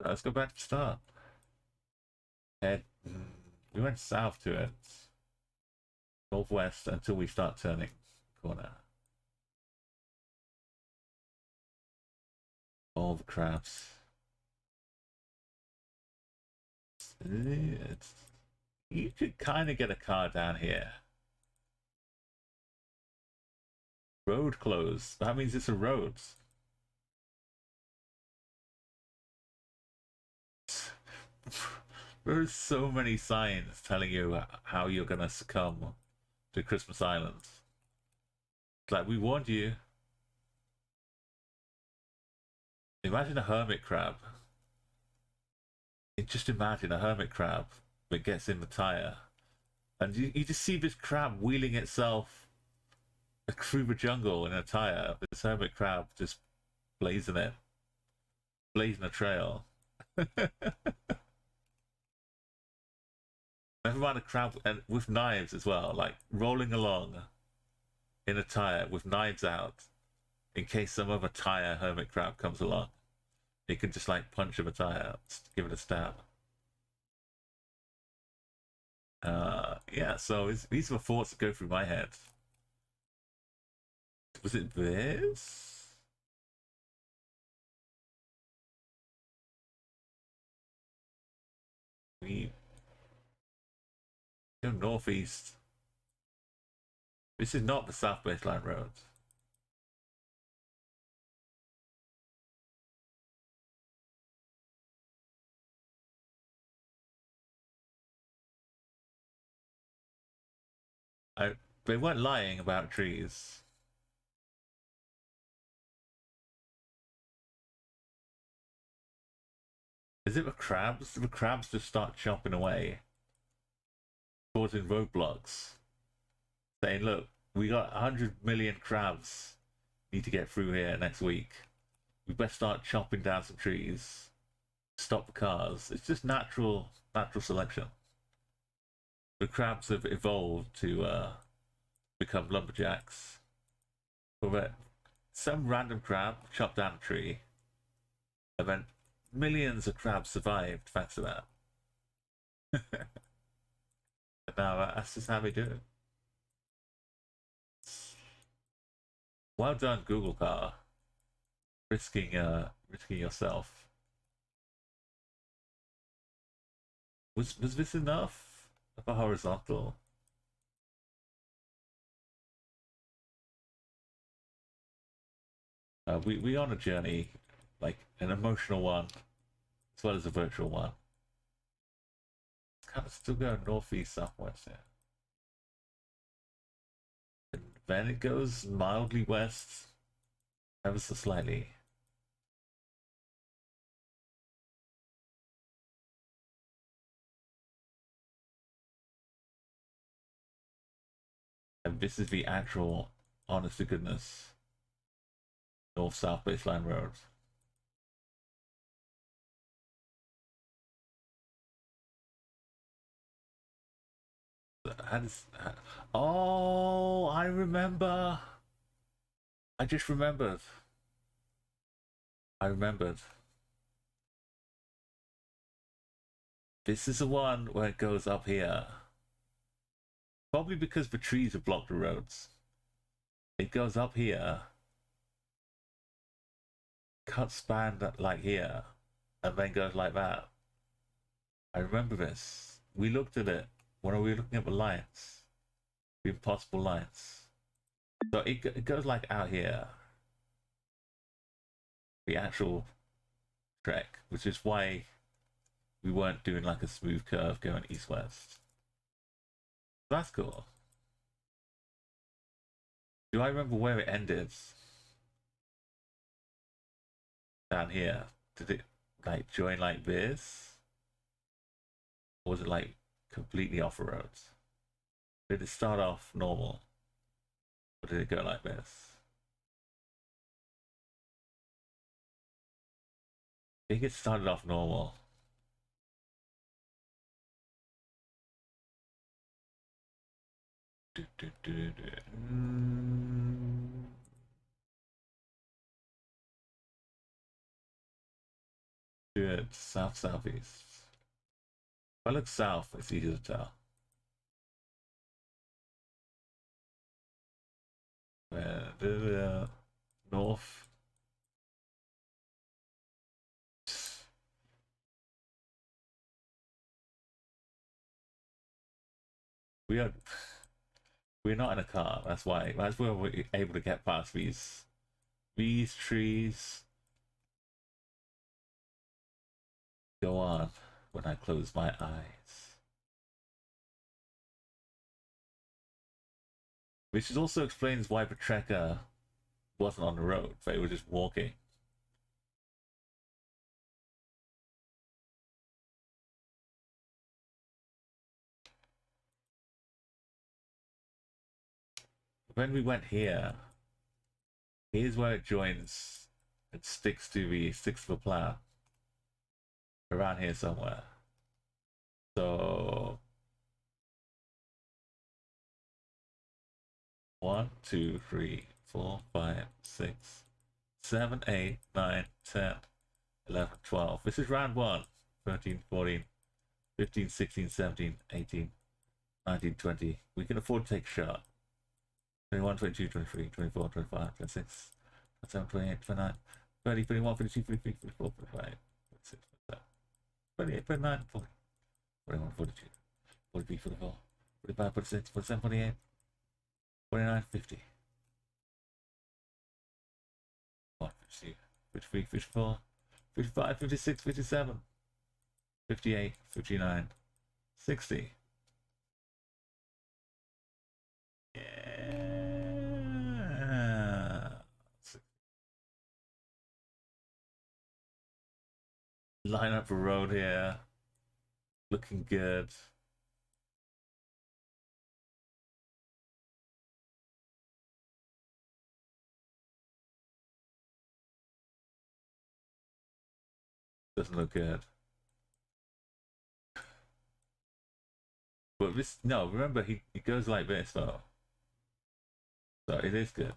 Let's go back to the start. We went south to it. Northwest until we start turning corner. All the crabs. You could kind of get a car down here. Road closed. That means it's a road. There's so many signs telling you how you're gonna succumb to Christmas Island. It's like, we warned you. Imagine a hermit crab. Just imagine a hermit crab that gets in the tire. And you just see this crab wheeling itself through the jungle in a tire. This hermit crab just blazing it. Blazing a trail. Never mind a crab, and with knives as well, like rolling along. in a tire with knives out in case some other tire hermit crab comes along. You can just like punch him a tire, give it a stab. Yeah, so these are the thoughts that go through my head. Was it this? We go northeast. This is not the South Baseline Road. They weren't lying about trees. Is it the crabs? The crabs just start chopping away, causing roadblocks, saying, look, we got 100 million crabs need to get through here next week. We best start chopping down some trees, stop the cars. It's just natural selection. The crabs have evolved to become lumberjacks. But some random crab chopped down a tree, and then millions of crabs survived thanks to that. And now that's just how they do it. Well done, Google car. Risking yourself. Was this enough of a horizontal? We on a journey, like an emotional one, as well as a virtual one. It's kind of still going northeast, southwest here. And then it goes mildly west, ever so slightly. And this is the actual, honest to goodness, north-south baseline road. Oh, I remember. I just remembered. I remembered. This is the one where it goes up here. Probably because the trees have blocked the roads. It goes up here, cuts span like here, and then goes like that. I remember this. We looked at it when we were looking at the lines, the impossible lines. So it goes like out here, the actual trek, which is why we weren't doing like a smooth curve going east-west. That's cool. Do I remember where it ended? Down here. Did it like join like this? Or was it like completely off the roads? Did it start off normal? Or did it go like this? I think it started off normal. Good. South southeast. If I look south, it's easy to tell. North. We're not in a car. That's why. That's where we're able to get past these trees. Go on when I close my eyes. Which also explains why the trekker wasn't on the road. They were just walking. When we went here, here's where it joins. It sticks to the plan. Around here somewhere. So 1, 2, 3, 4, 5, 6, 7, 8, 9, 10, 11, 12. This is round 1. 13, 14, 15, 16, 17, 18, 19, 20. We can afford to take a shot. 21, 22, 23, 24, 25, 26, 27, 28, 29, 30, 31, 32, 33, 34, 35, 36, 37, 38, 39, 40, 41, 42, 43, 44, 45, 46, 47, 48, 49, 50. 52, 53, 54, 55, 56, 57, 58, 59, 60. Yeah. Line up a road here. Looking good. Doesn't look good. But this, no, remember he goes like this though. So it is good.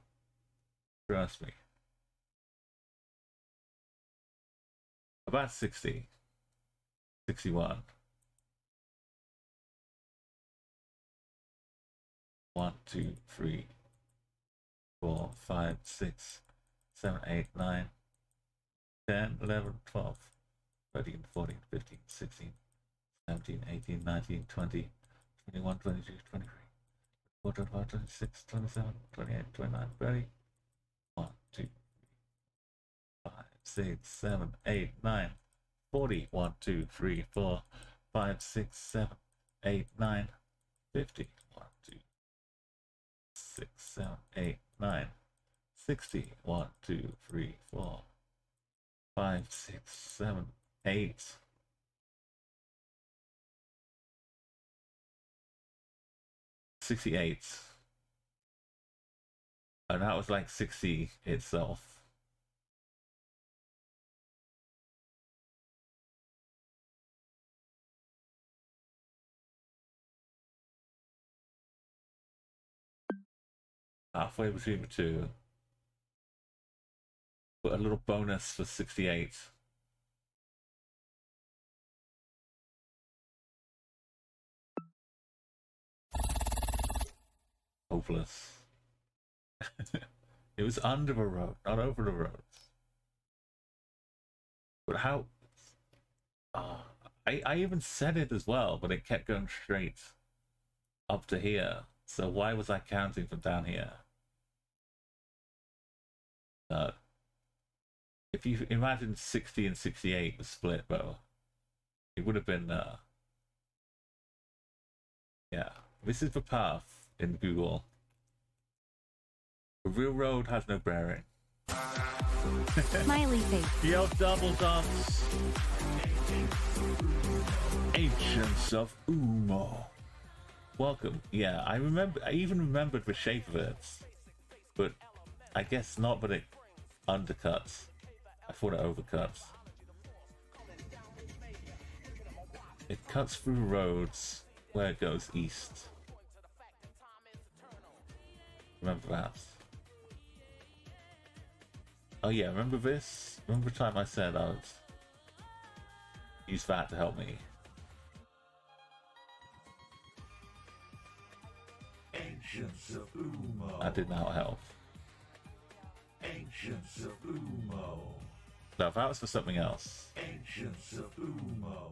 Trust me. About 60. 61. 1, 2, 3, 4, 5, 6, 7, 8, 9, 10, 11, 12, 13, 14, 15, 16, 17, 18, 19, 20, 21, 22, 23, 24, 25, 26, 27, 28, 29, 30. 1, 2, 5, 6, 7, 8, 9, 40. 1, 2, 3, 4, 5, 6, 7, 8, 9, 50. 1, 2, 6, 7, 8, 9, 60. 1, 2, 3, 4, 5, 6, 7, 8. 68. And that was like 60 itself. Halfway between the two. But a little bonus for 68. Hopeless. It was under the road, not over the road. But how? I even said it as well, but it kept going straight up to here. So why was I counting from down here? If you imagine 60 and 68 was split, though, it would have been, yeah. This is the path in Google. The real road has no bearing. Smiley face. Yo, double dumps. Ancients of Umo. Welcome. Yeah, I even remembered the shape of it. But I guess not, but it undercuts. I thought it overcuts. It cuts through roads where it goes east. Remember that. Oh yeah, remember this? Remember the time I said I would use that to help me? Ancients of Umo. That did not help. Ancients of Umo. No, that was for something else. Ancients of Umo.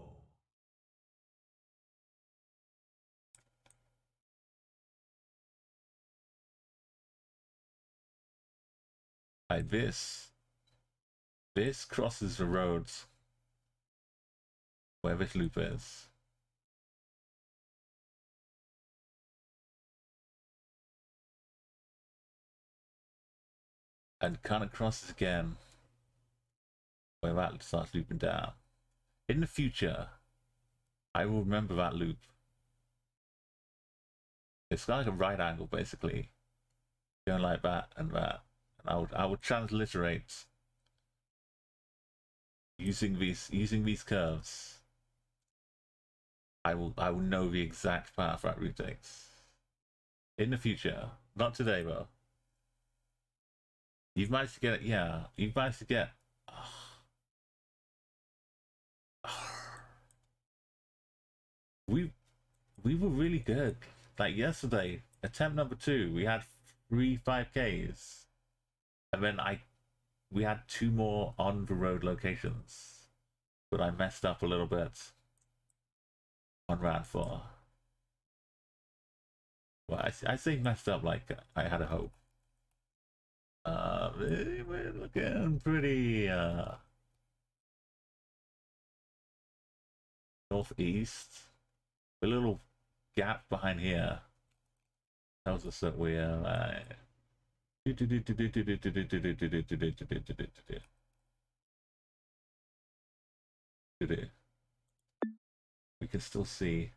Like this crosses the roads where this loop is. And kind of crosses again where that starts looping down. In the future, I will remember that loop. It's kind of like a right angle, basically, going like that and that. And I would transliterate using these curves. I will know the exact path that route takes in the future. Not today, bro. You've managed to get it. Yeah, you've managed to get. We we were really good. Like yesterday, attempt number 2, we had 3 5Ks, and then we had 2 more on the road locations, but I messed up a little bit on round 4. Well, I say messed up like I had a hope. We're looking pretty northeast. A little gap behind here tells us that we're we can still see.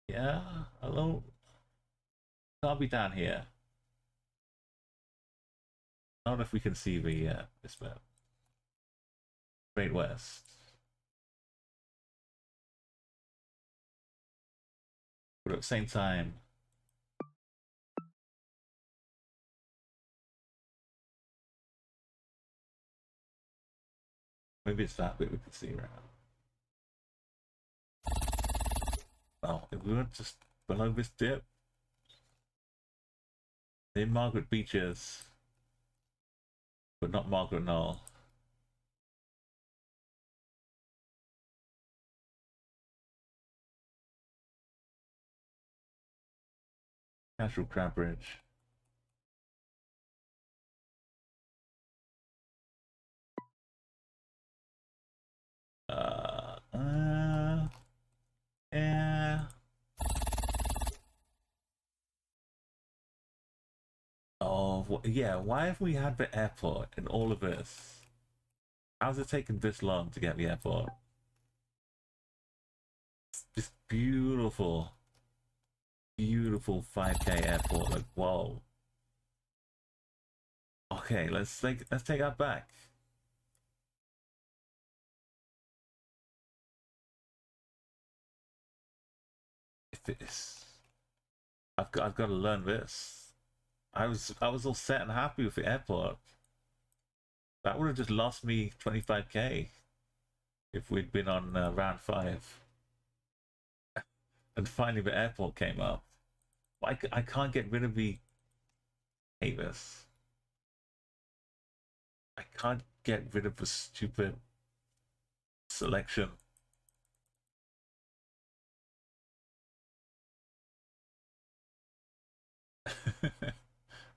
Yeah, hello. I'll be down here. I don't know if we can see the this map. Great West. But at the same time, maybe it's that bit we can see around. Oh, if we were just below this dip, in Margaret Beaches, but not Margaret Knoll. Casual Crab Bridge. Yeah. Oh, yeah. Why have we had the airport in all of this? How's it taken this long to get the airport? This beautiful, beautiful 5K airport. Like, whoa. Okay, let's take that back. If it's, I've got to learn this. I was all set and happy with the airport. That would have just lost me 25K if we'd been on round 5. And finally the airport came up. I can't get rid of the... hate this. I can't get rid of the stupid selection.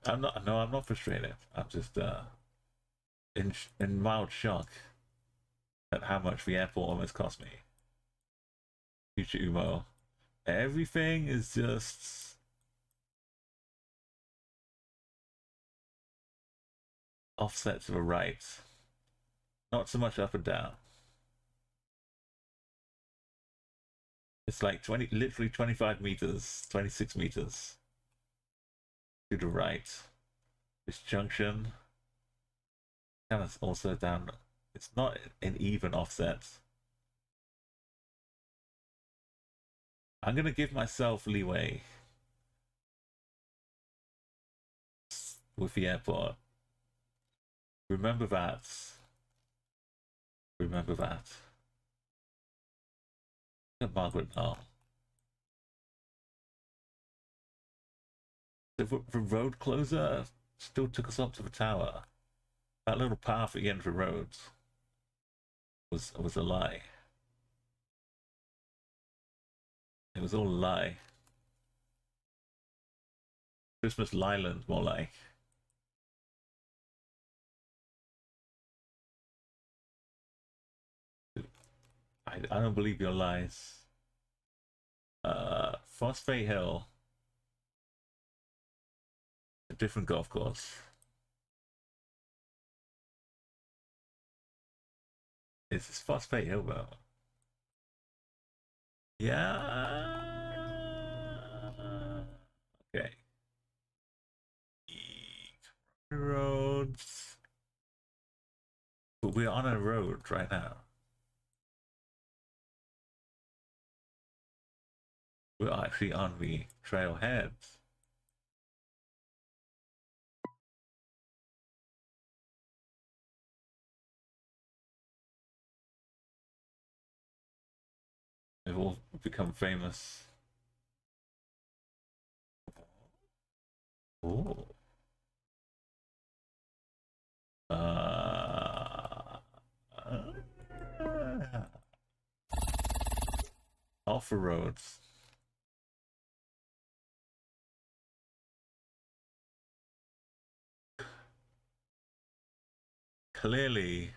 I'm not frustrated. I'm just in mild shock at how much the airport almost cost me. Future Umo. Everything is just offset to the right. Not so much up and down. It's like literally 25 meters, 26 meters to the right. This junction kind of also down. It's not an even offset. I'm gonna give myself leeway with the airport. Remember that. Remember that. Margaret, oh. The road closer still took us up to the tower. That little path at the end of the road was a lie. It was all a lie. Christmas Lyland, more like. I don't believe your lies. Phosphate Hill. A different golf course. Is this Phosphate Hill though? Yeah. Okay. Roads. But we're on a road right now. We're actually on the trailhead. become famous. Oh. Off the roads. Clearly,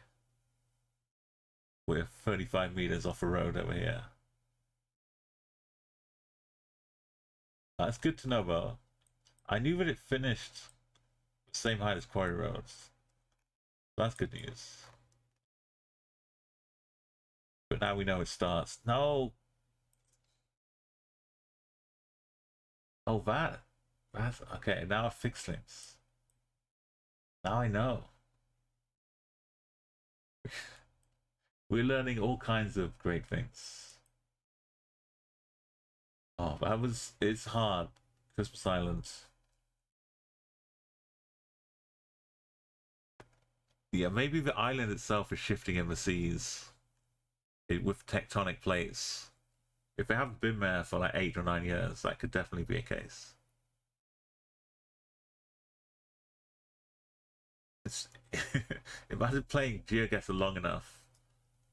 we're 35 meters off the road over here. That's good to know, though. I knew that it finished the same height as quarry roads. That's good news. But now we know it starts. No! Oh, that's okay. Now I fix things. Now I know. We're learning all kinds of great things. Oh, it's hard. Christmas Island. Yeah, maybe the island itself is shifting in the seas with tectonic plates. If they haven't been there for like 8 or 9 years, that could definitely be a case. It's imagine playing Geoguessr long enough,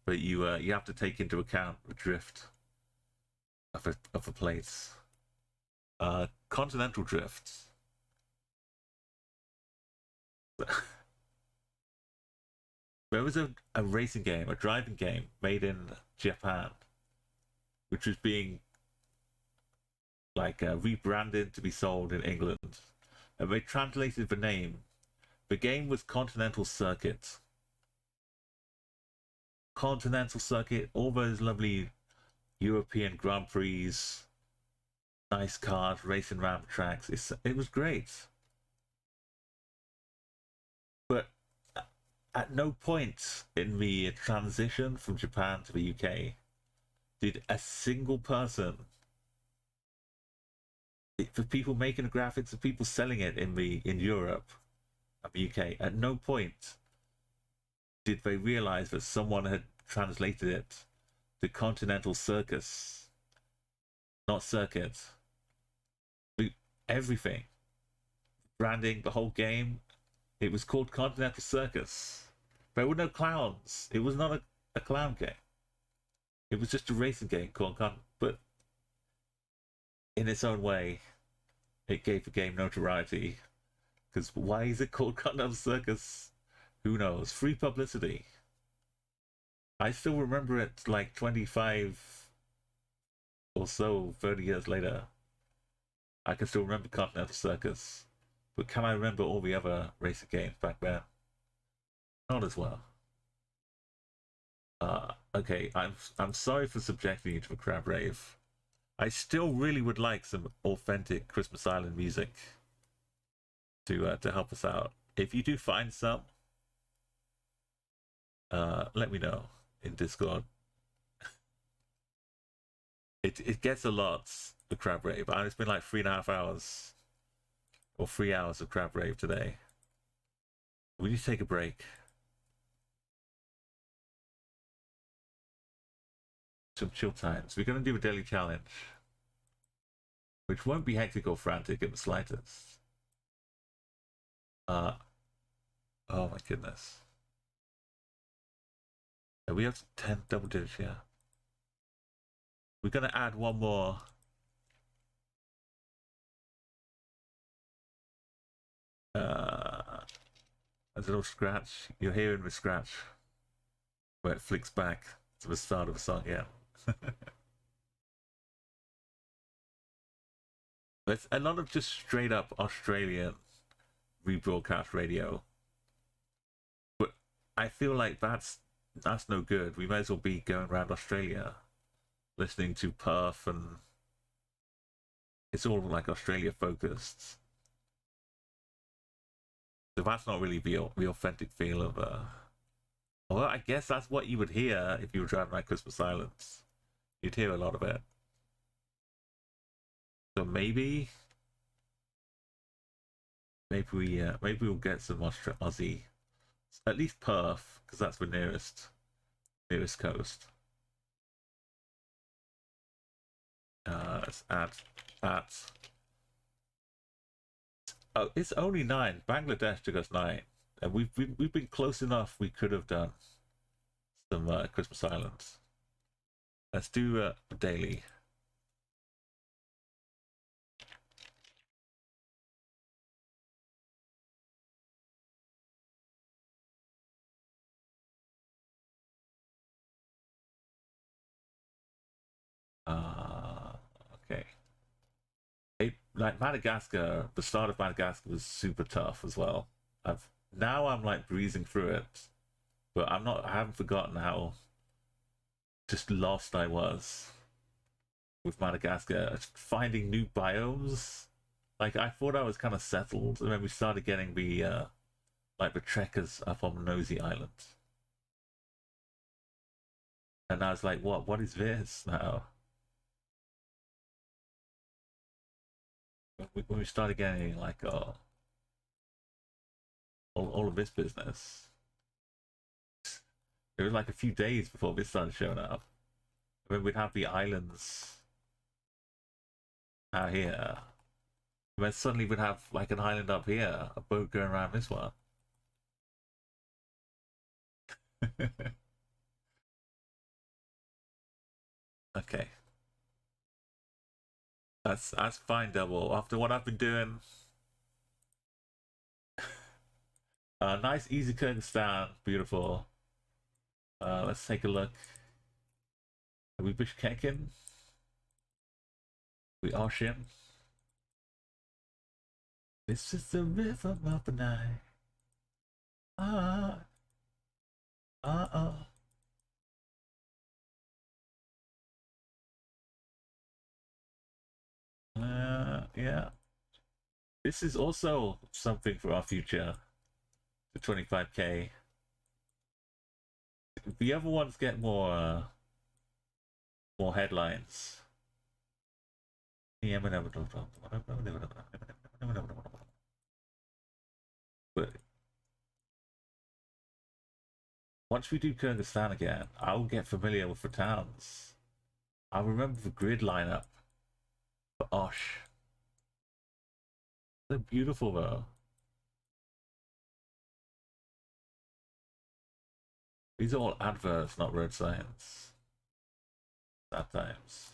but you have to take into account the drift of the plates. Continental drifts. There was a racing game, a driving game made in Japan, which was being like rebranded to be sold in England, and they translated the name. The game was Continental Circuit. Continental Circuit, all those lovely European Grand Prix, nice cars racing around the tracks. It was great. But at no point in the transition from Japan to the UK did a single person, for people making the graphics, the people selling it in Europe and the UK, at no point did they realize that someone had translated it to Continental Circus, not Circuit. Everything, branding, the whole game, it was called Continental Circus. There were no clowns. It was not a clown game. It was just a racing game called but in its own way, it gave the game notoriety. Because why is it called Continental Circus? Who knows? Free publicity. I still remember it like 25 or so, 30 years later. I can still remember Continental Circus. But can I remember all the other racing games back then? Not as well. Okay, I'm sorry for subjecting you to a crab rave. I still really would like some authentic Christmas Island music to help us out. If you do find some, let me know in Discord. It gets a lot, the crab rave. It's been like 3.5 hours or 3 hours of crab rave today. We need to take a break. Some chill times. We're going to do a daily challenge, which won't be hectic or frantic in the slightest. Oh my goodness. We have 10 double digits here. We're going to add one more. A little scratch. You're hearing the scratch where it flicks back to the start of the song, yeah. There's a lot of just straight up Australian rebroadcast radio, but I feel like that's no good. We might as well be going around Australia listening to Perth, and it's all like Australia focused. So that's not really the authentic feel of well, I guess that's what you would hear if you were driving around Christmas Island. You'd hear a lot of it. So maybe we'll get some Aussie, at least Perth, because that's the nearest coast. Let's add that. Oh, it's only 9. Bangladesh took us 9, and we've been close enough. We could have done some Christmas Islands. Let's do daily. Okay. Like Madagascar, the start of Madagascar was super tough as well. I'm like breezing through it, but I haven't forgotten how just lost I was with Madagascar, finding new biomes. Like I thought I was kind of settled, and then we started getting the like the trekkers up on Nosy Island, and I was like, what is this now? When we started getting like all of this business, it was like a few days before this started showing up. And then we'd have the islands out here. And then suddenly we'd have like an island up here, a boat going around this one. Okay. That's fine, Double. After what I've been doing, nice, easy Kyrgyzstan, beautiful. Let's take a look. Are we Bishkekin? We Oshin. This is the rhythm of the night. Oh. Yeah. This is also something for our future. The 25k. The other ones get more headlines. But once we do Kyrgyzstan again, I'll get familiar with the towns. I'll remember the grid lineup for Osh. They're beautiful though. These are all adverts, not road signs. Sad times.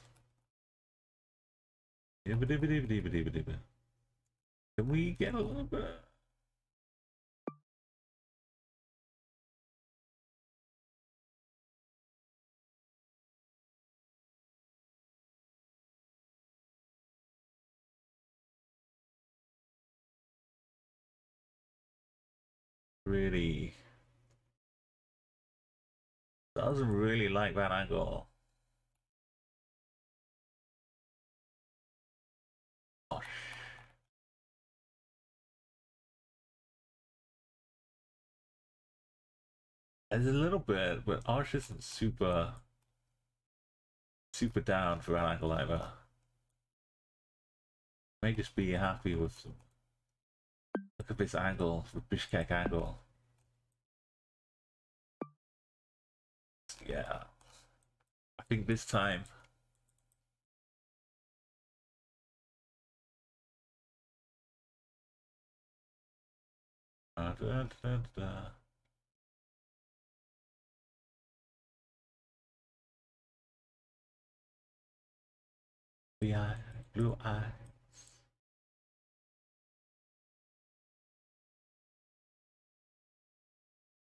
Can we get a little bit? Really doesn't really like that angle. Gosh. There's a little bit, but Arsh isn't super down for that angle either. May just be happy with some. Look at this angle, the Bishkek angle. Yeah. I think this time. Blue eyes.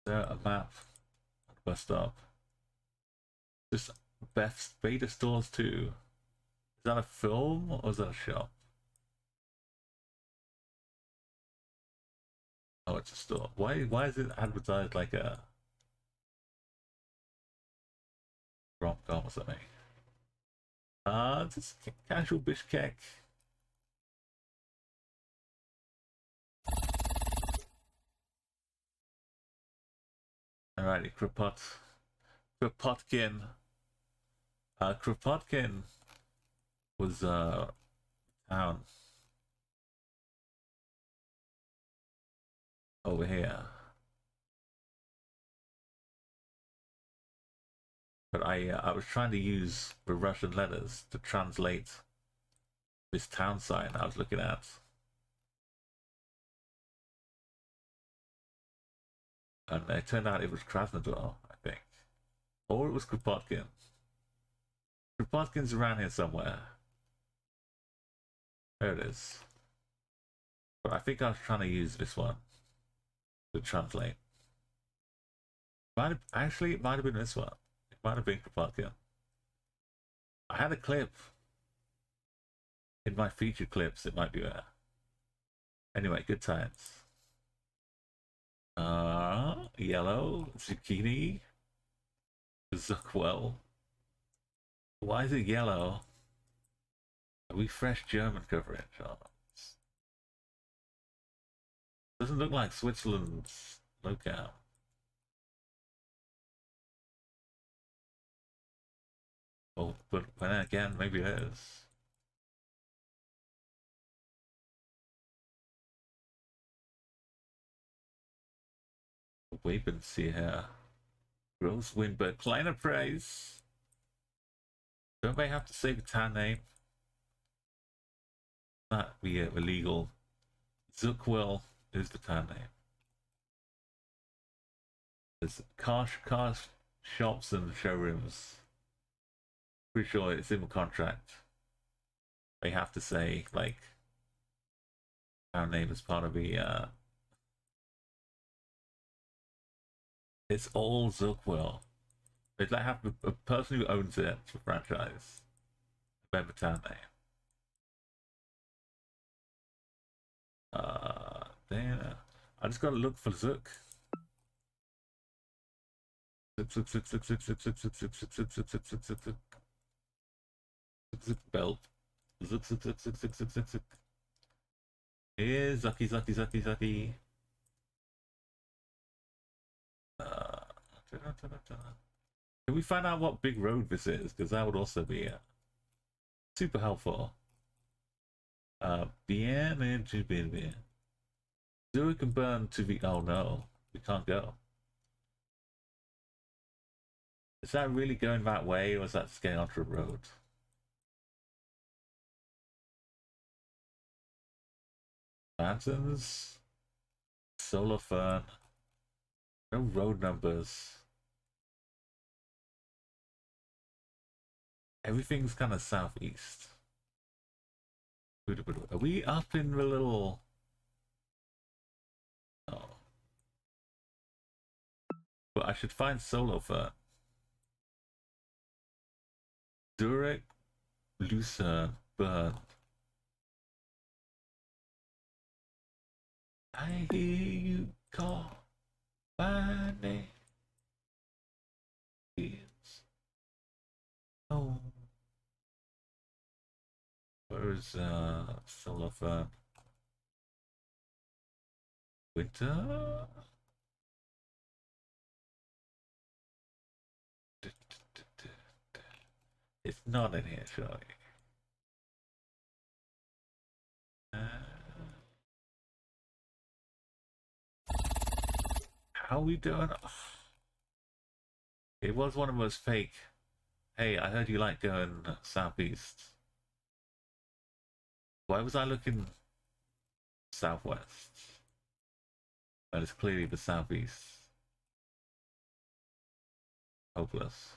There a map. Bus stop. Just Beth's beta stores too. Is that a film or is that a shop? Oh, it's a store. Why is it advertised like a rom-com or something? Just casual Bishkek. Alrighty, Kropotkin. Kropotkin was town over here. But I was trying to use the Russian letters to translate this town sign I was looking at. And it turned out it was Krasnodar, I think. Or it was Kropotkin. Kropotkin's around here somewhere. There it is. But I think I was trying to use this one to translate. Actually, it might have been this one. It might have been Kropotkin. I had a clip. In my feature clips, it might be there. Anyway, good times. Yellow, zucchini, Zuckwell. Why is it yellow? Are we fresh German coverage? Oh, doesn't look like Switzerland's locale. Oh, but then again, maybe it is. Webensee. Gross Winberg. Kleiner Preis. Don't they have to say the town name? That be illegal. Zuckwell is the town name. There's car shops and showrooms. Pretty sure it's in the contract. They have to say, like, town name as part of the, it's all Zuckwell. It's like have a person who owns it for franchise. Remember town name. There. I just gotta look for Zuck. Zuck. Belt. Zuck. Here's Zucky. Can we find out what big road this is? Because that would also be super helpful. Bien into bien. Zurich and Bern to the. Oh no, we can't go. Is that really going that way, or is that just getting onto a road? Mountains, Solar Fern. No road numbers. Everything's kind of southeast. Are we up in the little... Oh. But I should find Solo Fern. Zurich, Lucerne, Bern. I hear you call my name. It's home. Where's Solo Fern? Winter? It's not in here, surely. How we doing? It was one of those fake. Hey, I heard you like going southeast. Why was I looking southwest? That is clearly the southeast. Hopeless.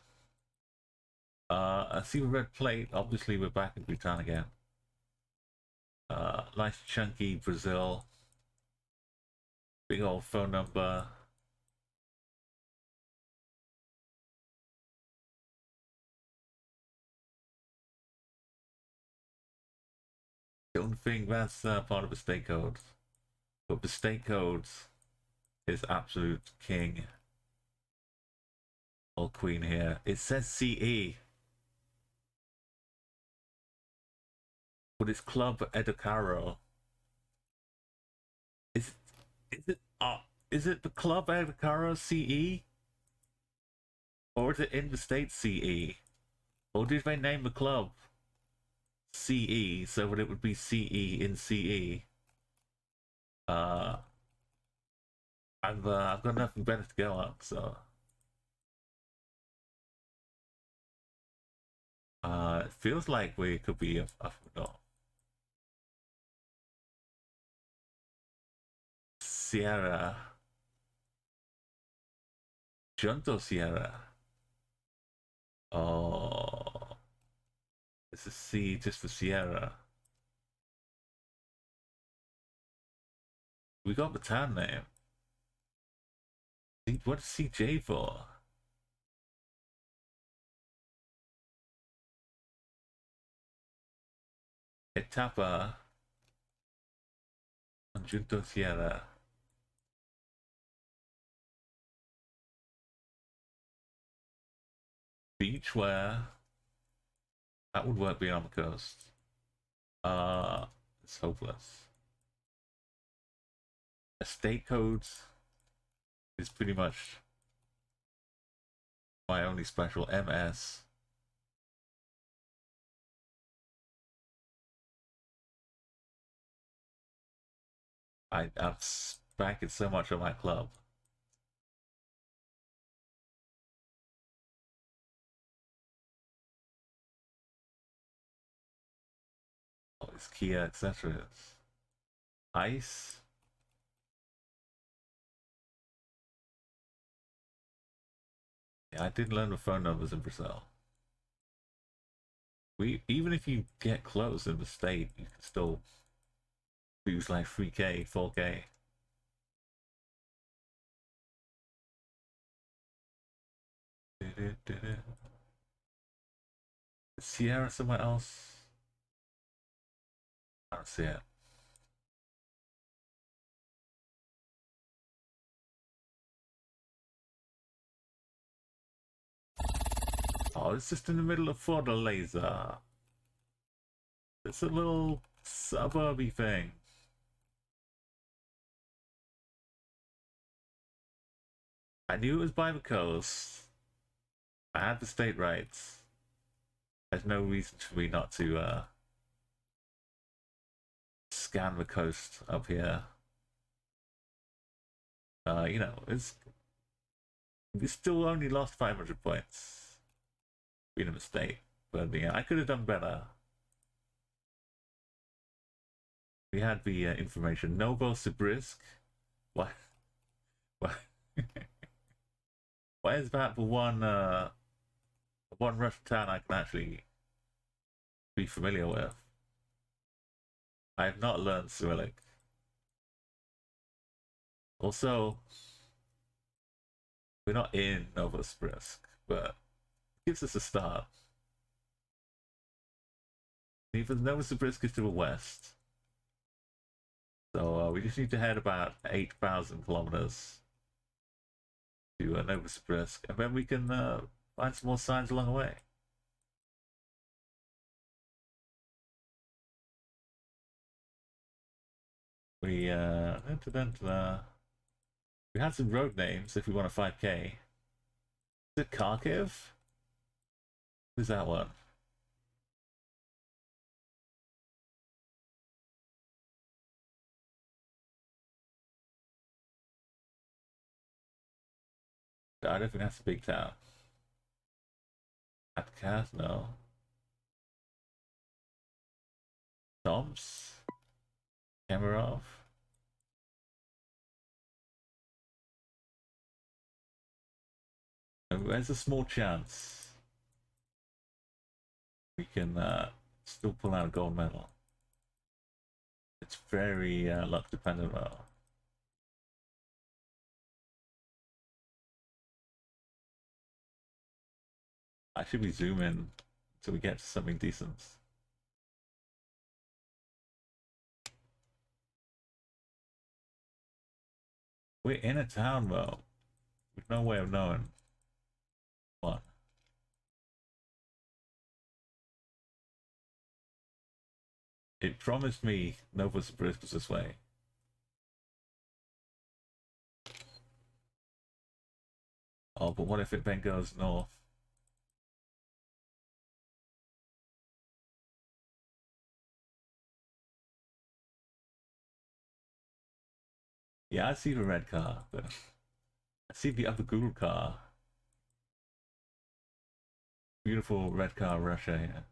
I see the red plate. Obviously, we're back in Bhutan again. Nice chunky Brazil. Big old phone number. Don't think that's part of the state code. But the state codes is absolute king. Or queen here. It says CE. But it's Club Educaro. Is it the Club Educaro CE? Or is it in the state CE? Or did they name the club CE so that it would be CE in CE? I've got nothing better to go on, so It feels like we could be up north. Sierra. Junto Sierra. Oh. This is C just for Sierra. We got the town name. What is CJ for? Etapa. Junto Sierra. Beachwear. That would work being on the coast. It's hopeless. Estate codes is pretty much my only special. MS. I'm spanking so much on my club. All these Kia accessories. Ice. Yeah, I did learn the phone numbers in Brazil. Even if you get close in the state, you can still use like 3K, 4K. Is Sierra somewhere else? I don't see it. Oh, it's just in the middle of Fortaleza. It's a little suburby thing. I knew it was by the coast. I had the state rights. There's no reason for me not to scan the coast up here. You know, we still only lost 500 points. Being a mistake, but yeah, I could have done better. We had the information. Novosibirsk. Why? Why? Why is that the one Russian town I can actually be familiar with? I have not learned Cyrillic. Also, we're not in Novosibirsk, but it gives us a start. Even Novosibirsk is to the west. So we just need to head about 8,000 kilometers to Novosibirsk, and then we can find some more signs along the way. We had some road names if we want a 5K. Is it Kharkiv? Who's that one? I don't think that's a big town. Atkas, no. Toms? Kemerov? There's a small chance we can still pull out a gold medal. It's very luck dependent though. I should be zoom in until we get to something decent. We're in a town though, with no way of knowing. What? It promised me Novosibirsk was this way. Oh, but what if it then goes north? Yeah, I see the red car, but I see the other Google car. Beautiful red car Russia here.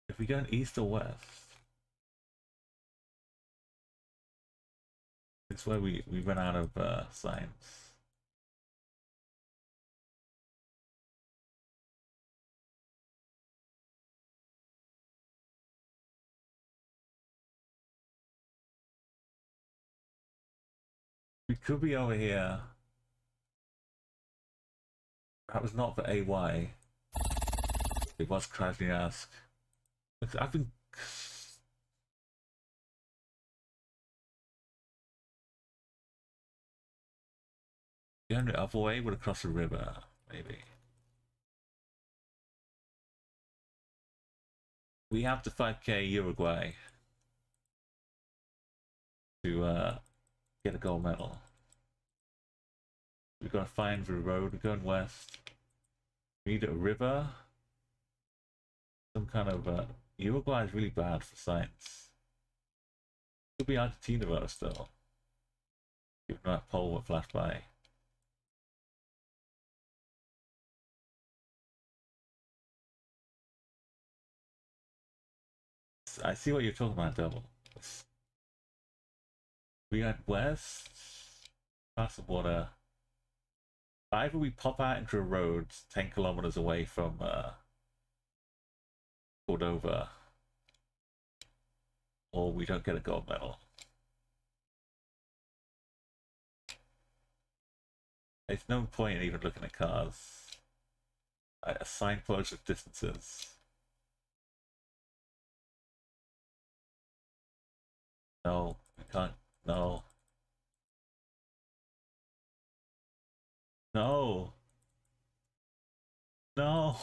If we go east or west, it's where we run out of science. We could be over here. That was not for AY. It was Krasnoyarsk. I've been... Going the other way would have crossed the river, maybe. We have to 5k Uruguay to get a gold medal. We've got to find the road. We're going west. We need a river. Some kind of Uruguay is really bad for science. Could be Argentina though still. Given that pole that flashed by. I see what you're talking about, Double. We got west, past the water. Either we pop out into a road 10 kilometers away from Cordova, or we don't get a gold medal. There's no point in even looking at cars. A signpost of distances. No, we can't. No. No. No.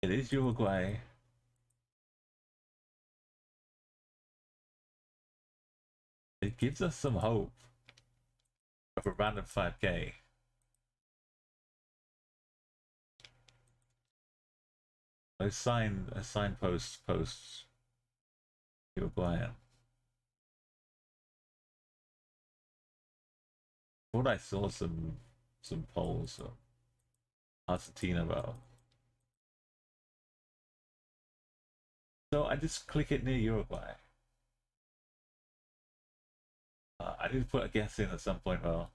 It is Uruguay. It gives us some hope of a random 5k. A signpost posts Uruguayan. Thought I saw some polls of Argentina though. So I just click it near Uruguay. I did put a guess in at some point though.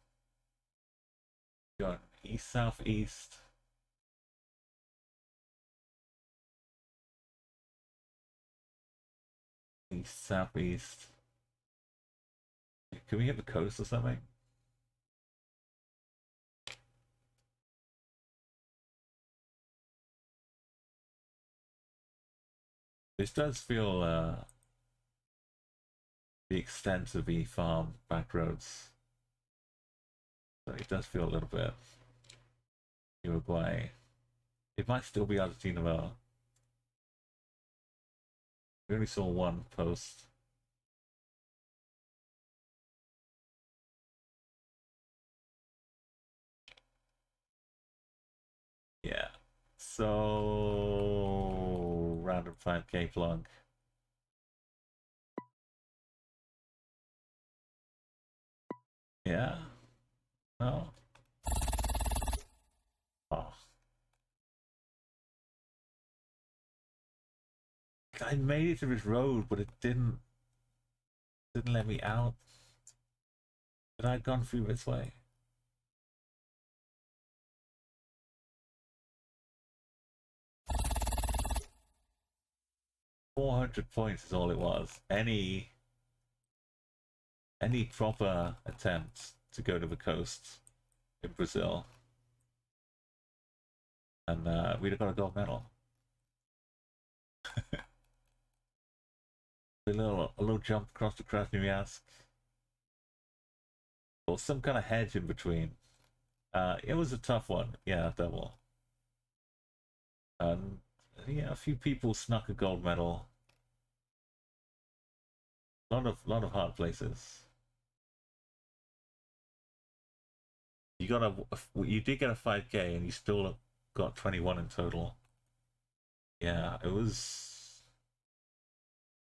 Going east, southeast. East, southeast. Can we hit the coast or something? This does feel the extent of the farm back roads. So it does feel a little bit Uruguay. It might still be Argentina though. We only saw one post. Yeah. So random 5k plug. Yeah. No. Oh. I made it to this road, but it didn't let me out. But I'd gone through this way. £400 is all it was. Any proper attempt to go to the coast in Brazil, and we'd have got a gold medal. a little jump across the Krasnoyarsk, or some kind of hedge in between. It was a tough one, yeah, Double. And yeah, a few people snuck a gold medal. Lot of hard places. You did get a 5k, and you still got 21 in total. Yeah, it was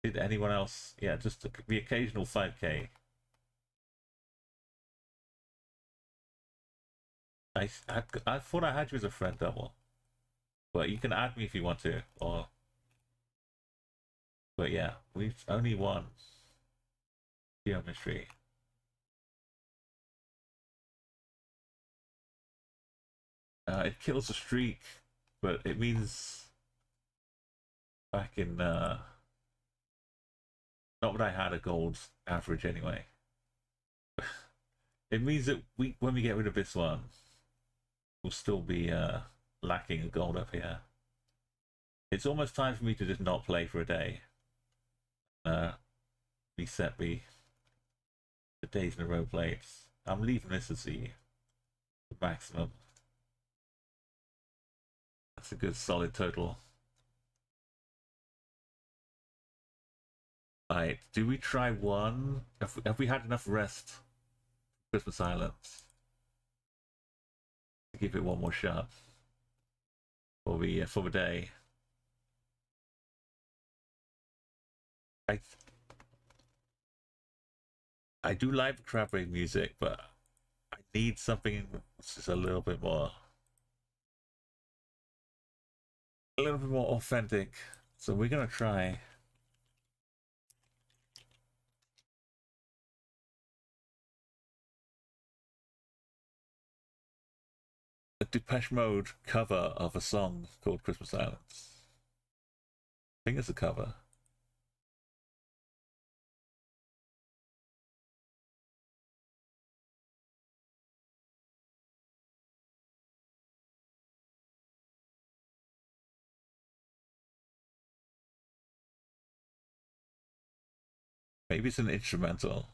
Did anyone else? Yeah, just the occasional 5k. I thought I had you as a friend, Double. But you can add me if you want to, or. But yeah, we've only won geometry. It kills the streak, but it means back in not that I had a gold average anyway. It means that when we get rid of this one, we'll still be lacking a gold up here. It's almost time for me to just not play for a day. Reset the days in a row plays. I'm leaving this as the maximum. That's a good solid total. Alright, do we try one? Have we had enough rest? Christmas Islands. To give it one more shot. For the day. I do like the crab rave music, but I need something that's just a little bit more authentic. So we're gonna try a Depeche Mode cover of a song called Christmas Islands. I think it's a cover. Maybe it's an instrumental.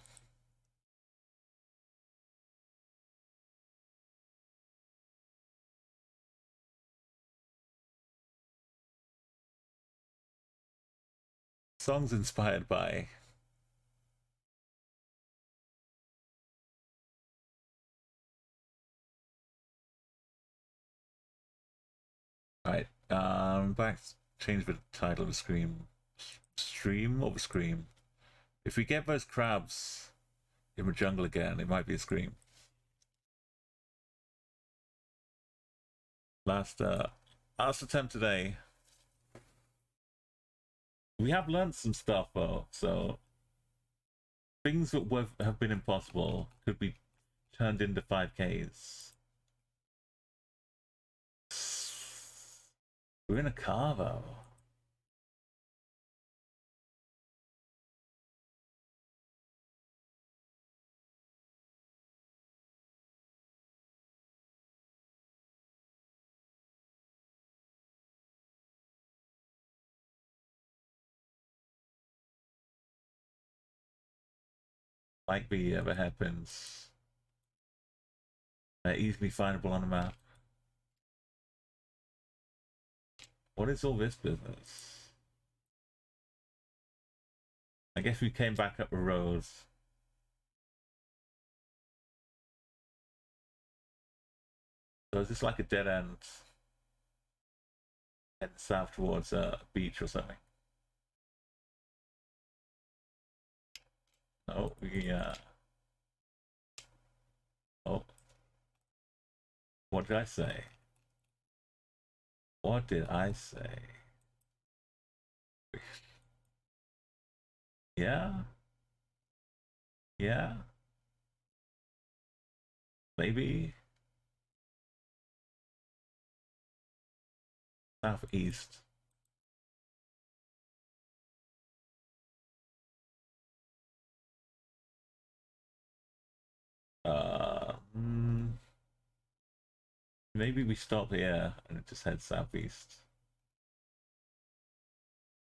Songs inspired by right. Back change the title of the stream or the scream. If we get those crabs in the jungle again, it might be a scream. Last attempt today. We have learned some stuff though, so things that have been impossible could be turned into 5Ks. We're in a car though. Like the hairpins. They're easily findable on the map. What is all this business? I guess we came back up the road. So is this like a dead end? Heading south towards a beach or something? Oh, oh. What did I say? What did I say? Yeah? Yeah? Maybe? Southeast. Maybe we stop here and just head southeast.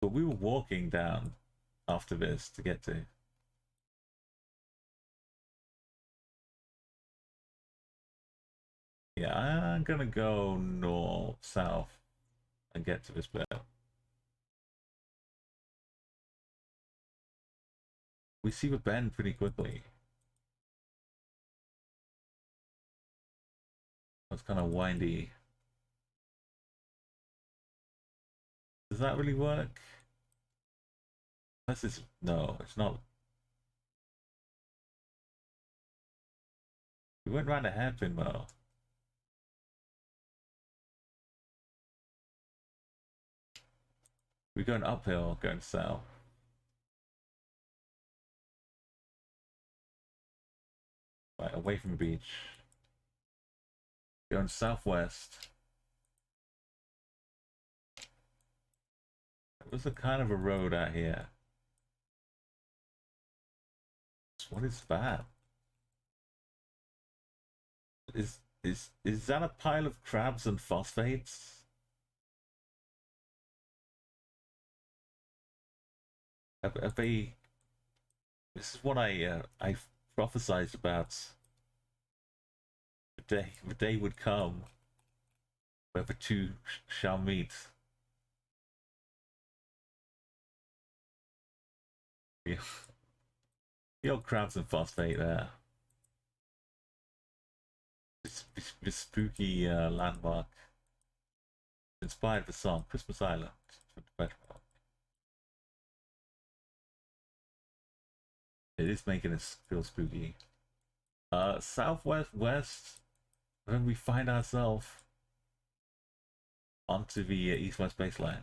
But we were walking down after this to get to. Yeah, I'm gonna go north, south, and get to this bit. We see the bend pretty quickly. It's kind of windy. Does that really work? This is no, it's not. We went round a hairpin, Mo. We're going uphill, going south. Right, away from the beach. Going southwest. There's a kind of a road out here. What is that? Is that a pile of crabs and phosphates? Have they? This is what I prophesized about. The day would come where the two shall meet. Yeah. The old crabs and phosphate there. This spooky landmark. Inspired the song Christmas Island. It is making us feel spooky. Southwest west. When we find ourselves onto the east-west baseline.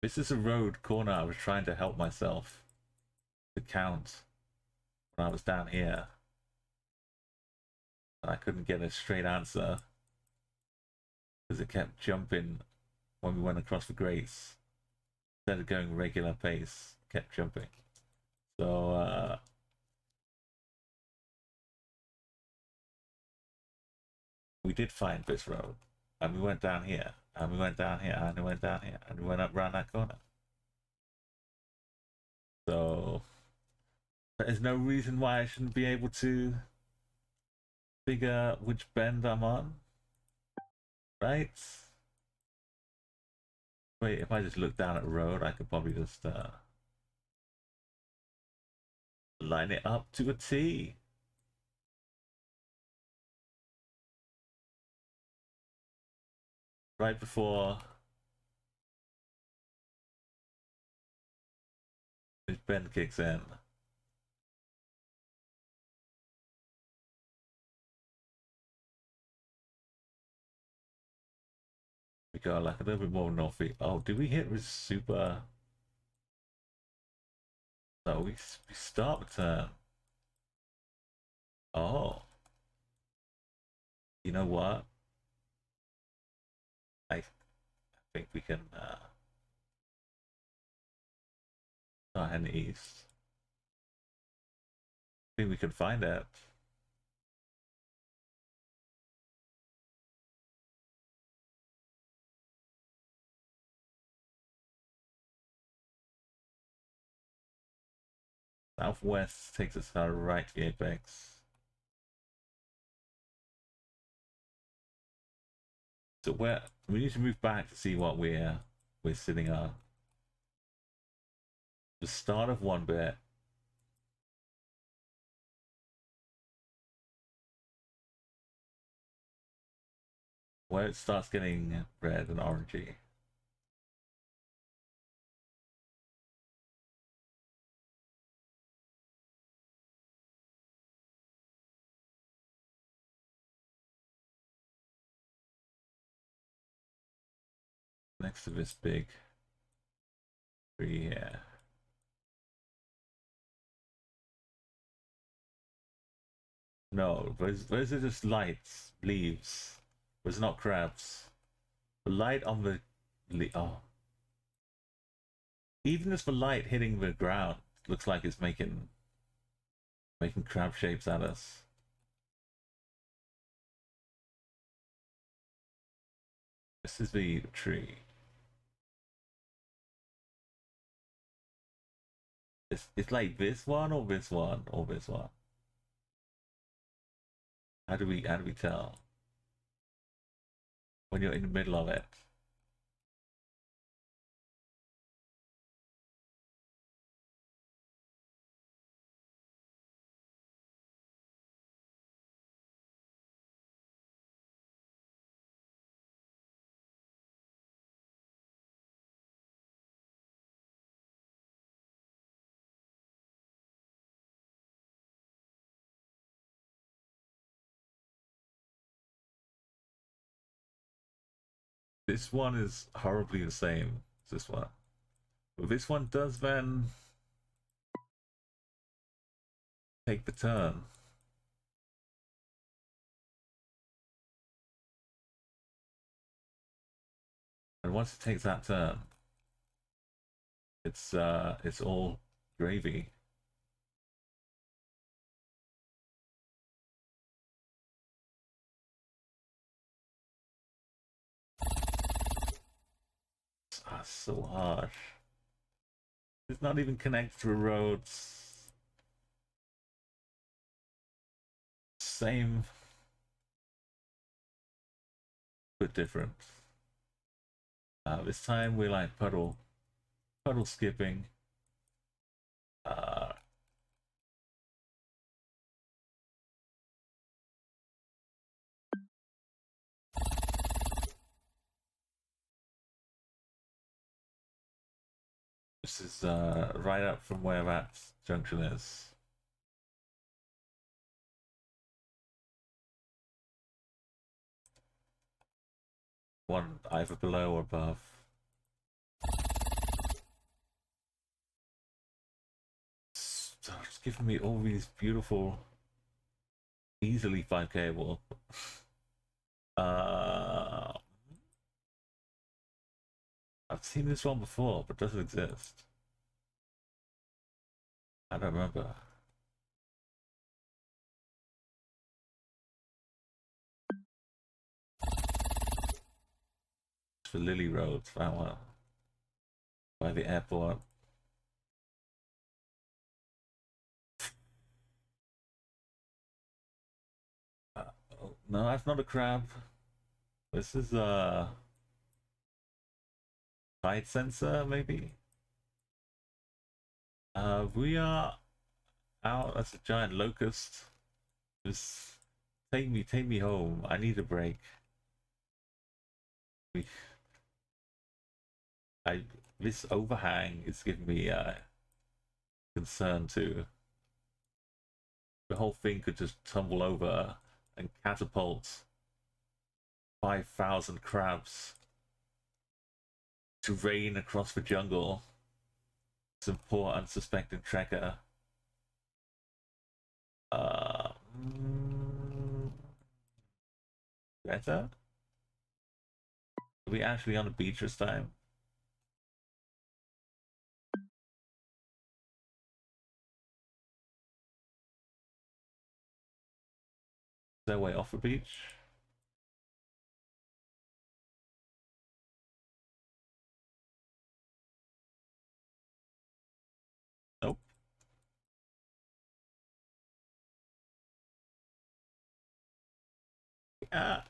This is a road corner I was trying to help myself to count when I was down here. And I couldn't get a straight answer because it kept jumping when we went across the grates. Instead of going regular pace, it kept jumping. So, we did find this road. And we went down here. And we went down here. And we went down here. And we went up around that corner. So there's no reason why I shouldn't be able to figure which bend I'm on. Right? Wait, if I just look down at the road, I could probably just line it up to a T. Right before this bend kicks in. We go like a little bit more northeast. Oh, did we hit with super? No, we start the turn. Oh. You know what? I think we can start heading east. I think we can find it. Southwest takes us right to the apex. So we need to move back to see what we're sitting on. The start of one bit. Where it starts getting red and orangey. Next to this big tree here. No, those are just lights, leaves. Those are not crabs. The light on the oh. Even just the light hitting the ground looks like it's making crab shapes at us. This is the tree. It's like this one or this one or this one. How do we tell when you're in the middle of it? This one is horribly the same as this one. But this one does then take the turn. And once it takes that turn, it's all gravy. That's so harsh. It's not even connected to roads. Same, but different. This time we like puddle skipping. This is right up from where that junction is. One either below or above. It's giving me all these beautiful, easily 5K wall. I've seen this one before, but doesn't exist. I don't remember. It's for Lily Road, that one. By the airport. Oh, no, that's not a crab. This is a tide sensor, maybe. We are out. That's a giant locust. Just take me home. I need a break. This overhang is giving me concern too. The whole thing could just tumble over and catapult 5,000 crabs to rain across the jungle. Some poor unsuspecting trekker. Better? Are we actually on the beach this time? Is there a way off the beach? Nope. Yeah.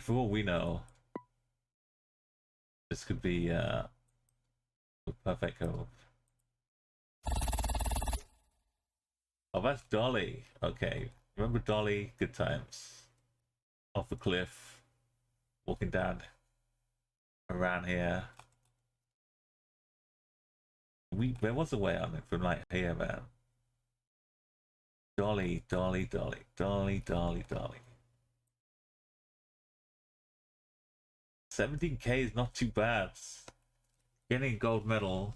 For all we know, this could be a perfect cove. Oh, that's Dolly. Okay. Remember Dolly? Good times. Off the cliff. Walking down around here. There was a way on it from like here, man. Dolly, Dolly, Dolly, Dolly, Dolly, Dolly. 17K is not too bad. Getting a gold medal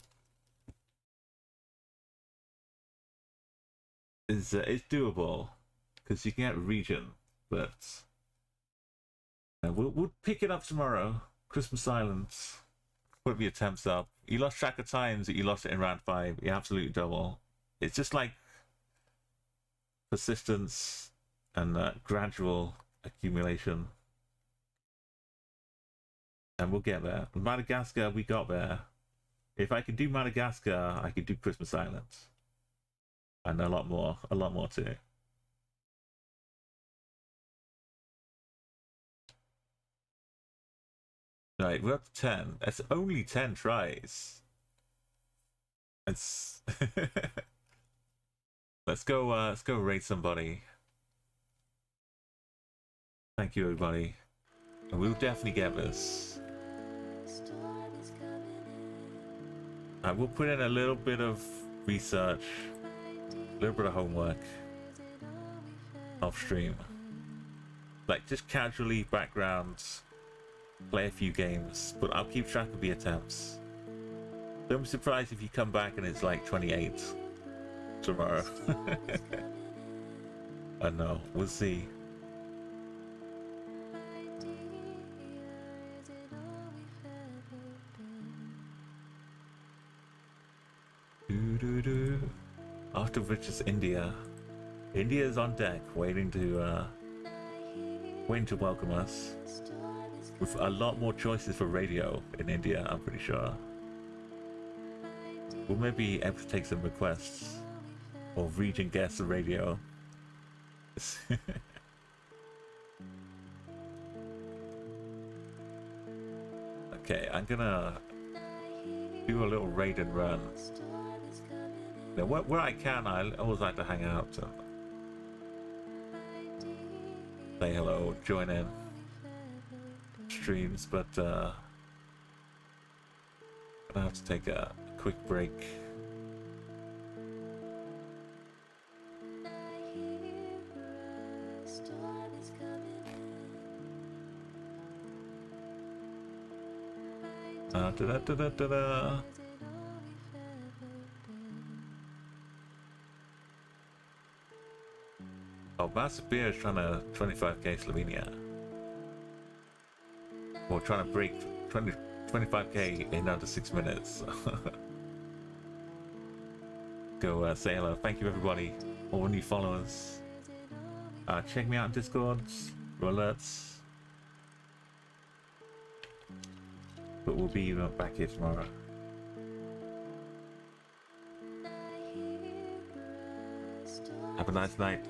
is doable because you can get a region, but we'll pick it up tomorrow. Christmas Islands. Put your attempts up. You lost track of times that you lost it in round 5. You absolutely double. It's just like persistence and gradual accumulation. And we'll get there. With Madagascar, we got there. If I can do Madagascar, I can do Christmas Islands. And a lot more too. Right, we're up to 10. That's only 10 tries. It's let's go raid somebody. Thank you, everybody. And we'll definitely get this. We'll put in a little bit of research little bit of homework off stream. Like just casually backgrounds, play a few games, but I'll keep track of the attempts. Don't be surprised if you come back and it's like 28 tomorrow. I know, we'll see. After which is India. India is on deck, waiting to welcome us. With a lot more choices for radio in India, I'm pretty sure. We'll maybe able to take some requests or region guest radio. Okay, I'm gonna do a little raid and run. Now, where I can, I always like to hang out. So say hello, join in streams, but gonna have to take a quick break. Da-da-da-da-da-da. Oh, Massive Beer is trying to 25k Slovenia. Or trying to break 25k in under 6 minutes. Go say hello. Thank you everybody, all new followers. Check me out on Discord for alerts. But we'll be back here tomorrow. Have a nice night.